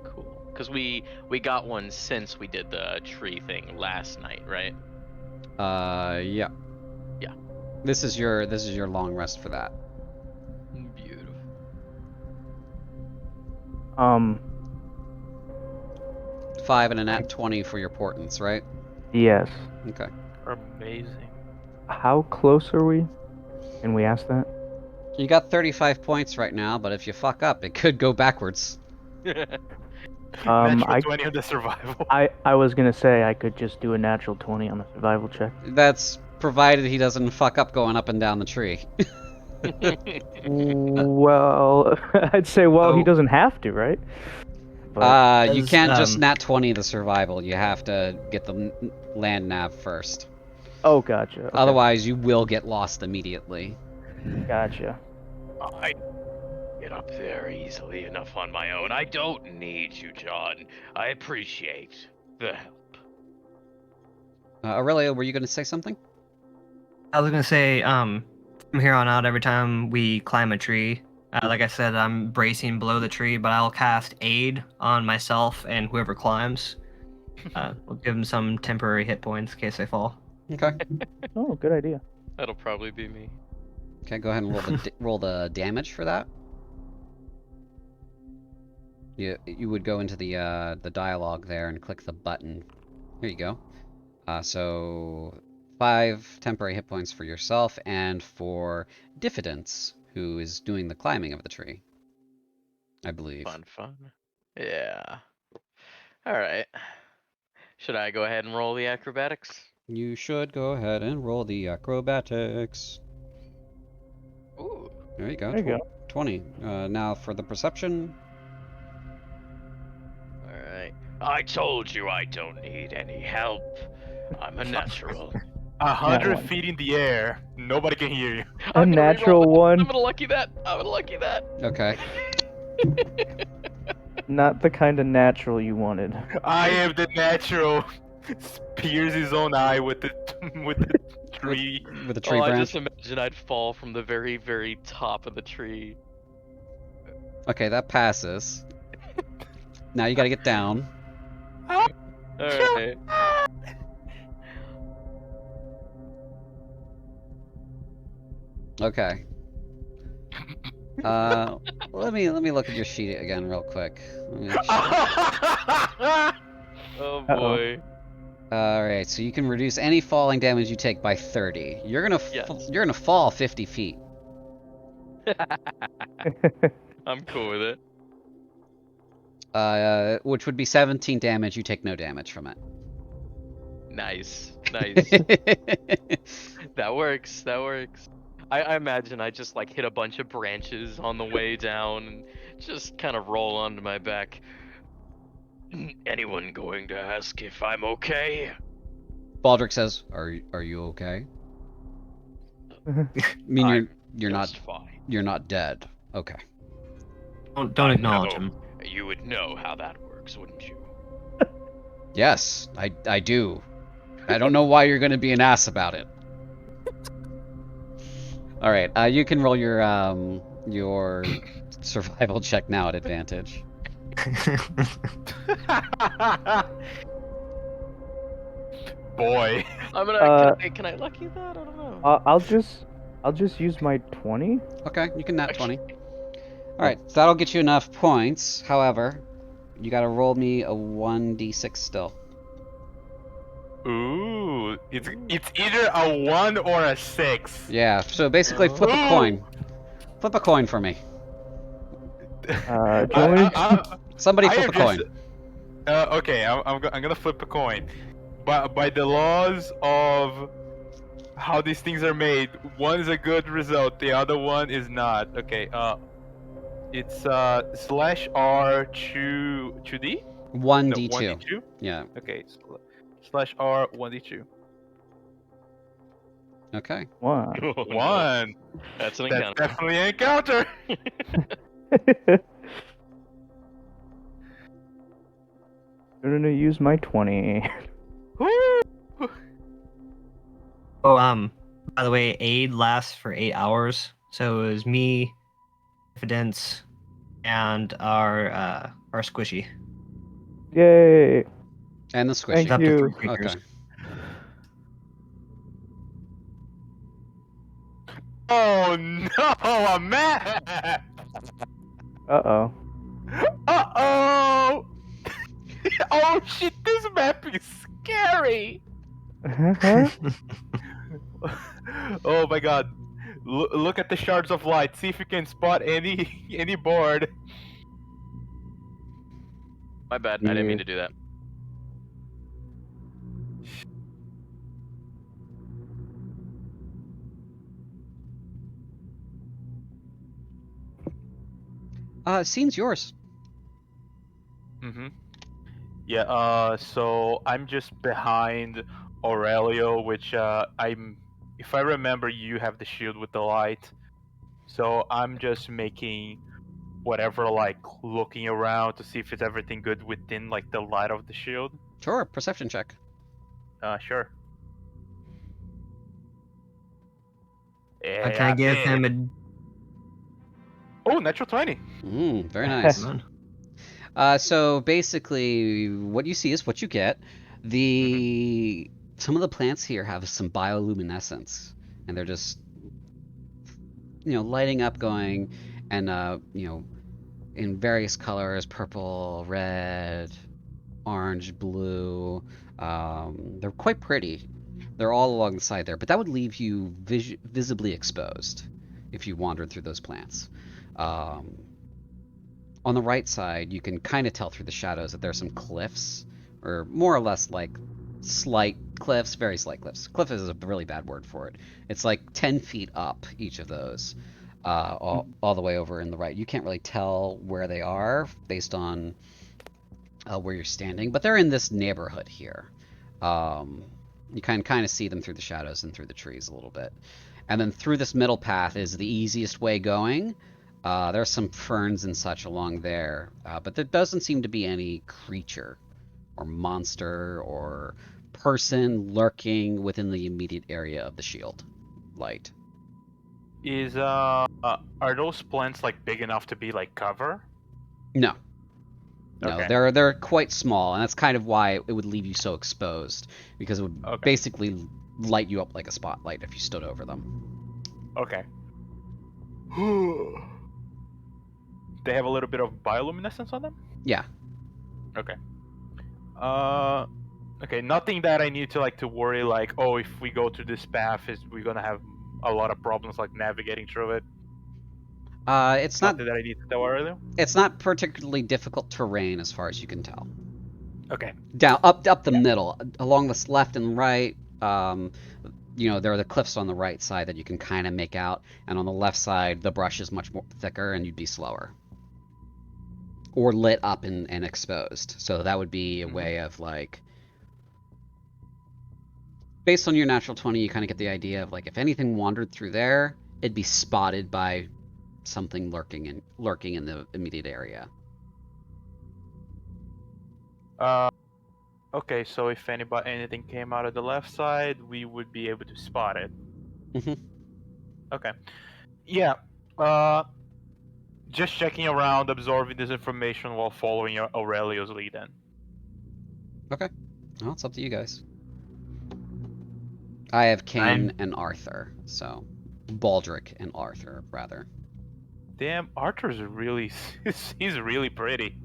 Cool. Because we got one since we did the tree thing last night, right? Yeah. Yeah. This is your long rest for that. Beautiful. 5 and a nat 20 for your portents, right? Yes. Okay. Amazing. How close are we? Can we ask that? You got 35 points right now, but if you fuck up, it could go backwards. Natural 20 on the survival. I was gonna say I could just do a natural 20 on the survival check. That's provided he doesn't fuck up going up and down the tree. Well, I'd say, well, he Oh. doesn't have to, right? But You As, can't just nat 20 the survival. You have to get the land nav first. oh, gotcha. Okay. Otherwise, you will get lost immediately. Gotcha. I get up there easily enough on my own. I don't need you, John. I appreciate the help. Aurelia, were you going to say something? I was gonna say, from here on out, every time we climb a tree, like I said, I'm bracing below the tree, but I'll cast aid on myself and whoever climbs. We'll give them some temporary hit points in case they fall. Okay. Oh, good idea. That'll probably be me. Okay, go ahead and roll the damage for that. You would go into the dialogue there and click the button. Here you go. So 5 temporary hit points for yourself and for Diffidence, who is doing the climbing of the tree. I believe. Fun. Yeah. Alright. Should I go ahead and roll the acrobatics? You should go ahead and roll the acrobatics. Ooh. There you go. There you go. 20. Now for the perception. Alright. I told you I don't need any help. I'm a natural. 100 one. feet in the air. Nobody can hear you. A I'm gonna reroll natural that. one. I'm gonna lucky that. I'm gonna lucky that. Okay. Not the kind of natural you wanted. I am the natural. Spears his own eye with the tree. With a tree I branch. just imagine I'd fall from the very, very top of the tree. Okay, that passes. Now you gotta get down. Alright. Okay. Let me look at your sheet again real quick. Oh Uh-oh. boy. Alright, so you can reduce any falling damage you take by 30. You're gonna Yes. you're gonna fall 50 feet. I'm cool with it. Which would be 17 damage. You take no damage from it. Nice. Nice. That works. That works. I imagine I just like hit a bunch of branches on the way down and just kind of roll onto my back. Anyone going to ask if I'm okay? Baldric says, "Are you okay?" I mean, I'm you're not just fine. you're not dead. Okay. Don't acknowledge know. him. You would know how that works, wouldn't you? Yes, I do. I don't know why you're gonna be an ass about it. All right, you can roll your survival check now at advantage. Boy. I'm gonna. Can I lucky that? I don't know. I'll just use my 20. Okay, you can nat 20. All right, so that'll get you enough points. However, you gotta roll me a 1d6 still. Ooh, it's either a 1 or a 6. Yeah, so basically flip a Ooh. coin. Flip a coin for me. Do you want me to- Somebody I flip a am coin. Okay, I'm gonna flip a coin. But by the laws of how these things are made, one is a good result, the other one is not. Okay, it's /R 2D? 1d2. 1d2? Yeah. Okay, /R 1d2. Okay. Wow. Oh, no. 1. That's an That's encounter. definitely an encounter. I'm gonna use my 20. Woo! Oh, by the way, aid lasts for 8 hours. So it was me, Confidence, and our squishy. Yay! And the squishy. Thank Up to you. 3 creatures. Okay. Oh no, I'm mad! Uh-oh. Uh-oh! Oh shit, this map is scary! Oh my god. Look at the shards of light, see if you can spot any board. My bad. I didn't mean to do that. Scene's yours. Mm-hmm. Yeah, so I'm just behind Aurelio, which if I remember, you have the shield with the light. So I'm just making whatever, like looking around to see if it's everything good within like the light of the shield. Sure, perception check. Sure. Can Yeah, I give did. him a Oh, natural 20. Very nice. man? So basically, what you see is what you get. Some of the plants here have some bioluminescence, and they're just lighting up, going, and in various colors: purple, red, orange, blue. They're quite pretty. They're all along the side there, but that would leave you visibly exposed if you wandered through those plants. On the right side, you can kind of tell through the shadows that there's some cliffs, or more or less like slight cliffs, very slight cliffs. Cliff is a really bad word for it. It's like 10 feet up, each of those, all the way over in the right. You can't really tell where they are based on where you're standing, but they're in this neighborhood here. You can kind of see them through the shadows and through the trees a little bit. And then through this middle path is the easiest way going. There's some ferns and such along there, but there doesn't seem to be any creature or monster or person lurking within the immediate area of the shield light. Are those plants like big enough to be like cover? No. No, Okay. they're quite small, and that's kind of why it would leave you so exposed, because it would basically light you up like a spotlight if you stood over them. Okay. They have a little bit of bioluminescence on them? Yeah. Okay. Okay, nothing that I need to worry like, oh, if we go through this path, we're gonna have a lot of problems like navigating through it. It's not Nothing that I need to worry about. It's not particularly difficult terrain as far as you can tell. Okay. Down up the middle, along this left and right. There are the cliffs on the right side that you can kind of make out, and on the left side, the brush is much more thicker, and you'd be slower, or lit up and exposed. So that would be a way of like, based on your natural 20, you kind of get the idea of like if anything wandered through there, it'd be spotted by something lurking in the immediate area. Okay, so if anything came out of the left side, we would be able to spot it. Mhm. Okay. Yeah. Just checking around, absorbing this information while following Aurelio's lead then. Okay. Well, it's up to you guys. I have Kane and Arthur, so Baldric and Arthur, rather. Damn, Arthur's really he's really pretty.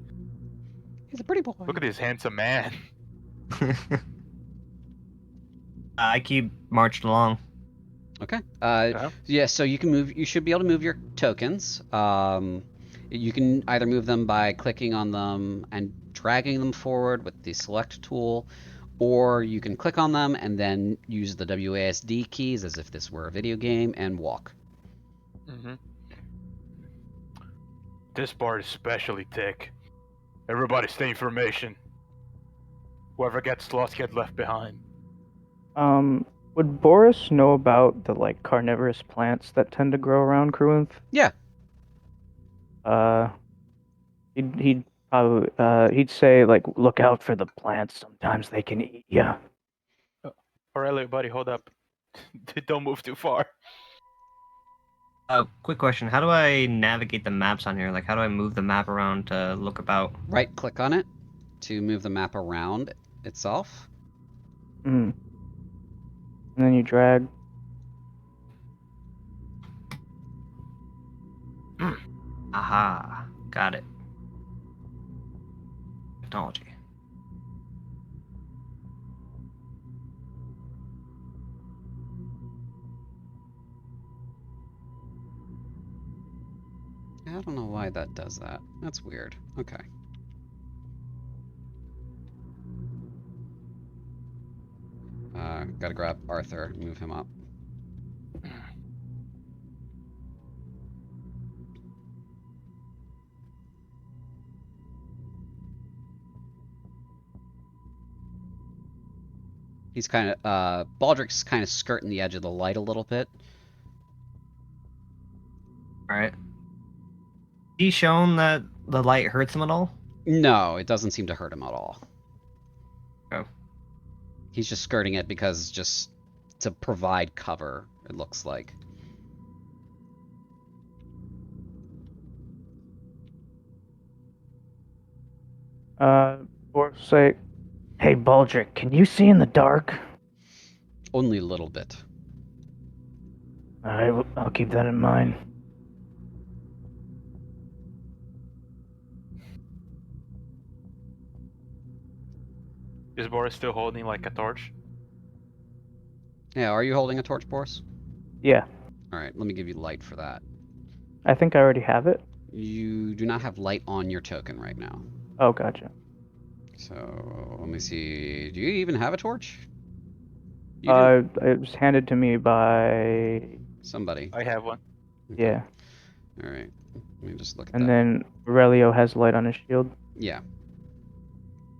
He's a pretty boy. Look at this handsome man. I keep marching along. Okay. Yeah, so you can move. You should be able to move your tokens. You can either move them by clicking on them and dragging them forward with the select tool, or you can click on them and then use the WASD keys as if this were a video game and walk. Mm-hmm. This part is especially thick. Everybody stay in formation. Whoever gets lost gets left behind. Would Boris know about the like carnivorous plants that tend to grow around Kruinth? Yeah. He'd probably he'd say like, look out for the plants. Sometimes they can eat ya. Aurelio, buddy, hold up. Don't move too far. Quick question. How do I navigate the maps on here? Like, how do I move the map around to look about? Right click on it to move the map around itself. And then you drag. Aha. Got it. Technology. I don't know why that does that. That's weird. Okay. Gotta grab Arthur and move him up. He's kind of Baldric's kind of skirting the edge of the light a little bit. All right. He's shown that the light hurts him at all. No, it doesn't seem to hurt him at all. Oh. He's just skirting it because just to provide cover, it looks like. Or say, hey, Baldric, can you see in the dark? Only a little bit. Alright, I'll keep that in mind. Is Boris still holding like a torch? Yeah, are you holding a torch, Boris? Yeah, Alright, let me give you light for that. I think I already have it. You do not have light on your token right now. Oh, gotcha. So, let me see. Do you even have a torch? You do. It was handed to me by... Somebody. I have one. Okay. Yeah. Alright. Let me just look at And that. then Aurelio has light on his shield. Yeah.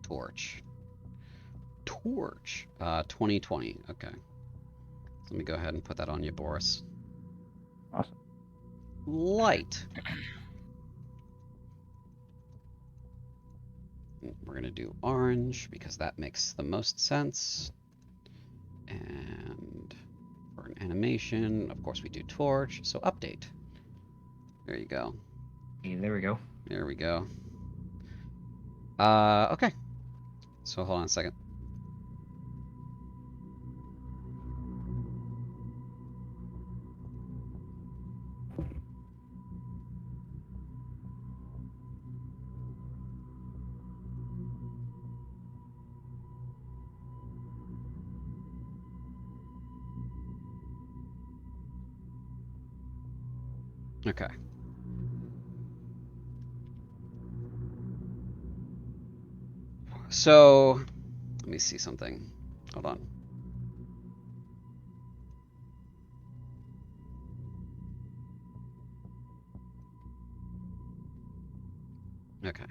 Torch. 2020. Okay. So let me go ahead and put that on you, Boris. Awesome. Light. We're going to do orange because that makes the most sense. And for an animation, of course, we do torch. So update. There you go. Yeah, there we go. There we go. Okay. So hold on a second. Okay. So, let me see something. Hold on. Okay.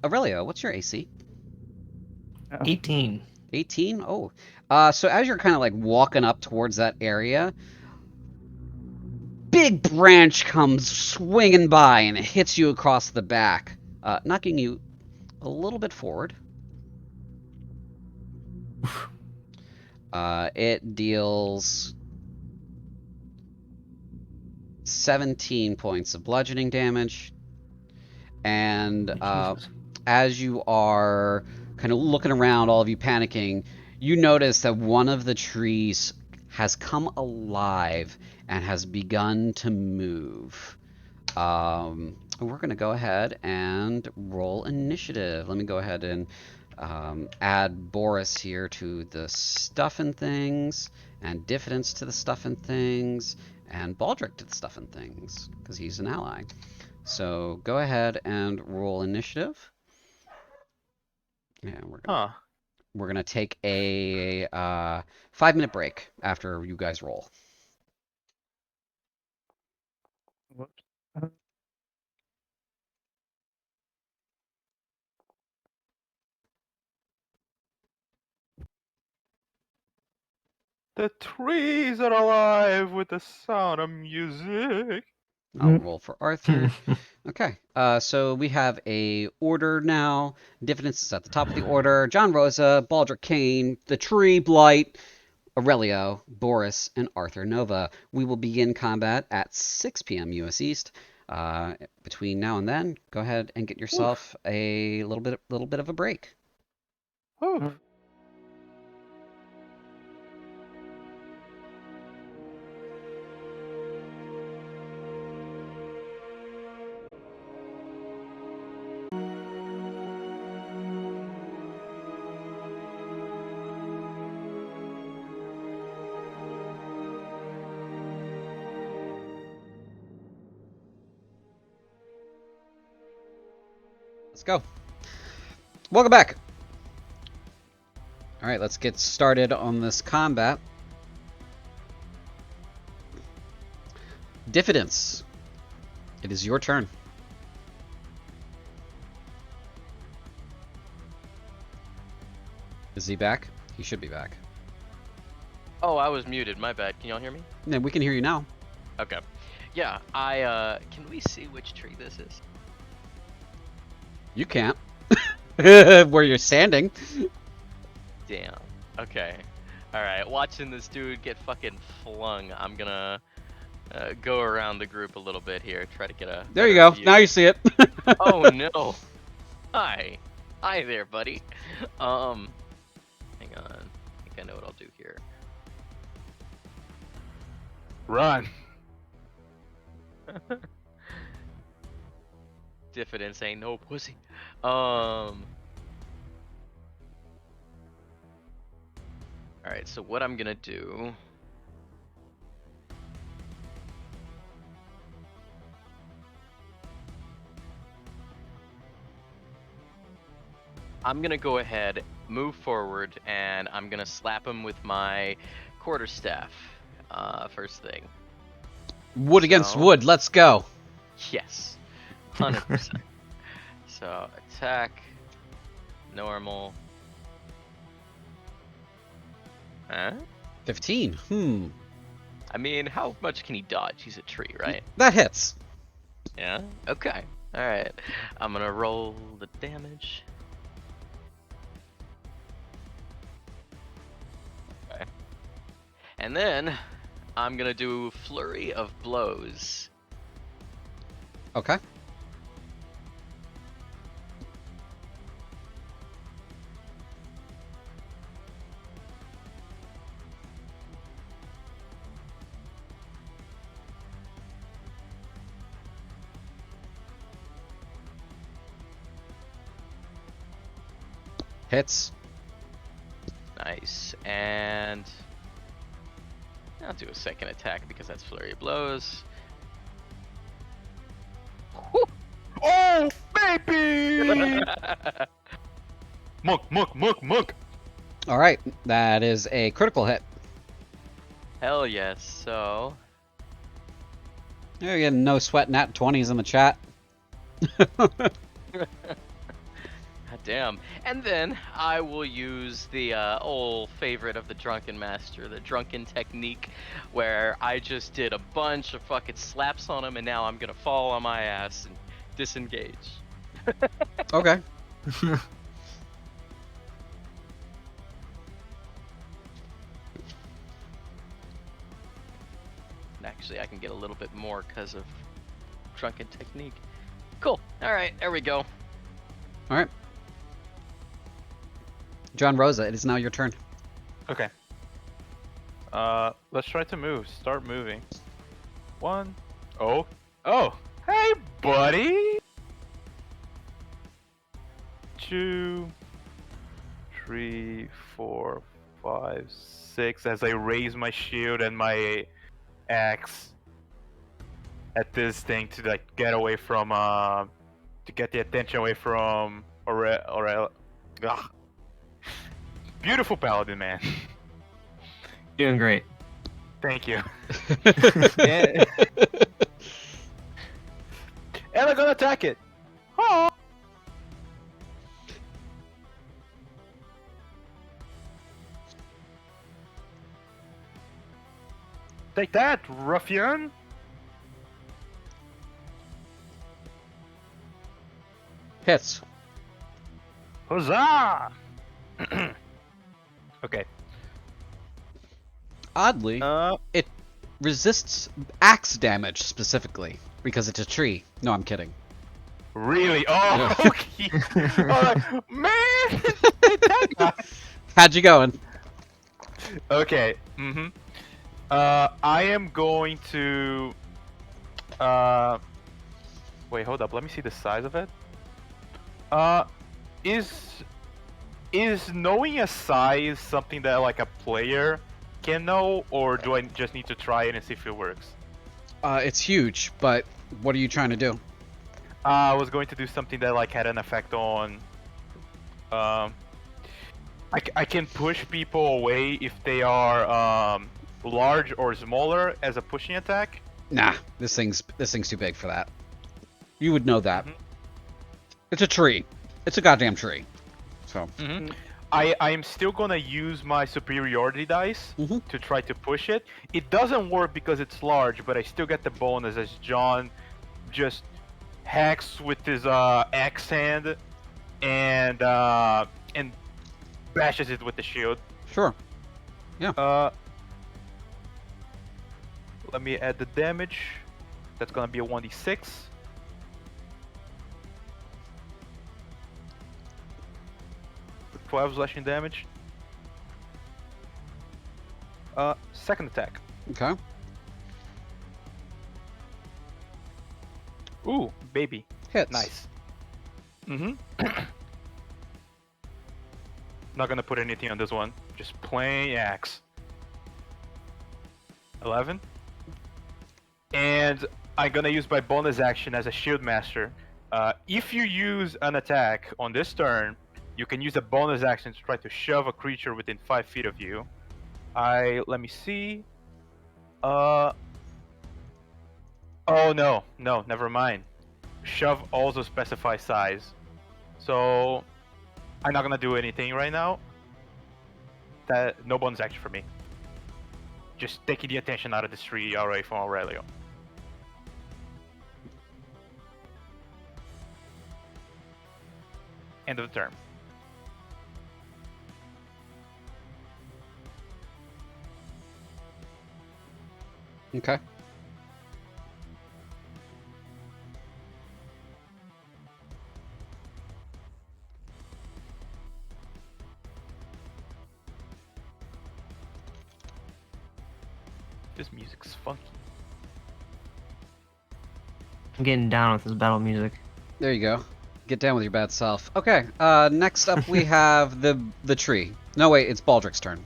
Aurelio, what's your AC? 18. 18? Oh. So as you're kind of like walking up towards that area, big branch comes swinging by and it hits you across the back, knocking you a little bit forward. It deals 17 points of bludgeoning damage. And Jesus. as you are kind of looking around, all of you panicking, you notice that one of the trees has come alive and has begun to move. We're going to go ahead and roll initiative. Let me go ahead and add Boris here to the stuff and things, and Diffidence to the stuff and things, and Baldric to the stuff and things, because he's an ally. So go ahead and roll initiative. Yeah, we're gonna take a 5-minute break after you guys roll. Whoops. The trees are alive with the sound of music. I'll roll for Arthur. Okay, so we have a order now. Diffidence is at the top of the order. John Rosa, Baldric Kane, the Tree, Blight, Aurelio, Boris, and Arthur Nova. We will begin combat at 6 p.m. U.S. East. Between now and then, go ahead and get yourself a little bit of a break. Oof. Let's go. Welcome back. All right, let's get started on this combat. Diffidence. It is your turn. Is he back? He should be back. Oh, I was muted. My bad. Can y'all hear me? Yeah, we can hear you now. Okay. Yeah, can we see which tree this is? You can't. Where you're standing. Damn. Okay. Alright, watching this dude get fucking flung, I'm gonna go around the group a little bit here, try to get a... There you better go. view. Now you see it. Oh no. Hi. Hi there, buddy. Hang on. I think I know what I'll do here. Run. Diffidence ain't no pussy. Alright, so what I'm gonna do... I'm gonna go ahead, move forward, and I'm gonna slap him with my quarterstaff. First thing. Wood against So- wood. Let's go. Yes, 100%. So attack, normal. Huh? 15. I mean, how much can he dodge? He's a tree, right? That hits. Yeah. Okay. All right. I'm gonna roll the damage. Okay. And then I'm gonna do flurry of blows. Okay. Hits. Nice. And I'll do a second attack because that's flurry of blows. Oh, baby! Muck. All right. That is a critical hit. Hell yes. So There you go. No sweat nat 20s in the chat. God damn. And then I will use the old favorite of the Drunken Master, the Drunken Technique, where I just did a bunch of fucking slaps on him and now I'm gonna fall on my ass and disengage. Okay. And actually, I can get a little bit more because of Drunken Technique. Cool. Alright, there we go. All right. John Rosa, it is now your turn. Okay. Let's try to move. Start moving. 1. Oh. Hey, buddy. 2, 3, 4, 5, 6. As I raise my shield and my axe at this thing to like get away from to get the attention away from Ugh. Beautiful paladin, man. Doing great. Thank you. And I'm gonna attack it. Oh. Take that, ruffian. Hits. Huzzah! Okay. Oddly, it resists axe damage specifically because it's a tree. No, I'm kidding. Really? Oh, okay. Man! That guy. How'd you going? Okay. I am going to. Wait, hold up. Let me see the size of it. Is knowing a size something that like a player can know, or do I just need to try it and see if it works? It's huge, but what are you trying to do? I was going to do something that like had an effect on. I can push people away if they are large or smaller as a pushing attack. Nah, this thing's too big for that. You would know that. Mhm. It's a tree. It's a goddamn tree. So. I am still gonna use my superiority dice to try to push it. It doesn't work because it's large, but I still get the bonus as John just hacks with his axe hand and bashes it with the shield. Sure. Yeah. Let me add the damage. That's gonna be a 1d6. With 12 slashing damage. Second attack. Okay. Ooh, baby. Hits. Nice. Not gonna put anything on this one. Just plain axe. 11. And I'm gonna use my bonus action as a shield master. If you use an attack on this turn, you can use a bonus action to try to shove a creature within 5 feet of you. Let me see. Oh no, never mind. Shove also specifies size. So I'm not gonna do anything right now. No bonus action for me. Just taking the attention out of this tree away from Aurelio. End of the turn. Okay. This music's funky. I'm getting down with this battle music. There you go. Get down with your bad self. Okay. Next up we have the tree. No wait, it's Baldric's turn.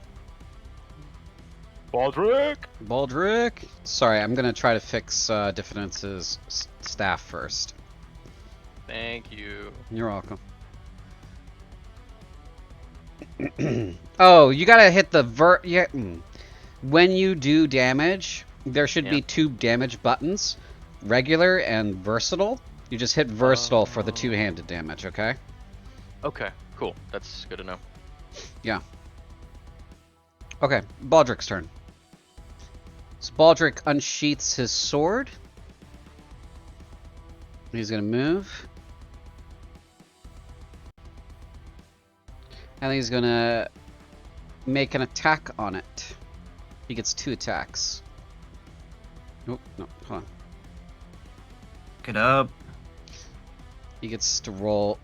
Baldric. Sorry, I'm gonna try to fix Diffidence's staff first. Thank you. You're welcome. Oh, you gotta hit the yeah. When you do damage, there should be 2 damage buttons, regular and versatile. You just hit versatile for the 2-handed damage, okay? Okay, cool. That's good to know. Yeah. Okay, Baldric's turn. So Baldric unsheaths his sword. He's gonna move. And he's gonna make an attack on it. He gets 2 attacks. Nope, no, hold on. Get up. He gets to roll.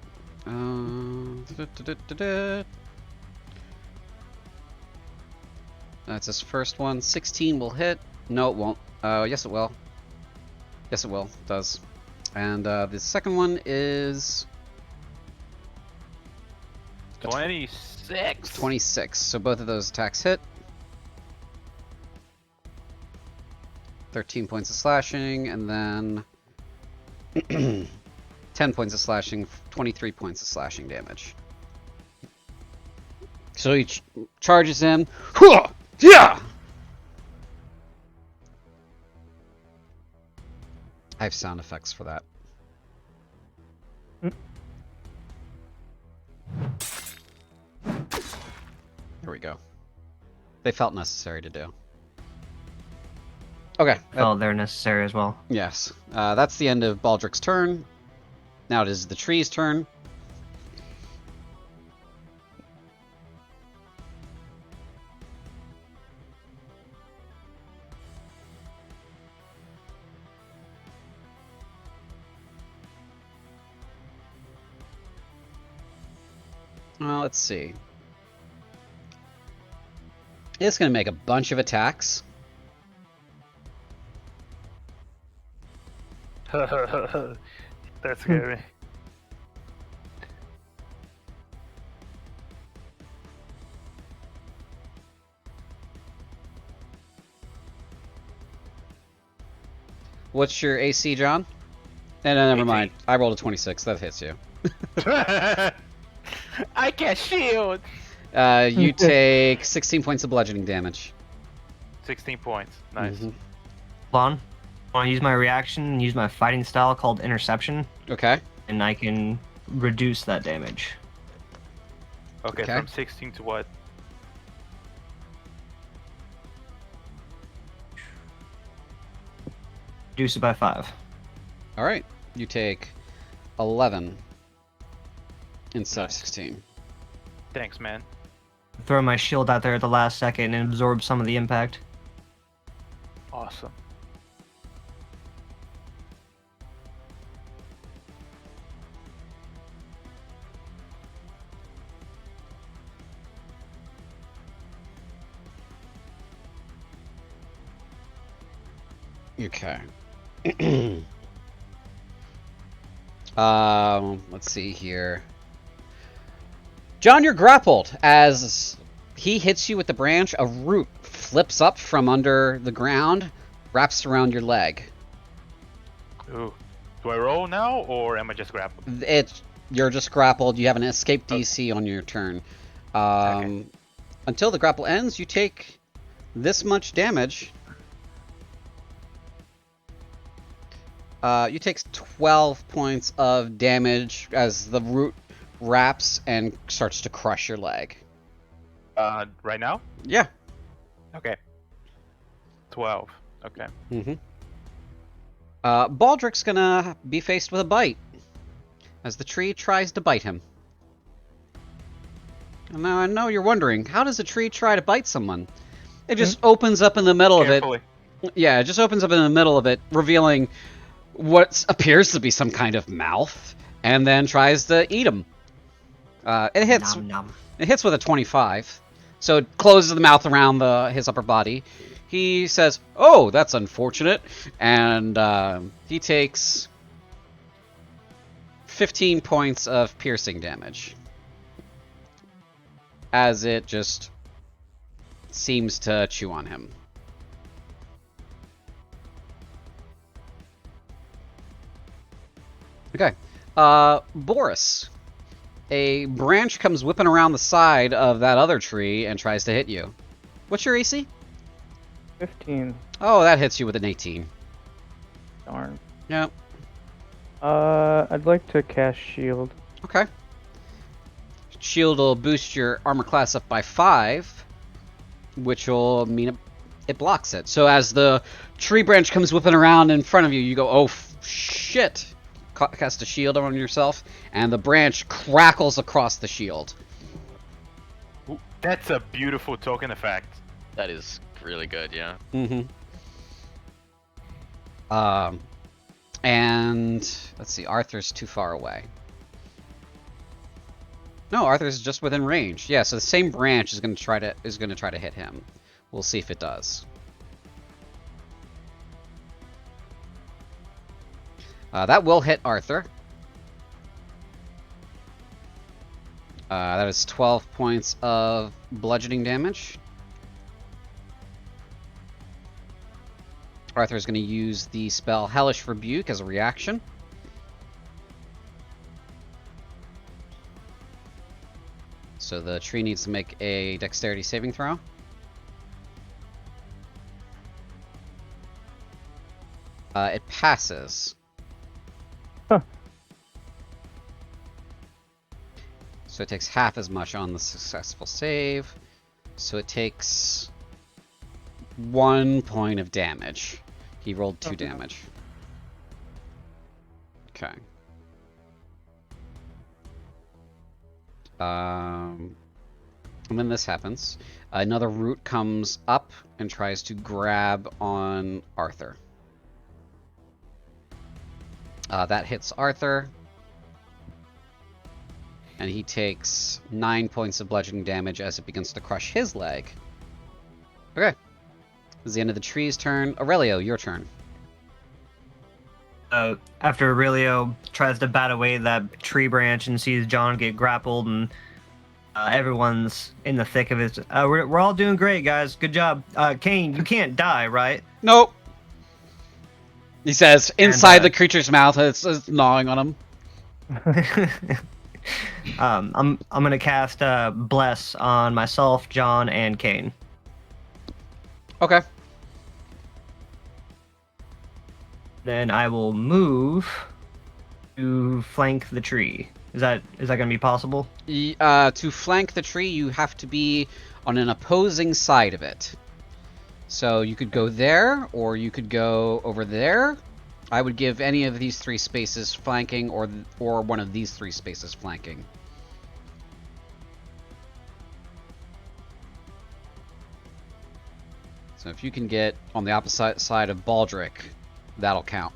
That's his first one. 16 will hit. No, it won't. Yes, it will. Yes, it will. It does. And the second one is 26. 26. So both of those attacks hit. 13 points of slashing, and then 10 points of slashing, 23 points of slashing damage. So he charges him. Yeah! I have sound effects for that. There we go. They felt necessary to do. Okay. Oh, they're necessary as well. Yes. That's the end of Baldric's turn. Now it is the tree's turn. Well, let's see. It's going to make a bunch of attacks. That's scary. What's your AC, John? never 18. mind. I rolled a 26. That hits you. I can't shield. You take 16 points of bludgeoning damage. 16 points. Nice. Mhm. Hold on. I want to use my reaction and use my fighting style called Interception, Okay. and I can reduce that damage. Okay, Okay. from 16 to what? Reduce it by 5. All right. You take 11 instead of Nice. 16. Thanks, man. Throw my shield out there at the last second and absorb some of the impact. Awesome. Okay. Let's see here. John, you're grappled. As he hits you with the branch, a root flips up from under the ground, wraps around your leg. Ooh. Do I roll now, or am I just grappled? You're just grappled. You have an escape DC on your turn. Okay. Until the grapple ends, you take this much damage. You take 12 points of damage as the root wraps and starts to crush your leg. Right now? Yeah. Okay. 12. Okay. Mm-hmm. Baldric's gonna be faced with a bite as the tree tries to bite him. And now I know you're wondering, how does a tree try to bite someone? It just opens up in the middle Carefully. of it. Yeah, it just opens up in the middle of it, revealing what appears to be some kind of mouth, and then tries to eat him. It hits. Nom, nom. It hits with a 25, so it closes the mouth around his upper body. He says, "Oh, that's unfortunate," and he takes 15 points of piercing damage as it just seems to chew on him. Okay. Boris. A branch comes whipping around the side of that other tree and tries to hit you. What's your AC? 15. Oh, that hits you with an 18. Darn. Yeah. I'd like to cast shield. Okay. Shield will boost your armor class up by 5, which will mean it blocks it. So as the tree branch comes whipping around in front of you, you go, oh, shit. Cast a shield on yourself, and the branch crackles across the shield. Ooh, that's a beautiful token effect. That is really good, yeah. Mm-hmm. And let's see, Arthur's too far away. No, Arthur's just within range. Yeah, so the same branch is going to try to hit him. We'll see if it does. That will hit Arthur. That is 12 points of bludgeoning damage. Arthur is going to use the spell Hellish Rebuke as a reaction. So the tree needs to make a dexterity saving throw. It passes. Huh. So it takes half as much on the successful save. So it takes 1 point of damage. He rolled 2 damage. Okay. And then this happens. Another root comes up and tries to grab on Arthur. That hits Arthur. And he takes 9 points of bludgeoning damage as it begins to crush his leg. Okay. This is the end of the tree's turn. Aurelio, your turn. After Aurelio tries to bat away that tree branch and sees John get grappled and everyone's in the thick of it. We're all doing great, guys. Good job. Kane, you can't die, right? Nope. He says, inside the creature's mouth, it's gnawing on him. I'm gonna cast Bless on myself, John, and Kane. Okay. Then I will move to flank the tree. Is that gonna be possible? To flank the tree, you have to be on an opposing side of it. So you could go there, or you could go over there. I would give any of these 3 spaces flanking, or one of these 3 spaces flanking. So if you can get on the opposite side of Baldric, that'll count.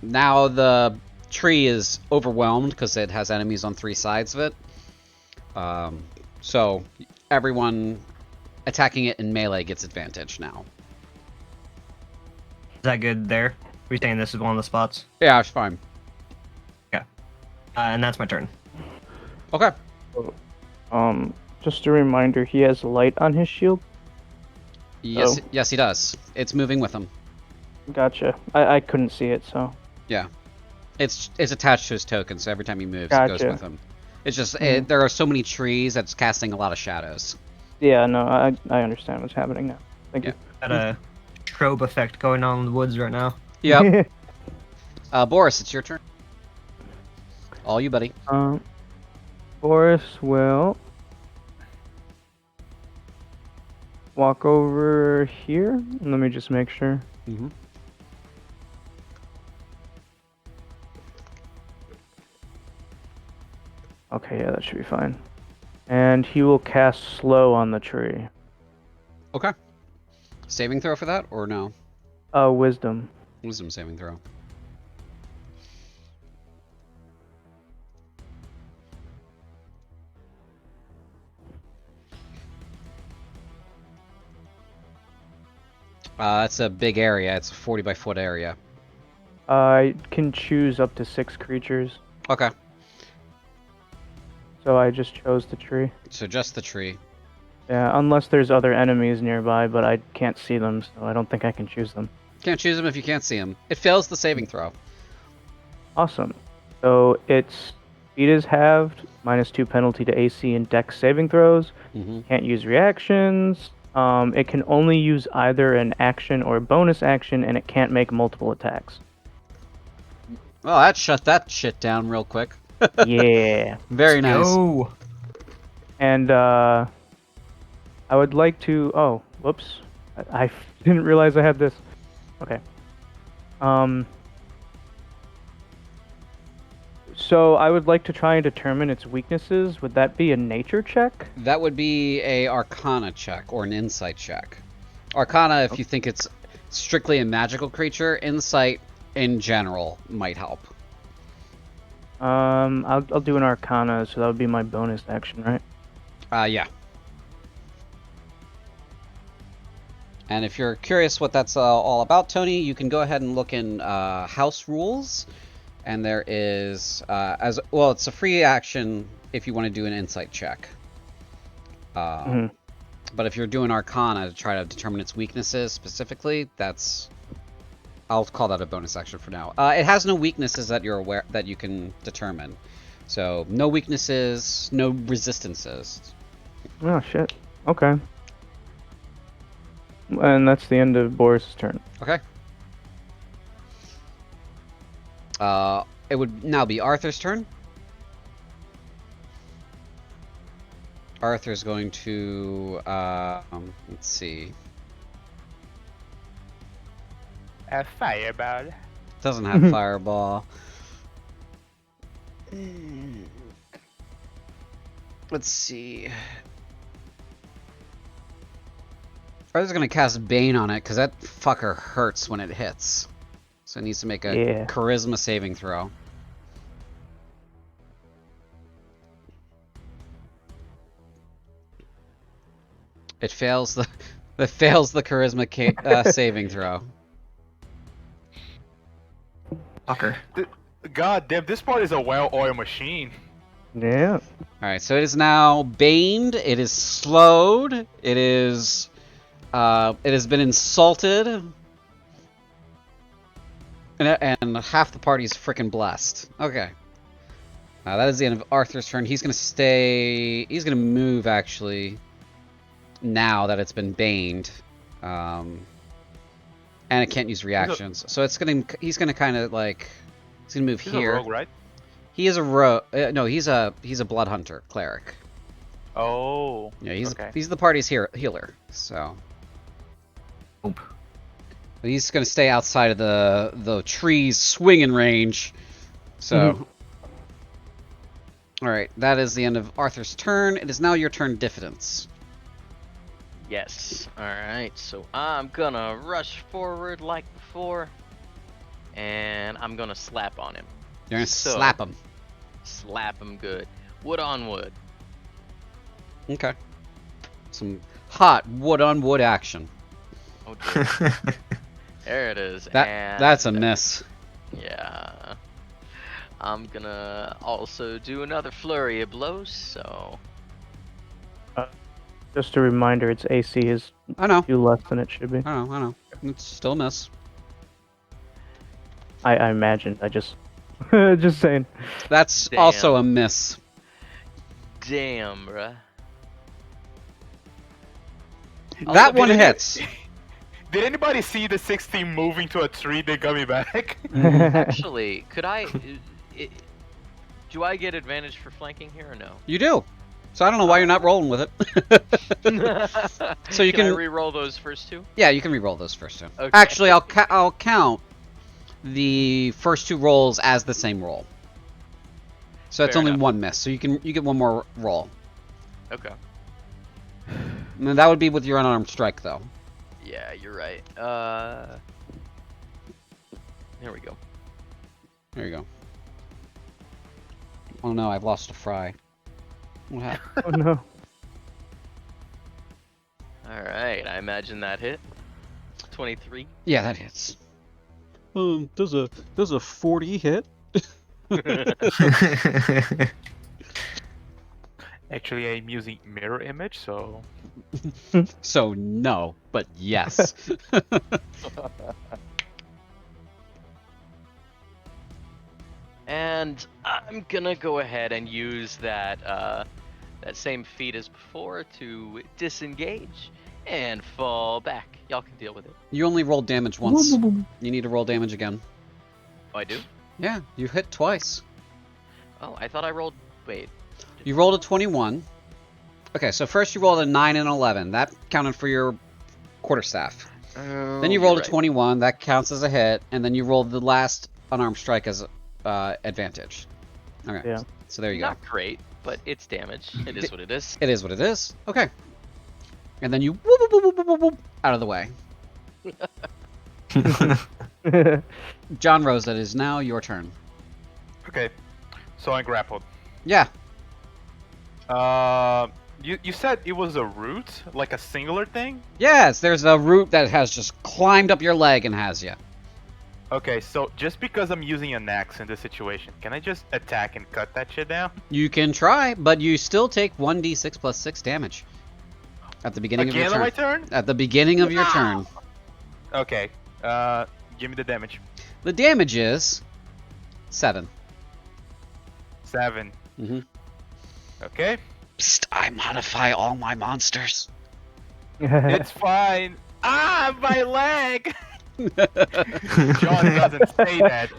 Now the tree is overwhelmed because it has enemies on 3 sides of it. So everyone attacking it in melee gets advantage now. Is that good there? Are we saying this is one of the spots? Yeah, it's fine. Yeah. And that's my turn. Okay. Just a reminder, he has light on his shield. Yes, yes, he does. It's moving with him. Gotcha. I couldn't see it, so. Yeah, it's attached to his token, so every time he moves, Gotcha. it goes with him. It's just there are so many trees that's casting a lot of shadows. Yeah, no, I understand what's happening now. Thank you. Got a strobe effect going on in the woods right now. Yep. Boris, it's your turn. All you, buddy. Boris will walk over here. Let me just make sure. Mm-hmm. Okay, yeah, that should be fine. And he will cast slow on the tree. Okay. Saving throw for that, or no? Wisdom. Wisdom saving throw. That's a big area. It's a 40 by foot area. I can choose up to 6 creatures. Okay. So I just chose the tree. So just the tree. Yeah, unless there's other enemies nearby, but I can't see them, so I don't think I can choose them. Can't choose them if you can't see them. It fails the saving throw. Awesome. So its speed is halved, -2 penalty to AC and Dex saving throws. Mm-hmm. Can't use reactions. It can only use either an action or bonus action, and it can't make multiple attacks. Well, that shut that shit down real quick. Yeah. Very nice. Go. And I would like to. Oh, whoops! I didn't realize I had this. Okay. So I would like to try and determine its weaknesses. Would that be a nature check? That would be a Arcana check or an Insight check. Arcana, if you think it's strictly a magical creature. Insight, in general, might help. I'll do an Arcana, so that would be my bonus action, right? Yeah. And if you're curious what that's all about, Tony, you can go ahead and look in House Rules. And there is, as well, it's a free action if you want to do an Insight check. But if you're doing Arcana to try to determine its weaknesses specifically, I'll call that a bonus action for now. It has no weaknesses that you're aware that you can determine. So no weaknesses, no resistances. Oh shit. Okay. And that's the end of Boris' turn. Okay. It would now be Arthur's turn. Arthur's going to, let's see. A fireball. Doesn't have fireball. Let's see. Arthur's gonna cast Bane on it because that fucker hurts when it hits. So it needs to make a charisma saving throw. It fails the charisma saving throw. Fucker. God damn, this part is a well-oiled machine. Yeah. Alright, so it is now baned, it is slowed, it has been insulted, And half the party's freaking blessed. Okay. That is the end of Arthur's turn. He's gonna stay. He's gonna move actually. Now that it's been baned, and it can't use reactions, so it's gonna. He's gonna kind of like. He's gonna move He's here. a rogue, right? He is a rogue. No, he's a blood hunter cleric. Oh. Yeah, he's okay. he's the party's healer. So. Oop. But he's gonna stay outside of the trees swinging range. So. All right, that is the end of Arthur's turn. It is now your turn, Diffidence. Yes. Alright, so I'm gonna rush forward like before. And I'm gonna slap on him. You're gonna So- slap him. Slap him good. Wood on wood. Okay. Some hot wood on wood action. Oh dear. There it is. And That's a miss. yeah. I'm gonna also do another flurry of blows, so Just a reminder, its AC is I know. 2 less than it should be. I know. It's still a miss. I imagine. I just, just saying. That's Damn. also a miss. damn, bruh. That did one any- hits. Did anybody see the 16 moving to a tree that got me back? Actually, could I? Do I get advantage for flanking here or no? You do. So I don't know why you're not rolling with it. So you can I can- re-roll those first two? Yeah, you can re-roll those first two. Okay. Actually, I'll count the first 2 rolls as the same roll. So it's Fair only enough. 1 miss. So you get 1 more roll. Okay. And that would be with your unarmed strike, though. Yeah, you're right. There we go. There you go. Oh no, I've lost a fry. What happened? Oh no. All right, I imagine that hit. 23. Yeah, that hits. Does a 40 hit? Actually, I'm using mirror image, so So no, but yes. And I'm gonna go ahead and use that that same feat as before to disengage and fall back. Y'all can deal with it. You only rolled damage once. You need to roll damage again. Oh, I do? Yeah, you hit twice. Oh, I thought I rolled. Wait. You rolled a 21. Okay, so first you rolled a 9 and 11. That counted for your quarterstaff. Then you rolled a 21. That counts as a hit. And then you rolled the last unarmed strike as advantage. Okay. Yeah. So there you go. Not great, but it's damage. It is what it is. It is what it is. Okay. And then you whoop, whoop, whoop, whoop, whoop, whoop, out of the way. John Rose, that is now your turn. okay. So I grappled. Yeah. You said it was a root, like a singular thing? Yes, there's a root that has just climbed up your leg and has you. Okay, so just because I'm using an axe in this situation, can I just attack and cut that shit down? You can try, but you still take 1d6 plus 6 damage. At the beginning Again of on your my turn. turn? At the beginning of your turn. Okay. Give me the damage. The damage is 7. 7. Mm-hmm. Okay. Psst, I modify all my monsters. It's fine. Ah, my leg! John doesn't say that.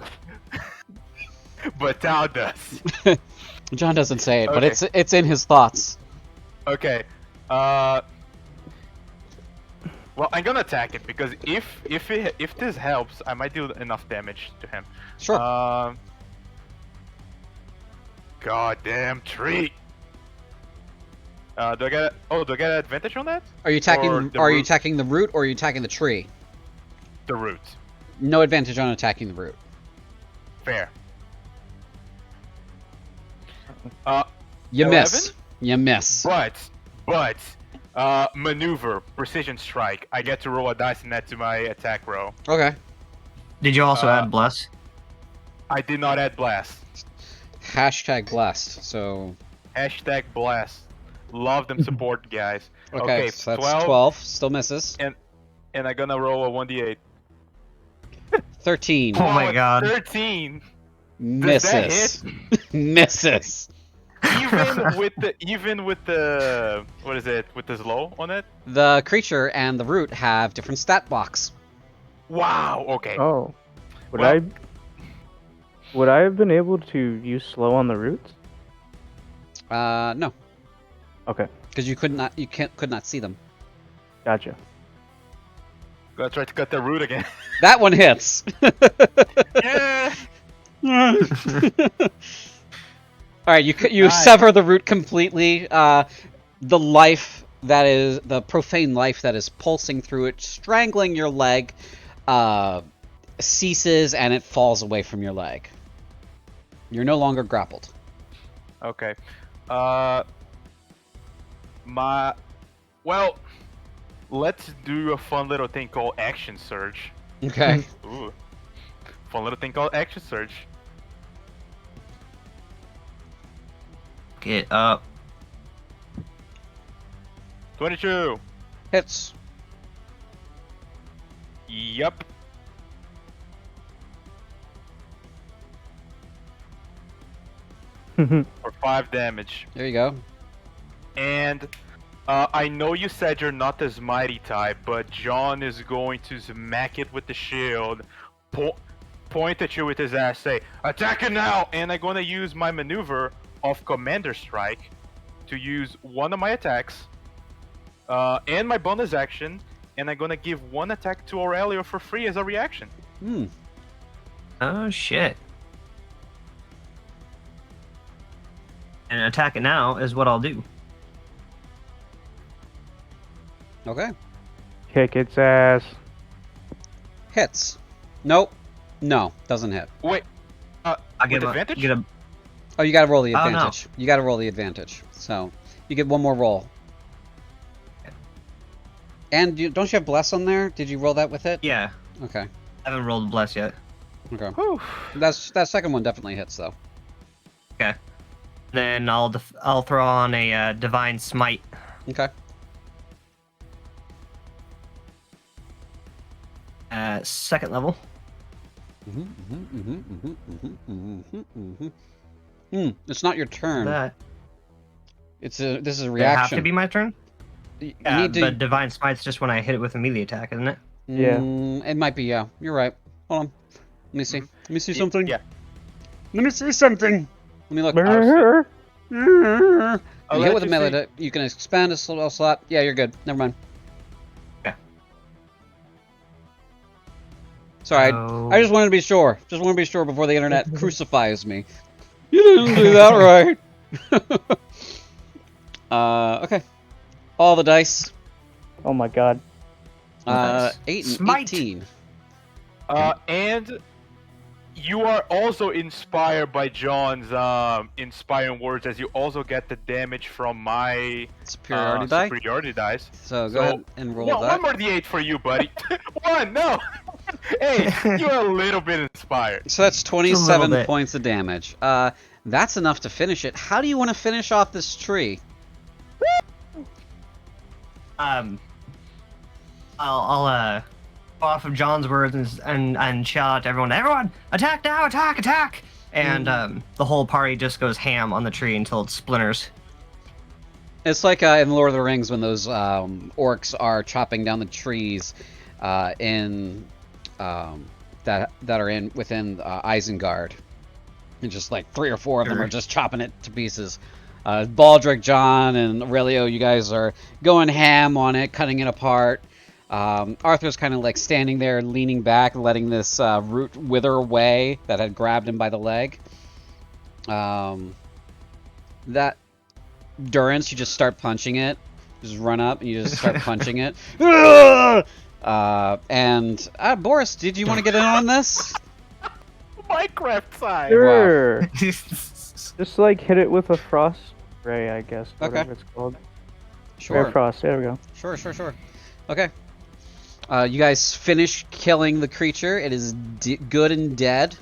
But Tao does. John doesn't say it, but Okay. it's in his thoughts. Okay. Well, I'm gonna attack it because if this helps, I might do enough damage to him. Sure. Goddamn tree. Do I get advantage on that? Are you attacking? or the Are you root. attacking the root or are you attacking the tree? The root. No advantage on attacking the root. Fair. You 11? miss. You miss. But maneuver, precision strike. I get to roll a dice and add to my attack roll. Okay. Did you also Uh, add bless? I did not add blast. Hashtag blessed. So Hashtag blast. Love them support guys. okay, so that's 12, 12. Still misses. and I'm gonna roll a 1d8. 13. Oh my it's god. 13. Does that Misses. Misses. Even with the what is it? With the slow on it? The creature and the root have different stat blocks. Wow. Okay. Oh, would Well- I have been able to use slow on the roots? No, Okay, because you could not see them. gotcha. Gotta try to cut the root again. That one hits. Yeah. All right, you Nice. sever the root completely. The life that is the profane life that is pulsing through it, strangling your leg, ceases and it falls away from your leg. You're no longer grappled. Okay. Well, let's do a fun little thing called action surge. Okay. Ooh. Fun little thing called action surge. Get up. 22. Hits. Yup. For 5 damage. There you go. And I know you said you're not this mighty type, but John is going to smack it with the shield, point at you with his ass, say, "Attack it now!" And I'm gonna use my maneuver of Commander Strike to use one of my attacks, and my bonus action, and I'm gonna give one attack to Aurelio for free as a reaction. Hmm. Oh shit. And attack it now is what I'll do. Okay. Kick its ass. Hits. Nope. No, doesn't hit. Wait, I with advantage? Get a Oh, you gotta roll the Oh, no. advantage. You gotta roll the advantage. So you get one more roll. And don't you have bless on there? Did you roll that with it? yeah. Okay. I haven't rolled bless yet. Okay. Whew. That second one definitely hits though. Okay. Then I'll throw on a divine smite. Okay. At second level. It's not your turn. That This is a does it have reaction. to be my turn? You Yeah, need to. but divine smite's just when I hit it with a melee attack, isn't it? Yeah. It might be. Yeah, you're right. Hold on. Let me see. Let me see something. Yeah. Let me see something. Let me look. Brrr. You I'll hit let with a you melee. see. You can expand a slot. Yeah, you're good. Never mind. Okay. Sorry, So- I just wanted to be sure. Just want to be sure before the internet crucifies me. You didn't do that right. Okay. All the dice. Oh my god. Nice. 8 and Smite. 18. And you are also inspired by John's inspiring words, as you also get the damage from my Superiority die. superiority dice. So go So, ahead and roll One that. more d8 for you, buddy. One, no. Hey, you're a little bit inspired. So that's Just a 27 little bit. points of damage. That's enough to finish it. How do you want to finish off this tree? I'll go off of John's words and shout out to everyone, attack now, attack! And the whole party just goes ham on the tree until it splinters. It's like in Lord of the Rings when those orcs are chopping down the trees in that are within Isengard, and just like 3 or 4 of them Sure. are just chopping it to pieces. Baldric, John, and Aurelio, you guys are going ham on it, cutting it apart. Arthur's kind of like standing there, leaning back, letting this root wither away that had grabbed him by the leg. That Durance, you just start punching it. Just run up and you just start punching it. And Boris, did you want to get in on this? Minecraft side. Sure. Just like hit it with a frost ray, I guess. Okay. Whatever it's called. Sure. Ray frost. There we go. Sure. Okay. You guys finish killing the creature. It is good and dead.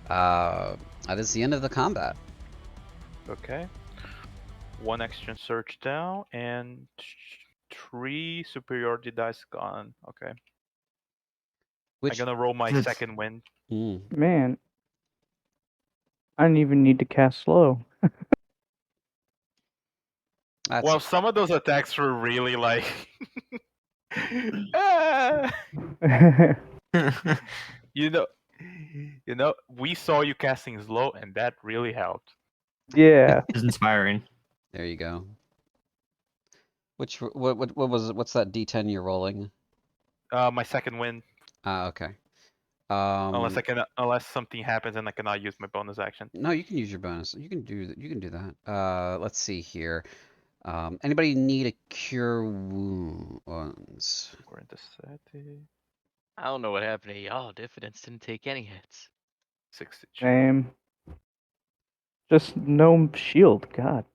That is the end of the combat. Okay. 1 action search down and 3 superiority dice gone. Okay. Which I'm gonna roll my It's- second wind. Man, I didn't even need to cast slow. that's Well, some of those attacks were really like. Ah! you know, we saw you casting slow, and that really helped. Yeah. It's inspiring. there you go. What was it? What's that D10 you're rolling? My second wind, Okay. unless something happens and I cannot use my bonus action. No, you can use your bonus. You can do that. Let's see here. Anybody need a cure wounds? We're into setting. I don't know what happened to y'all. Diffidence didn't take any hits. 62. Same. Just no shield. God.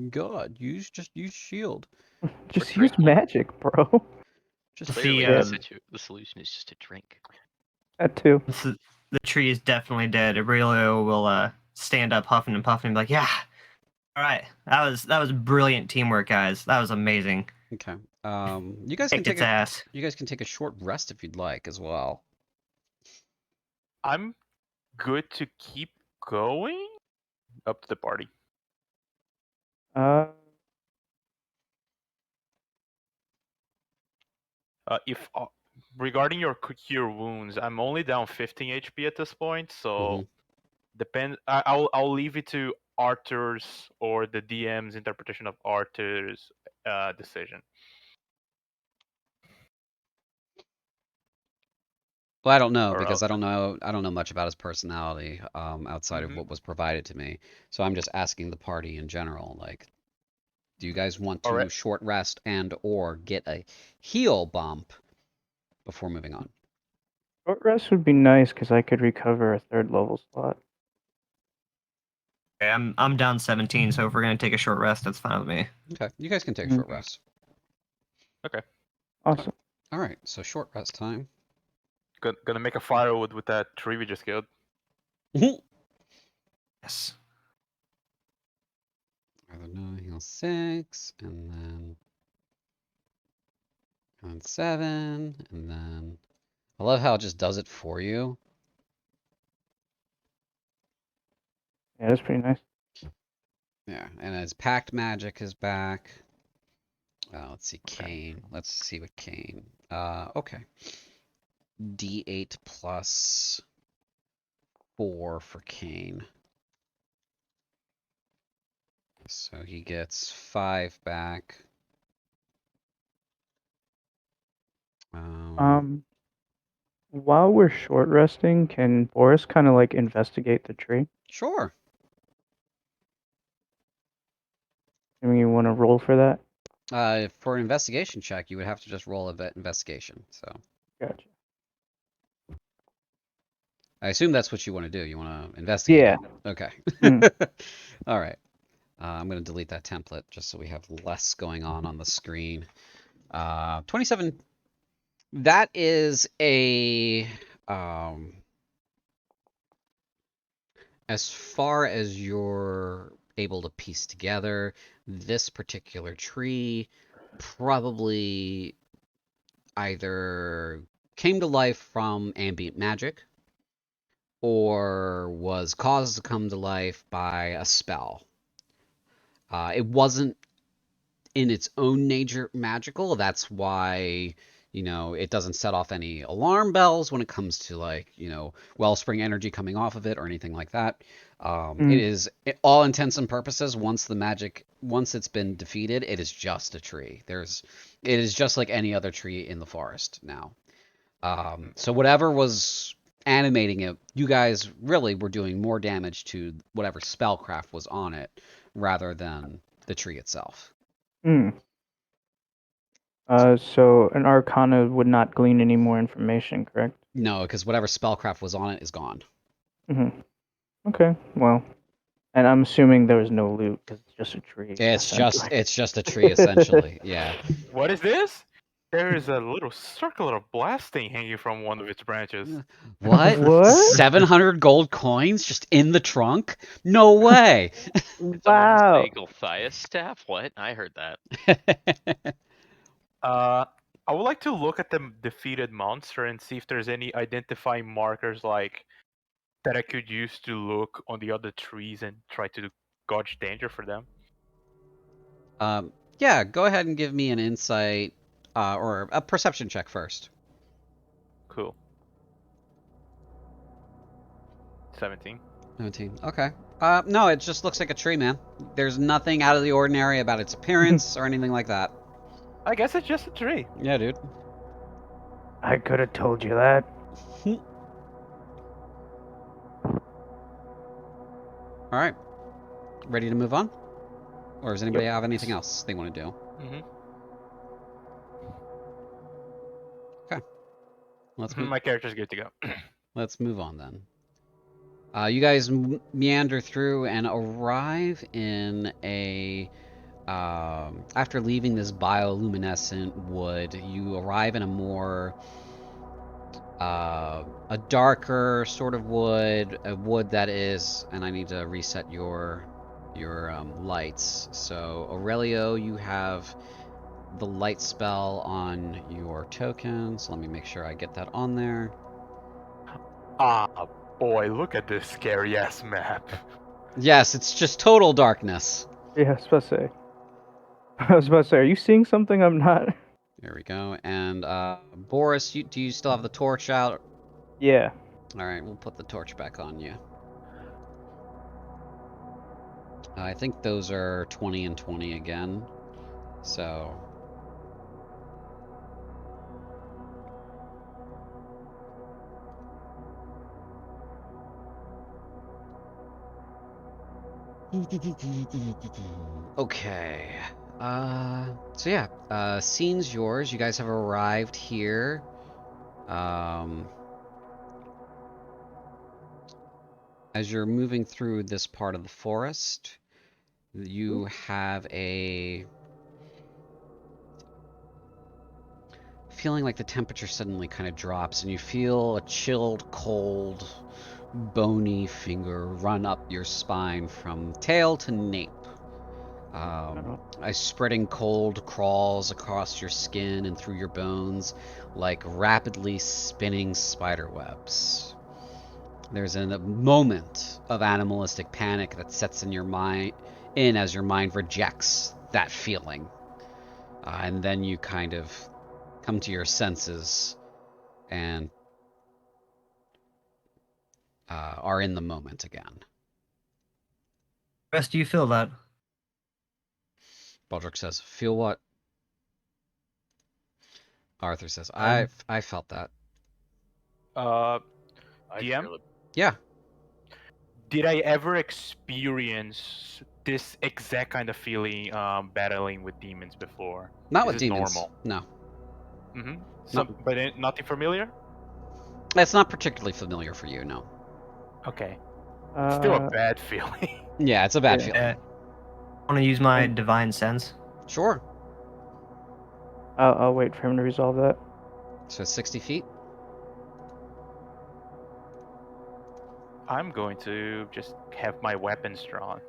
God, just use shield. Just drink use magic, bro. Just Clearly, The, the solution is just to drink. That too. The tree is definitely dead. Aurelio will stand up, huffing and puffing, and be like, "Yeah, all right, that was brilliant teamwork, guys. That was amazing. Okay. You guys can Kicked take its a ass." you guys can take a short rest if you'd like as well. I'm good to keep going. Up to the party. If regarding your cure wounds, I'm only down 15 HP at this point, so I'll leave it to Arthur's or the DM's interpretation of Arthur's decision. Well, I don't know Or because else- I don't know much about his personality outside of Mhm. what was provided to me. So I'm just asking the party in general, like, do you guys want to Alright. short rest and or get a heal bump before moving on? Short rest would be nice because I could recover a third level slot. Okay, I'm down 17, so if we're gonna take a short rest, that's fine with me. Okay, you guys can take a Mhm. short rest. Awesome. All right, so short rest time. Gonna make a firewood with that tree we just killed. Yes. No, heal 6, and then 7, and then I love how it just does it for you. Yeah, that's pretty nice. Yeah, and his pact magic is back. Let's see, Okay. Kane. Let's see what Kane. Okay. D8 plus 4 for Kane. So he gets 5 back. While we're short resting, can Boris kind of like investigate the tree? Sure. I mean, you want to roll for that? For an investigation check, you would have to just roll a vet investigation. So Gotcha. I assume that's what you want to do. You want to investigate. Yeah. it. Okay. Mm. All right. I'm going to delete that template just so we have less going on the screen. 27. That is a as far as you're able to piece together, this particular tree probably either came to life from ambient magic or was caused to come to life by a spell. It wasn't in its own nature magical. That's why, it doesn't set off any alarm bells when it comes to like, wellspring energy coming off of it or anything like that. It is, all intents and purposes, once it's been defeated, it is just a tree. It is just like any other tree in the forest now. So whatever was animating it, you guys really were doing more damage to whatever spellcraft was on it rather than the tree itself. So an Arcana would not glean any more information, correct? No, because whatever spellcraft was on it is gone. Mm-hmm. Okay, well, and I'm assuming there was no loot because it's just a tree. It's essentially. just a tree essentially. Yeah. What is this? There is a little circle of blasting hanging from one of its branches. What? What? 700 gold coins just in the trunk? No way. Did someone Wow. say Gulthias staff? What? I heard that. Uh, I would like to look at the defeated monster and see if there's any identifying markers like that I could use to look on the other trees and try to gauge danger for them. Yeah, go ahead and give me an insight or a perception check first. Cool. 17. 17. Okay. No, it just looks like a tree, man. There's nothing out of the ordinary about its appearance or anything like that. I guess it's just a tree. Yeah, dude. I could have told you that. All right. Ready to move on? Or does anybody have anything else they want to do? Mm-hmm. Okay. Let's move. My character's good to go. Let's move on then. You guys meander through and arrive in a. After leaving this bioluminescent wood, you arrive in a more. A darker sort of wood, a wood that is, and I need to reset your lights. So Aurelio, you have the light spell on your token, so let me make sure I get that on there. Ah, boy, look at this scary ass map. Yes, it's just total darkness. Yeah, I was about to say, are you seeing something I'm not? There we go. And Boris, do you still have the torch out? Yeah. All right, we'll put the torch back on you. I think those are 20 and 20 again. So. Okay. So yeah, scene's yours. You guys have arrived here. As you're moving through this part of the forest, you have a feeling like the temperature suddenly kind of drops, and you feel a chilled, cold, bony finger run up your spine from tail to nape. A spreading cold crawls across your skin and through your bones like rapidly spinning spider webs. There's a moment of animalistic panic that sets in your mind as your mind rejects that feeling. And then you kind of come to your senses and are in the moment again. Rest, do you feel that? Baldric says, feel what? Arthur says, Um, I felt that. I DM? feel it. Yeah. Did I ever experience this exact kind of feeling battling with demons before? Not Is with this demons. normal? No. Mm-hmm. But nothing familiar? It's not particularly familiar for you, no. Okay. Still a bad feeling. Yeah, it's a bad Yeah. feeling. Want to use my divine sense? Sure. I'll wait for him to resolve that. So 60 feet? I'm going to just have my weapons drawn.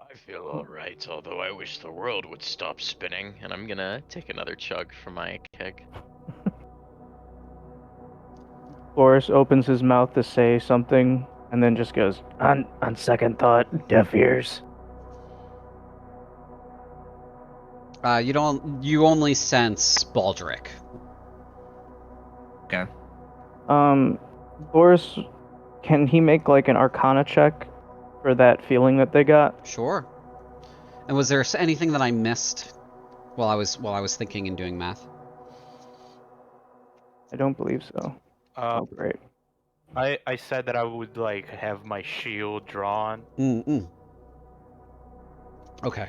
I feel alright, although I wish the world would stop spinning. And I'm gonna take another chug from my keg. Boris opens his mouth to say something and then just goes, on second thought, deaf ears. You only sense Baldric. Okay. Boris, can he make like an Arcana check for that feeling that they got? Sure. And was there anything that I missed while I was thinking and doing math? I don't believe so. Oh, great. I said that I would like have my shield drawn. Okay.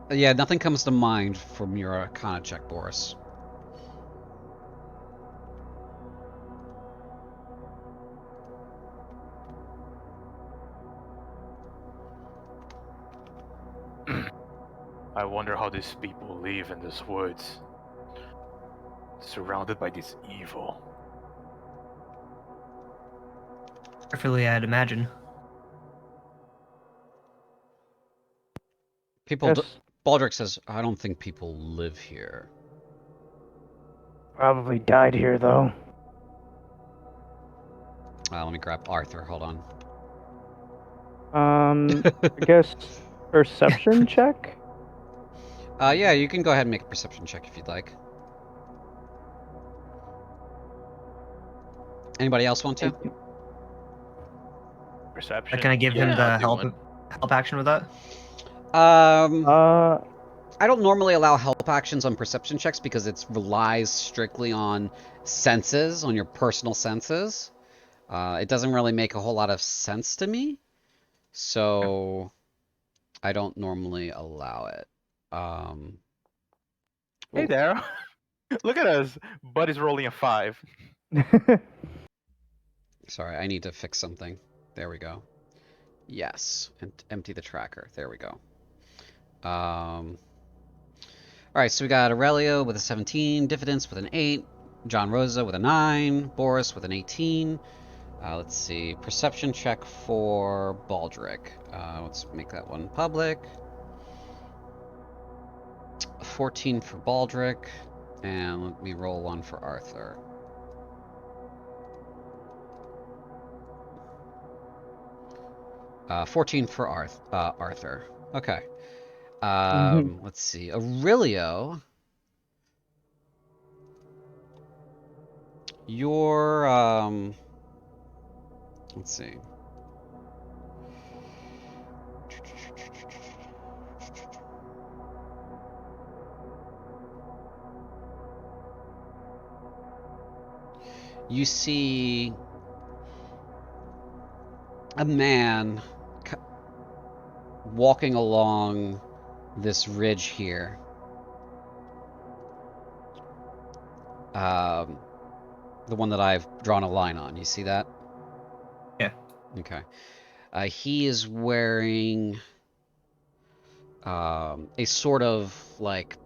Yeah, nothing comes to mind from your Arcana check, Boris. I wonder how these people live in these woods, surrounded by this evil. Carefully, I'd imagine. People. Yes. Baldric says, "I don't think people live here." Probably died here though. Let me grab Arthur. Hold on. I guess perception check. Yeah, you can go ahead and make a perception check if you'd like. Anybody else want to? Perception. Can I give him Yeah, the I'll do one. help action with that? I don't normally allow help actions on perception checks because it relies strictly on senses, on your personal senses. It doesn't really make a whole lot of sense to me, so I don't normally allow it. Hey Ooh. there. Look at us. Buddy's rolling a 5. Sorry, I need to fix something. There we go. Yes, and empty the tracker. There we go. Alright, so we got Aurelio with a 17, Diffidence with an 8, John Rosa with a 9, Boris with an 18. Let's see, perception check for Baldric. Let's make that one public. 14 for Baldric, and let me roll one for Arthur. Uh, 14 for Arthur. Okay. Let's see. Aurelio, you're let's see. You see a man walking along this ridge here. The one that I've drawn a line on. You see that? Yeah. Okay. He is wearing a sort of like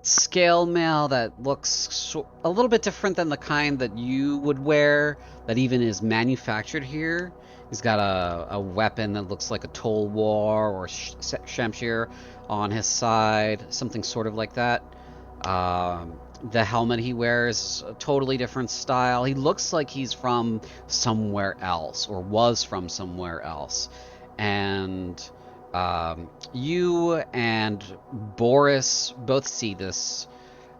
scale mail that looks a little bit different than the kind that you would wear, that even is manufactured here. He's got a weapon that looks like a tulwar or shamshir on his side, something sort of like that. The helmet he wears, a totally different style. He looks like he's from somewhere else, or was from somewhere else. And you and Boris both see this,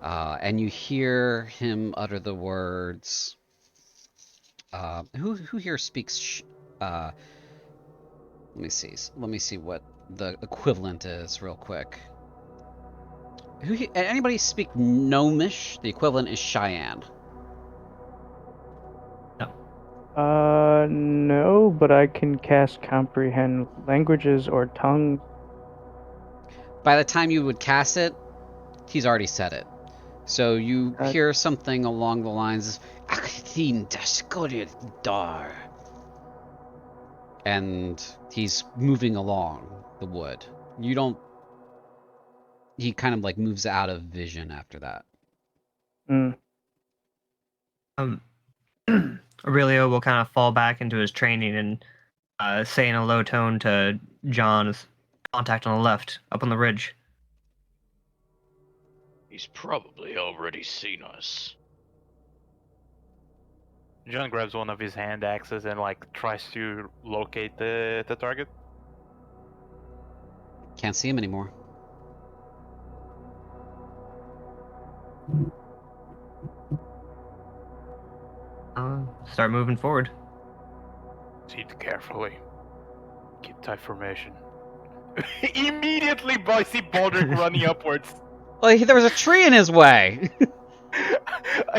and you hear him utter the words. Who here speaks? Let me see. Let me see what the equivalent is, real quick. Anybody speak Gnomish? The equivalent is Cheyenne. No, but I can cast comprehend languages or tongues. By the time you would cast it, he's already said it. So you hear something along the lines of and he's moving along the wood. You don't. He kind of like moves out of vision after that. Aurelio will kind of fall back into his training and say in a low tone to John's contact on the left, up on the ridge. He's probably already seen us. John grabs one of his hand axes and like tries to locate the target. Can't see him anymore. Start moving forward. Proceed carefully. Keep tight formation. Immediately, I see Baldric running upwards. Well, there was a tree in his way.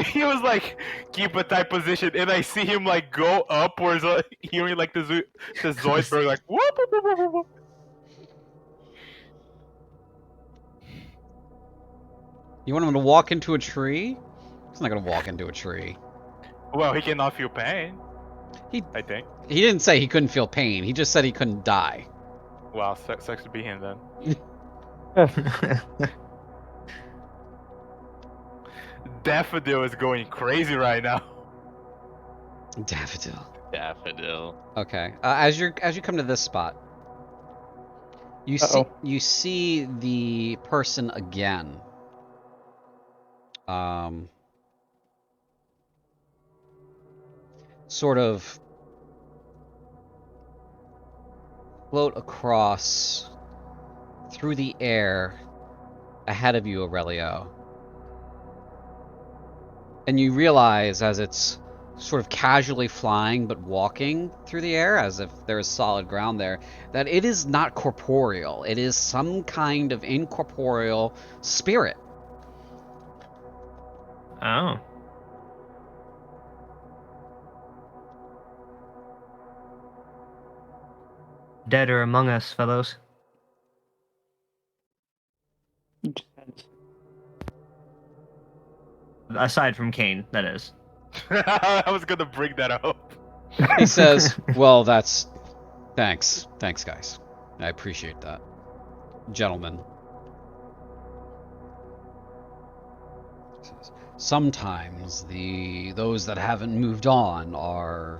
He was like, keep a tight position, and I see him like go upwards, hearing like the Zoidberg like whoop, whoop, whoop, whoop, whoop. You want him to walk into a tree? He's not gonna walk into a tree. Well, he cannot feel pain. I think. He didn't say he couldn't feel pain. He just said he couldn't die. Wow, sucks to be him then. Daffodil is going crazy right now. Daffodil. Daffodil. Okay. As you come to this spot, You see the person again. Sort of float across through the air ahead of you, Aurelio. And you realize as it's sort of casually flying but walking through the air as if there is solid ground there, that it is not corporeal. It is some kind of incorporeal spirit. Oh. Dead are among us, fellows. Aside from Kane, that is. I was gonna bring that up. He says, well, that's... Thanks, guys. I appreciate that. Gentlemen. Sometimes those that haven't moved on are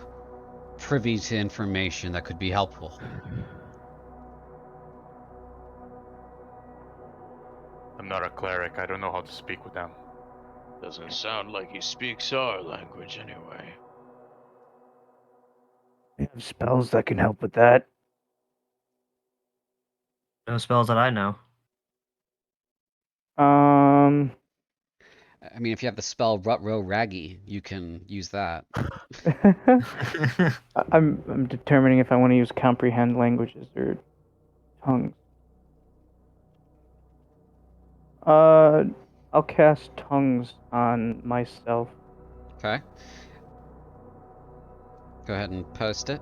privy to information that could be helpful. I'm not a cleric. I don't know how to speak with them. Doesn't sound like he speaks our language anyway. We have spells that can help with that. No spells that I know. I mean, if you have the spell Rut-Row Raggy, you can use that. I'm determining if I want to use comprehend languages or tongues. I'll cast tongues on myself. Okay. Go ahead and post it.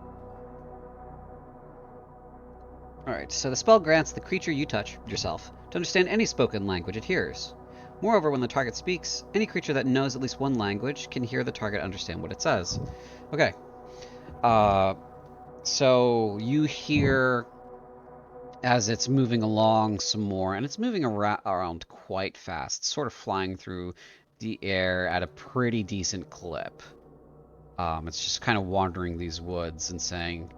Alright, so the spell grants the creature you touch, yourself, to understand any spoken language it hears. Moreover, when the target speaks, any creature that knows at least one language can hear the target understand what it says. Okay. So you hear as it's moving along some more, and it's moving around quite fast, sort of flying through the air at a pretty decent clip. It's just kind of wandering these woods and saying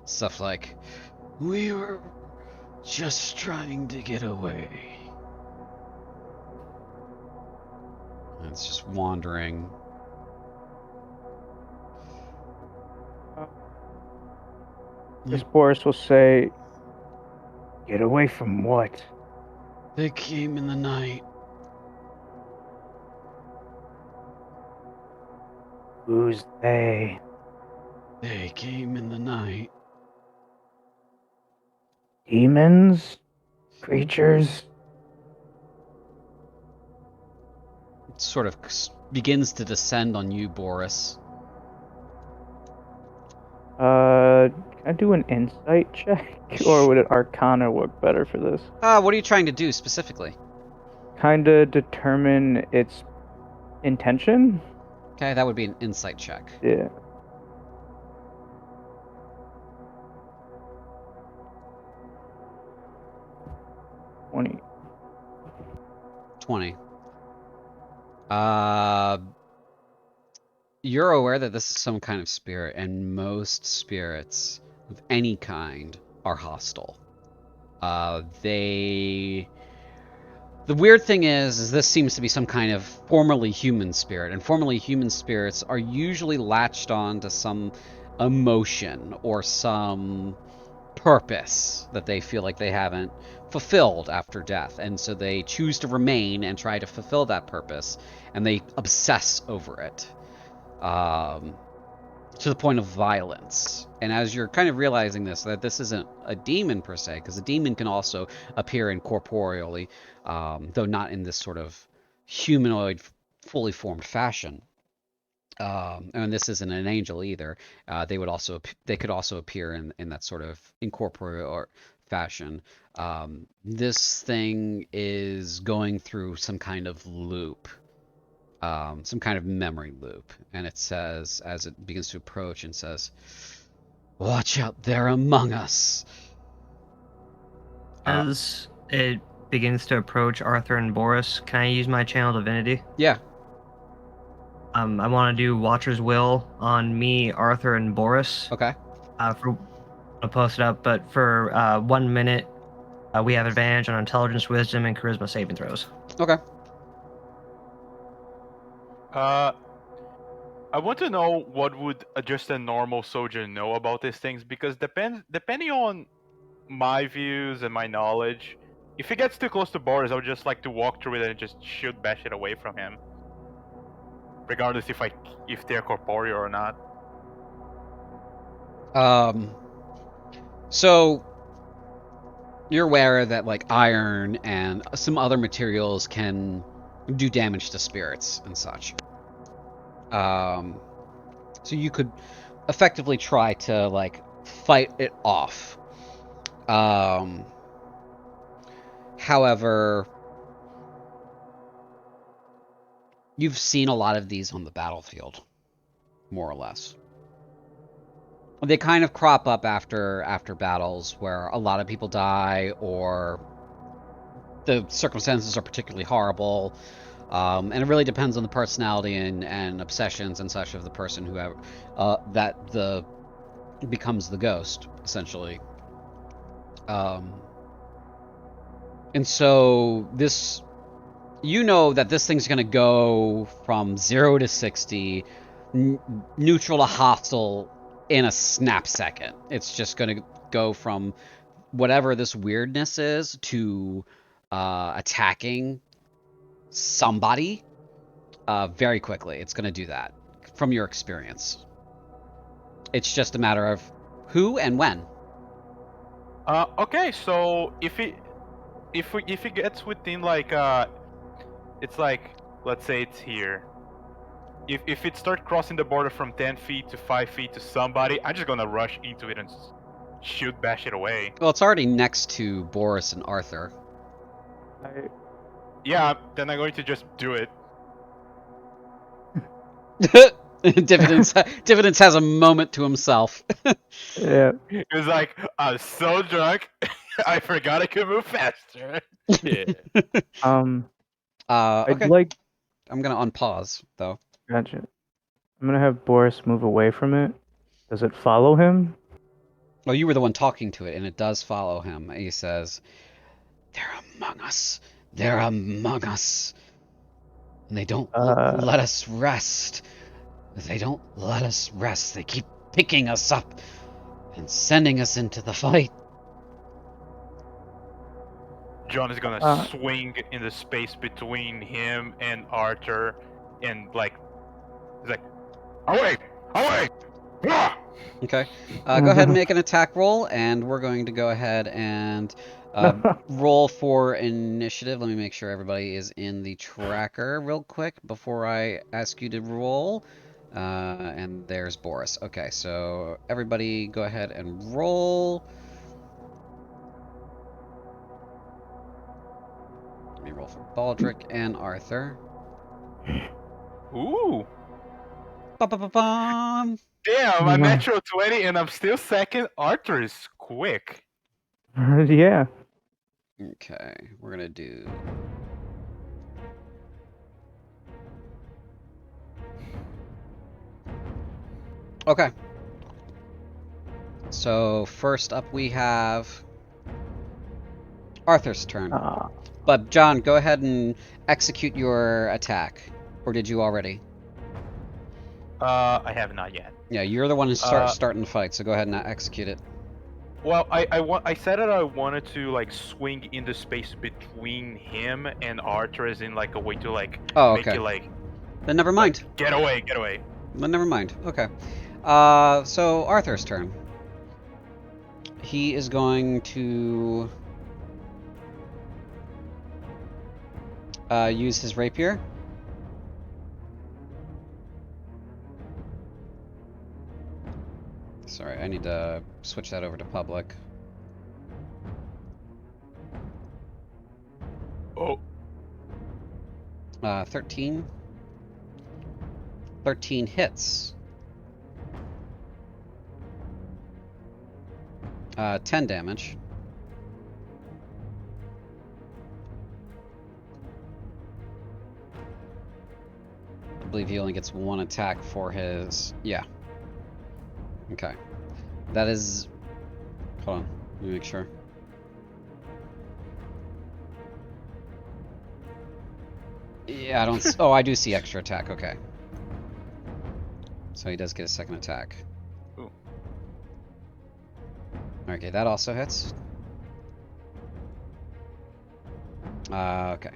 stuff like, "We were just trying to get away." And it's just wandering. This Boris will say, "Get away from what?" They came in the night. Who's they? They came in the night. Demons? Creatures? It sort of begins to descend on you, Boris. Can I do an insight check? Or would an arcana work better for this? What are you trying to do specifically? Kinda determine its intention? Okay, that would be an insight check. Yeah. $20. 20. You're aware that this is some kind of spirit, and most spirits of any kind are hostile. The weird thing is this seems to be some kind of formerly human spirit, and formerly human spirits are usually latched on to some emotion or some purpose that they feel like they haven't fulfilled after death, and so they choose to remain and try to fulfill that purpose, and they obsess over it to the point of violence. And as you're kind of realizing this, that this isn't a demon per se, because a demon can also appear incorporeally, though not in this sort of humanoid, fully formed fashion. And this isn't an angel either. They could also appear in that sort of incorporeal fashion. This thing is going through some kind of loop, some kind of memory loop, and it says, as it begins to approach, and says, "Watch out, they're among us." As it begins to approach Arthur and Boris, can I use my channel divinity? Yeah. I want to do Watcher's Will on me, Arthur, and Boris. Okay. I'll post it up, but for 1 minute, We have advantage on intelligence, wisdom, and charisma saving throws. Okay. I want to know what would just a normal soldier know about these things, because depending on my views and my knowledge, if he gets too close to borders, I would just like to walk through it and just shoot bash it away from him, regardless if they're corporeal or not. So you're aware that like iron and some other materials can do damage to spirits and such. So you could effectively try to like fight it off. However, you've seen a lot of these on the battlefield, more or less. They kind of crop up after battles where a lot of people die, or the circumstances are particularly horrible. And it really depends on the personality and obsessions and such of the person who becomes the ghost, essentially. And so this, you know that this thing's gonna go from 0 to 60, neutral to hostile in a snap second. It's just gonna go from whatever this weirdness is to attacking somebody very quickly. It's going to do that from your experience. It's just a matter of who and when. Okay, so if it gets within like it's like, let's say it's here. If it starts crossing the border from 10 feet to 5 feet to somebody, I'm just gonna rush into it and shoot bash it away. Well, it's already next to Boris and Arthur. Yeah, then I'm going to just do it. Dividends has a moment to himself. Yeah. It was like, I'm so drunk, I forgot I could move faster. Yeah. Okay. I'd like. I'm gonna unpause though. Gotcha. I'm gonna have Boris move away from it. Does it follow him? Oh, you were the one talking to it, and it does follow him. He says, "They're among us. They're among us. And they don't let us rest. They don't let us rest. They keep picking us up and sending us into the fight." John is gonna swing in the space between him and Arthur, and like, he's like, away! Ah! Okay. Go ahead and make an attack roll, and we're going to go ahead and roll for initiative. Let me make sure everybody is in the tracker real quick before I ask you to roll. And there's Boris. Okay, so everybody go ahead and roll. Let me roll for Baldric and Arthur. Ooh! Ba-ba-ba-bum. Damn, a natural 20 and I'm still second. Arthur is quick. Yeah. Okay, we're gonna do. Okay. So first up we have Arthur's turn. But John, go ahead and execute your attack. Or did you already? I have not yet. Yeah, you're the one who's starting the fight, so go ahead and execute it. Well, I said that I wanted to like swing in the space between him and Arthur, as in like a way to like make it like. Then never mind. Like, get away! Then never mind. Okay. So Arthur's turn. He is going to use his rapier. Sorry, I need to switch that over to public. Oh. 13. 13 hits. 10 damage. I believe he only gets one attack for his... Yeah. Okay. That is... Hold on. Let me make sure. Yeah, I don't. Oh, I do see extra attack. Okay. So he does get a second attack. Ooh. Okay, that also hits. Okay.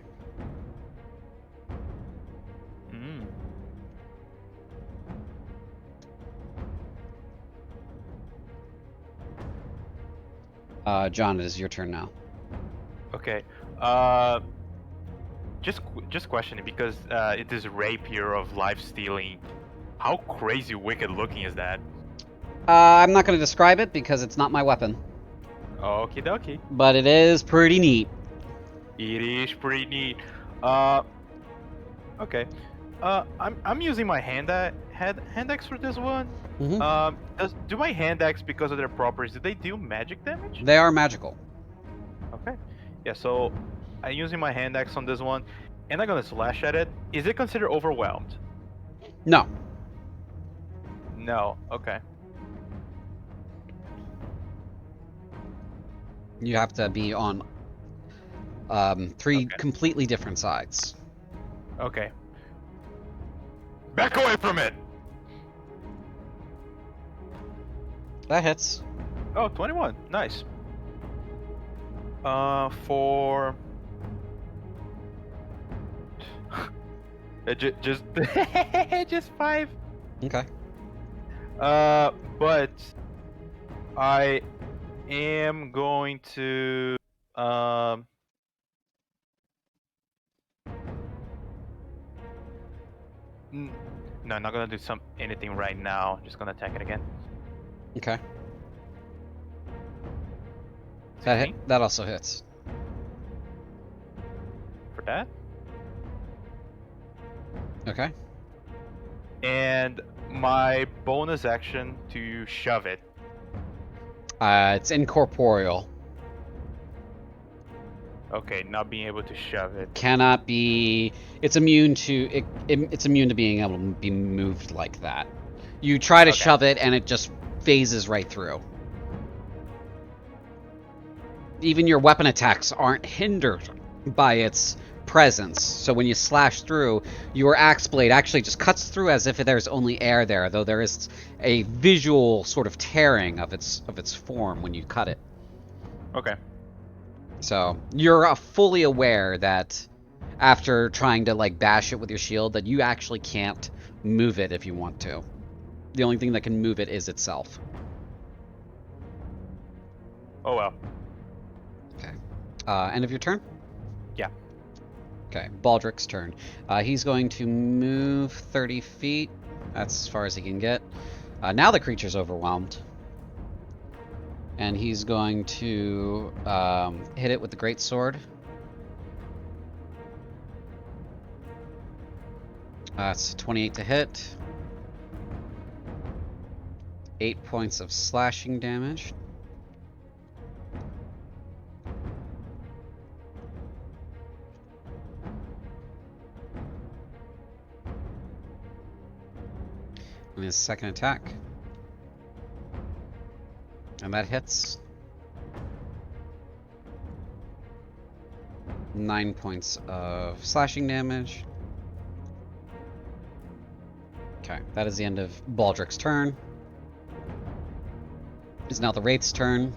Mm. John, it is your turn now. Okay. Just questioning because it is rapier of life stealing. How crazy wicked looking is that? I'm not going to describe it because it's not my weapon, Okie dokie. but it is pretty neat. It is pretty neat. Okay. I'm using my hand axe for this one. Mhm. Do my hand axe, because of their properties, do they do magic damage? They are magical. Okay. Yeah. So I'm using my hand axe on this one, and I'm gonna slash at it. Is it considered overwhelmed? No. No. Okay. You have to be on three Okay. completely different sides. Okay. Back away from it. That hits. Oh, 21. Nice. For just just 5. Okay. But I am going to no, I'm not gonna do anything right now. Just gonna attack it again. Okay. 16 That also hits. for that. Okay. And my bonus action to shove it. It's incorporeal. Okay, not being able to shove it. Cannot be. It's immune to. It's immune to being able to be moved like that. You try to Okay. shove it, and it just phases right through. Even your weapon attacks aren't hindered by its presence. So when you slash through, your axe blade actually just cuts through as if there's only air there, though there is a visual sort of tearing of its form when you cut it. Okay. So you're fully aware that after trying to like bash it with your shield, that you actually can't move it if you want to. The only thing that can move it is itself. Oh well. Okay. End of your turn? Yeah. Okay, Baldric's turn. He's going to move 30 feet. That's as far as he can get. Now the creature's overwhelmed. And he's going to hit it with the great sword. It's 28 to hit. 8 points of slashing damage. And his second attack. And that hits. 9 points of slashing damage. Okay, that is the end of Baldric's turn. It's now the Wraith's turn.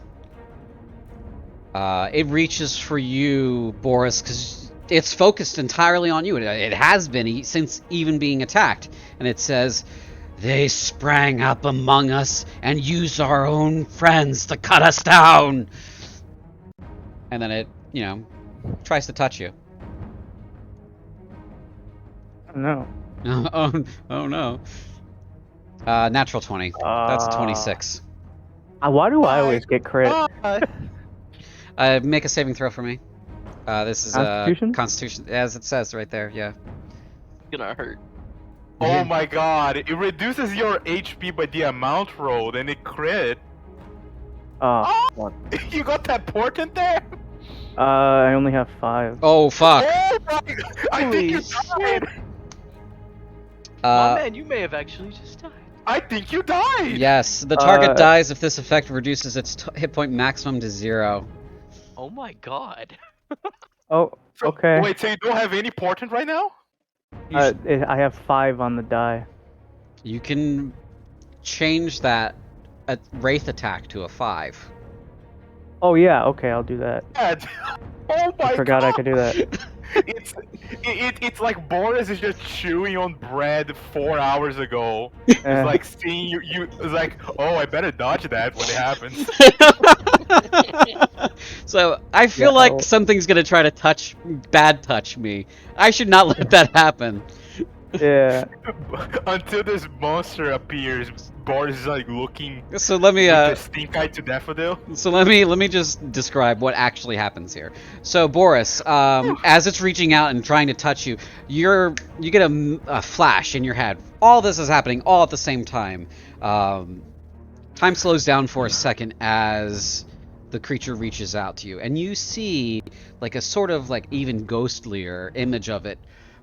It reaches for you, Boris, because it's focused entirely on you. It has been since even being attacked. And it says, "They sprang up among us and used our own friends to cut us down." And then it, tries to touch you. No. Oh no. Natural 20. That's 26. Why do I always get crit? Make a saving throw for me. This is Constitution? Constitution, as it says right there. Yeah. Gonna hurt. Oh my god, it reduces your HP by the amount rolled and it crit. What? You got that portent there? I only have 5. Oh fuck. Oh my god, I think you Holy died! My man, you may have actually just died. I think you died! Yes, the target dies if this effect reduces its hit point maximum to 0. Oh my god. Oh, okay. Wait, so you don't have any portent right now? I have 5 on the die. You can change that wraith attack to a 5. Oh yeah, okay, I'll do that. Oh my I forgot I god! could do that. It's like Boris is just chewing on bread 4 hours ago. Eh. It's like seeing you. It's like, oh, I better dodge that when it happens. So I feel Yeah, like I'll- something's gonna try to bad touch me. I should not let that happen. Yeah. Until this monster appears, Boris is like looking So let me with the stink eye to daffodil. So let me just describe what actually happens here. So Boris, as it's reaching out and trying to touch you, you get a flash in your head. All this is happening all at the same time. Time slows down for a second as the creature reaches out to you, and you see like a sort of like even ghostlier image of it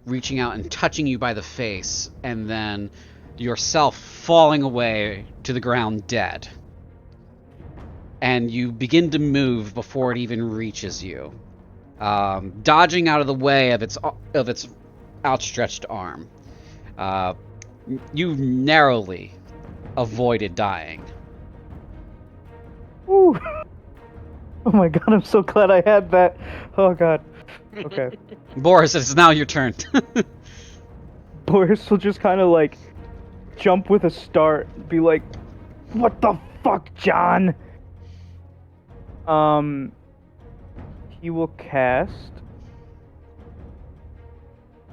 reaching out and touching you by the face, and then yourself falling away to the ground dead. And you begin to move before it even reaches you, dodging out of the way of its outstretched arm. You narrowly avoided dying. Ooh. Oh my god, I'm so glad I had that. Oh god. Okay. Boris, it's now your turn. Boris will just kind of like jump with a start, be like, "What the fuck, John?" He will cast.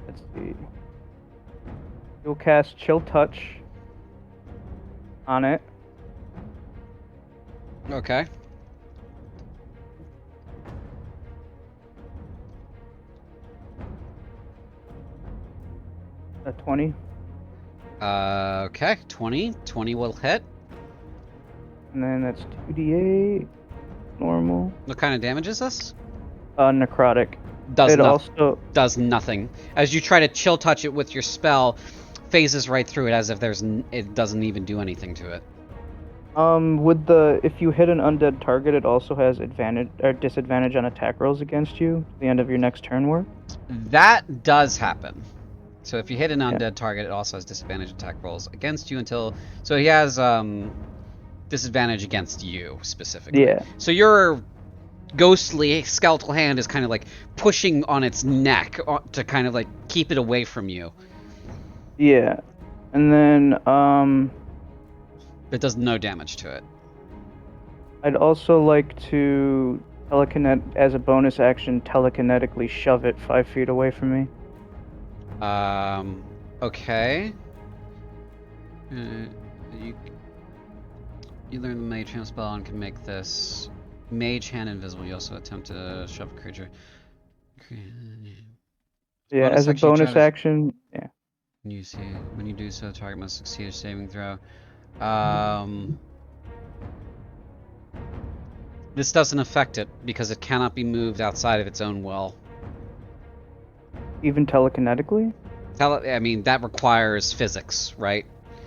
Let's see. He'll cast Chill Touch on it. Okay. A 20. Okay. 20 will hit. And then that's 2d8. Normal. What kind of damage is this? Necrotic. Does Also. nothing. As you try to chill touch it with your spell, phases right through it as if it doesn't even do anything to it. If you hit an undead target, it also has advantage or disadvantage on attack rolls against you at the end of your next turn work. That does happen. So if you hit an undead target, it also has disadvantage attack rolls against you so he has disadvantage against you specifically. Yeah. So your ghostly skeletal hand is kind of like pushing on its neck to kind of like keep it away from you. Yeah. And then It does no damage to it. I'd also like to as a bonus action telekinetically shove it 5 feet away from me. Okay. You learn the Mage Hand spell and can make this Mage Hand invisible. You also attempt to shove a creature. Yeah, Bonus as a action, you bonus try to- action, yeah. You see, when you do so, the target must succeed a saving throw. This doesn't affect it because it cannot be moved outside of its own will. Even telekinetically? I mean, that requires physics, right?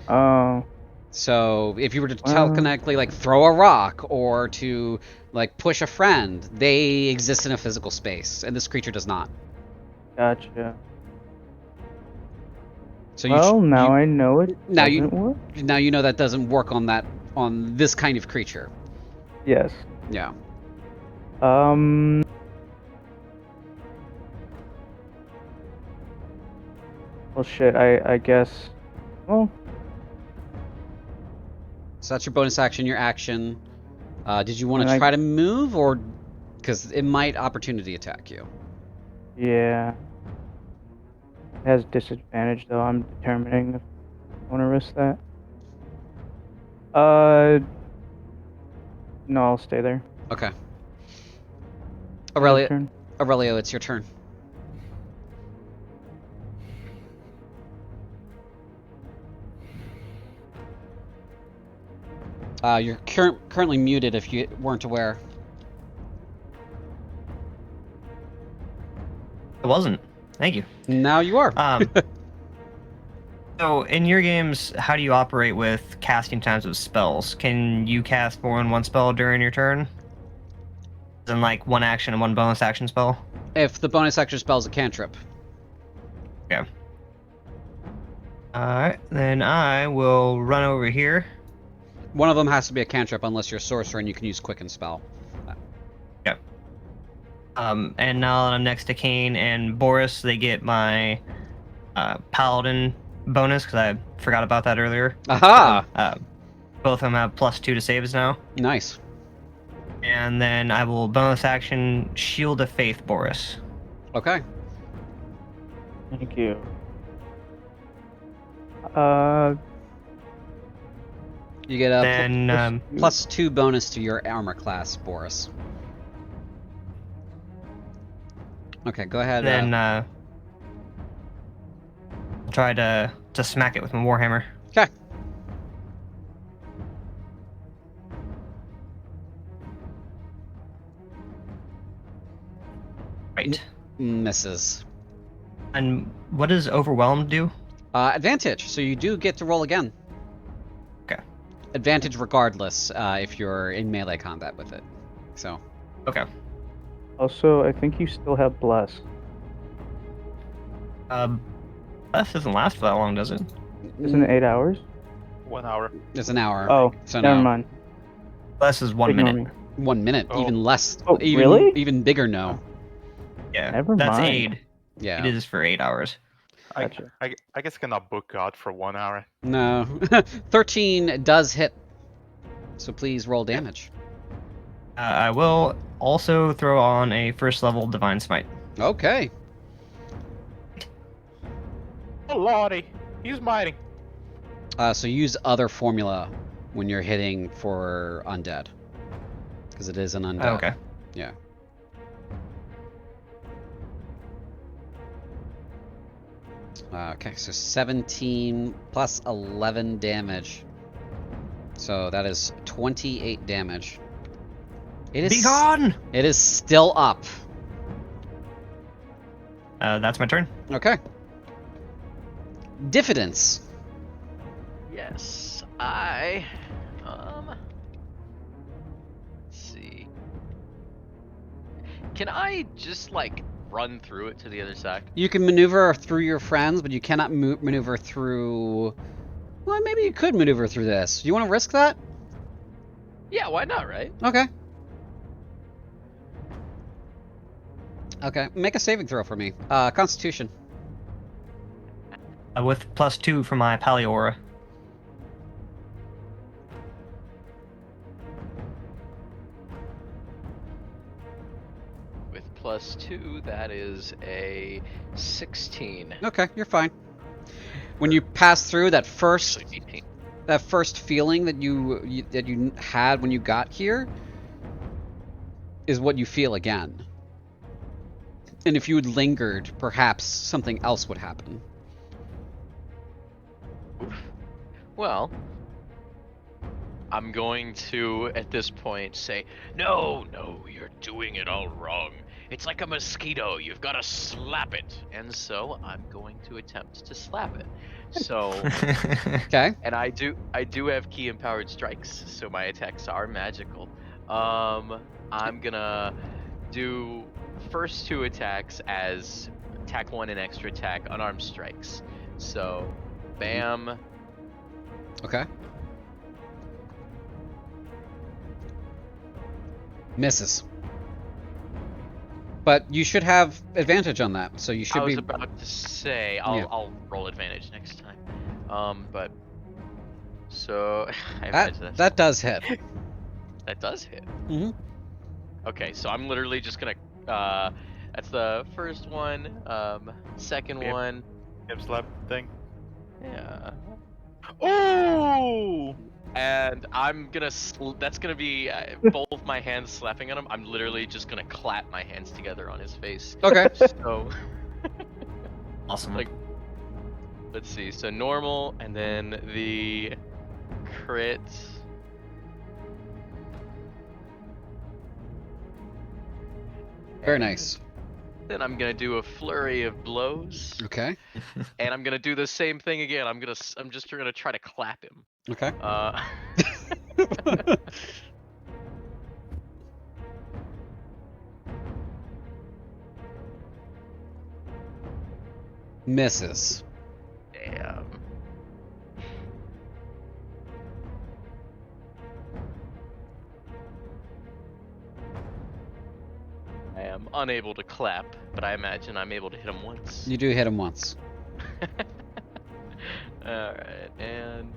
Oh. So if you were to telekinetically like throw a rock or to like push a friend, they exist in a physical space, and this creature does not. Gotcha. So now I know it now doesn't work. Now you know that doesn't work on this kind of creature. Yes. Yeah. Well, shit. I guess. Well. So that's your bonus action, your action. Did you want to And try to move, or because it might opportunity attack you? Yeah. It has disadvantage though. I'm determining if I want to risk that. No, I'll stay there. Okay. Your turn. Aurelio, it's your turn. You're currently muted if you weren't aware. I wasn't. Thank you. Now you are. So, in your games, how do you operate with casting times of spells? Can you cast more than one spell during your turn? Than like one action and one bonus action spell? If the bonus action spell is a cantrip. Yeah. Alright, then I will run over here. One of them has to be a cantrip unless you're a sorcerer and you can use Quicken Spell. Yep. And now that I'm next to Kane and Boris, they get my Paladin bonus because I forgot about that earlier. Aha! Both of them have +2 to saves now. Nice. And then I will bonus action Shield of Faith Boris. Okay. Thank you. You get a Then +2 bonus to your armor class, Boris. Okay, go ahead. then I'll try to smack it with my Warhammer. Okay. Right. Misses. And what does Overwhelmed do? Advantage. So you do get to roll again. Okay. Advantage regardless if you're in melee combat with it. So. Okay. Also, I think you still have Bless. Bless doesn't last for that long, does it? Isn't it 8 hours? 1 hour. It's an hour. Oh, so never no. mind. Bless is 1 Ignore minute. me. 1 minute. Oh. Even less. Oh, even, really? Even bigger no. Yeah. Never That's mind. aid. Yeah. It is for 8 hours. Gotcha. I guess I cannot book God for 1 hour. No. 13 does hit. So please roll damage. I will also throw on a first level Divine Smite. Okay. Oh lordy, he's mighty. So use other formula when you're hitting for undead. Because it is an undead. Oh, okay. Yeah. Okay, so 17 plus 11 damage. So that is 28 damage. It is Be gone! It is still up. That's my turn. Okay. Diffidence. Yes, I. Let's see. Can I just like run through it to the other side? You can maneuver through your friends, but you cannot maneuver through. Well, maybe you could maneuver through this. You want to risk that? Yeah, why not, right? Okay. Okay, make a saving throw for me. Constitution. With +2 for my Paliora. With +2, that is a 16. Okay, you're fine. When you pass through that first Actually, 18. that first feeling that you had when you got here is what you feel again. And if you had lingered, perhaps something else would happen. Well, I'm going to, at this point, say, no, you're doing it all wrong. It's like a mosquito. You've got to slap it. And so I'm going to attempt to slap it. So, Okay. and I do have key empowered strikes, so my attacks are magical. I'm gonna do first 2 attacks as attack 1 and extra attack unarmed strikes. So, bam. Okay. Misses. But you should have advantage on that, so you should I was be. about to say I'll roll advantage next time. But so I imagine That does hit. that does hit. Mhm. Okay, so I'm literally just gonna that's the first one, second Yep. one. Hip slap thing. Yeah. Oh! And I'm gonna that's gonna be both my hands slapping at him. I'm literally just gonna clap my hands together on his face. Okay. So Awesome. Like, let's see. So normal, and then the crit. Very nice. Then I'm gonna do a flurry of blows, Okay. and I'm gonna do the same thing again. I'm just gonna try to clap him. Okay. Uh, Misses. Damn. unable to clap, but I imagine I'm able to hit him once. You do hit him once. Alright, and...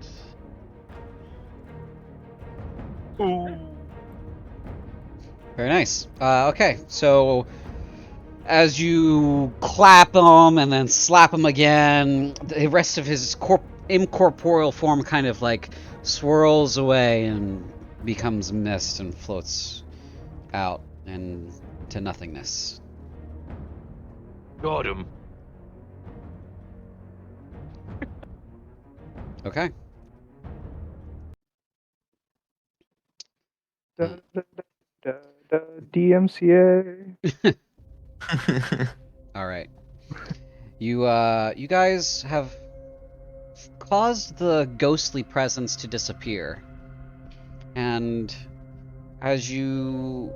Ooh. Very nice. Okay, so as you clap him and then slap him again, the rest of his incorporeal form kind of like swirls away and becomes mist and floats out and to nothingness. Got him. Okay. DMCA. All right. You guys have caused the ghostly presence to disappear, and as you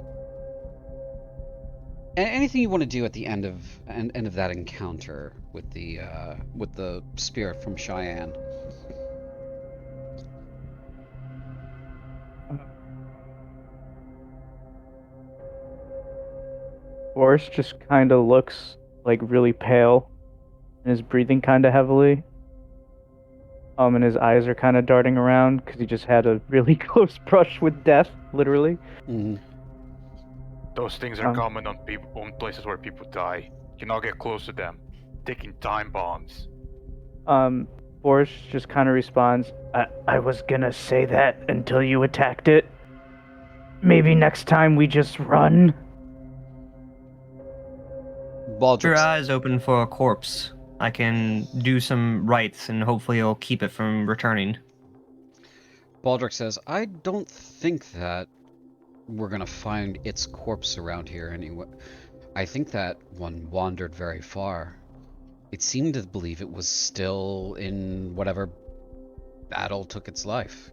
anything you want to do at the end of that encounter with the spirit from Cheyenne. Boris just kind of looks like really pale and is breathing kind of heavily. And his eyes are kind of darting around because he just had a really close brush with death, literally. Mm-hmm. Those things are common on places where people die. You cannot get close to them. Taking time bombs. Boris just kind of responds, I was gonna say that until you attacked it. Maybe next time we just run? Your Baldrick's eyes open for a corpse. I can do some rites and hopefully it'll keep it from returning. Baldrick says, I don't think that we're gonna find its corpse around here anyway. I think that one wandered very far. It seemed to believe it was still in whatever battle took its life.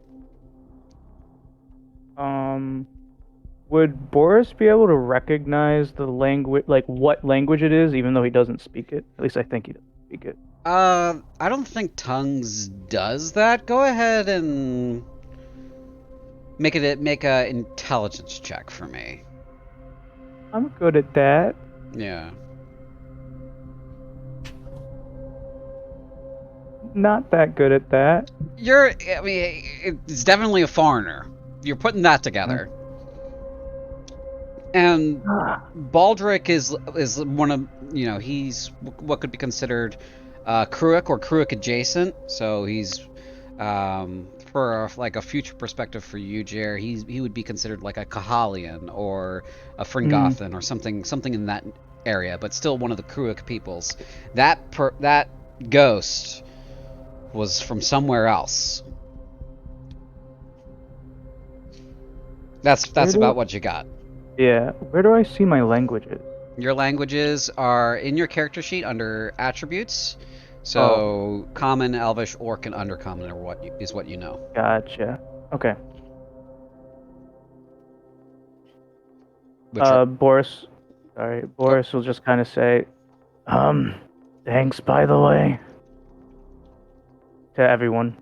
Would Boris be able to recognize the language, like what language it is, even though he doesn't speak it? At least I think he doesn't speak it. I don't think tongues does that. Go ahead and make a intelligence check for me. I'm good at that. Yeah. Not that good at that. It's definitely a foreigner. You're putting that together. And Baldrick is one of, he's what could be considered Kruik or Kruik adjacent. So he's for a future perspective for you, Jer, he would be considered like a Kahalian or a Fringothan or something in that area, but still one of the Kruik peoples. That ghost was from somewhere else. That's about what you got. Yeah. Where do I see my languages? Your languages are in your character sheet under attributes. So Common, Elvish, Orc, and Undercommon is what you know. Gotcha. Okay. Boris will just kind of say, thanks by the way, to everyone.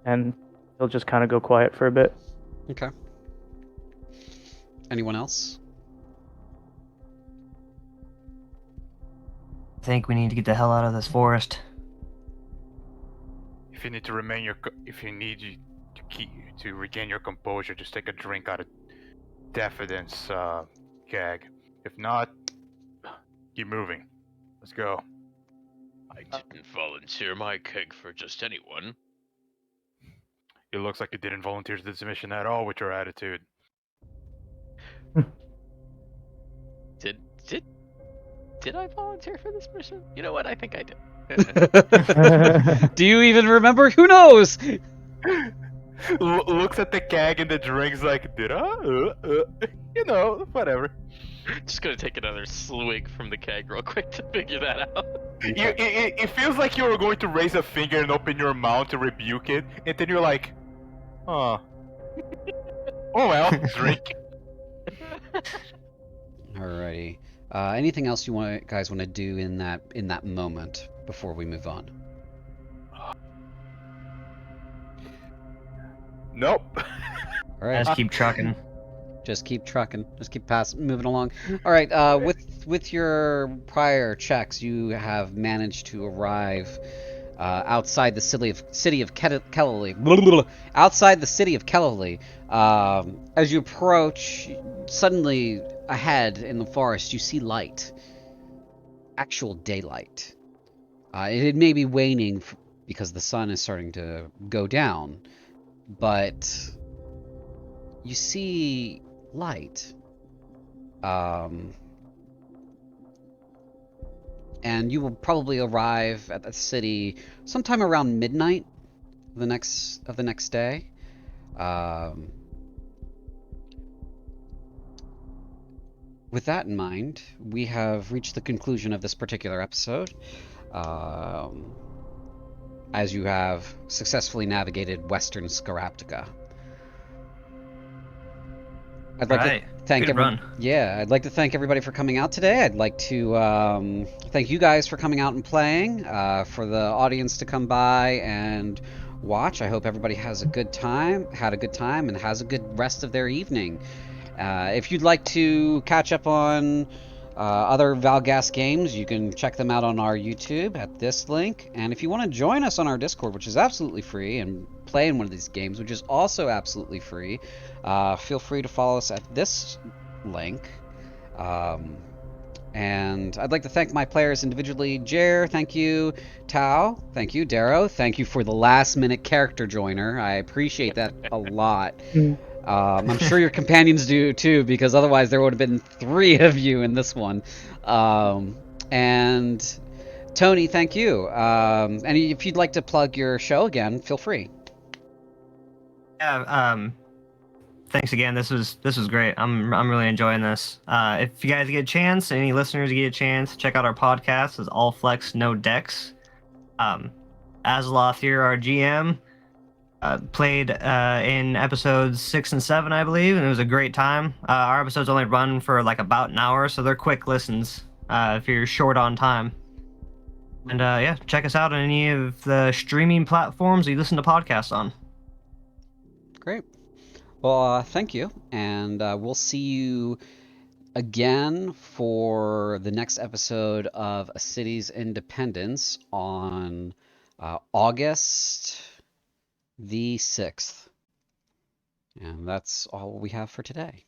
And he'll just kind of go quiet for a bit. Okay. Anyone else? I think we need to get the hell out of this forest. If you need to regain your composure, just take a drink out of Daffodil's keg. If not, keep moving. Let's go. I didn't volunteer my keg for just anyone. It looks like you didn't volunteer to this mission at all with your attitude. Did I volunteer for this mission? You know what? I think I did. Do you even remember? Who knows? Looks at the keg and the drinks like, did I? Whatever. Just gonna take another swig from the keg real quick to figure that out. It feels like you were going to raise a finger and open your mouth to rebuke it, and then you're like, oh well, drink. Alrighty. Anything else you guys want to do in that moment before we move on? Nope. All right. Let's keep trucking. Just keep trucking. Just keep moving along. All right. With your prior checks, you have managed to arrive outside the city of Kel'Alee. Outside the city of Kel'Alee. As you approach, suddenly ahead in the forest, you see light. Actual daylight. It may be waning because the sun is starting to go down, but you see light. And you will probably arrive at the city sometime around midnight of the next day. With that in mind, we have reached the conclusion of this particular episode. As you have successfully navigated Western Skaraptica. I'd like to thank everyone. Yeah, I'd like to thank everybody for coming out today. I'd like to thank you guys for coming out and playing. For the audience to come by and watch. I hope everybody had a good time, and has a good rest of their evening. If you'd like to catch up on other Val'Ghast games, you can check them out on our YouTube at this link. And if you want to join us on our Discord, which is absolutely free, and play in one of these games, which is also absolutely free, feel free to follow us at this link. And I'd like to thank my players individually. Jer, thank you. Tao, thank you. Darrow, thank you for the last-minute character joiner. I appreciate that a lot. I'm sure your companions do too, because otherwise there would have been 3 of you in this one. And Tony, thank you. And if you'd like to plug your show again, feel free. Yeah. Thanks again. This was great. I'm really enjoying this. If you guys get a chance, any listeners get a chance, check out our podcast. It's All Flex No Decks. Azeloth here, our GM. Played in episodes 6 and 7, I believe, and it was a great time. Our episodes only run for like about an hour, so they're quick listens if you're short on time. And yeah, check us out on any of the streaming platforms you listen to podcasts on. Great. Well, thank you, and we'll see you again for the next episode of A City's Independence on August the 6th. And that's all we have for today.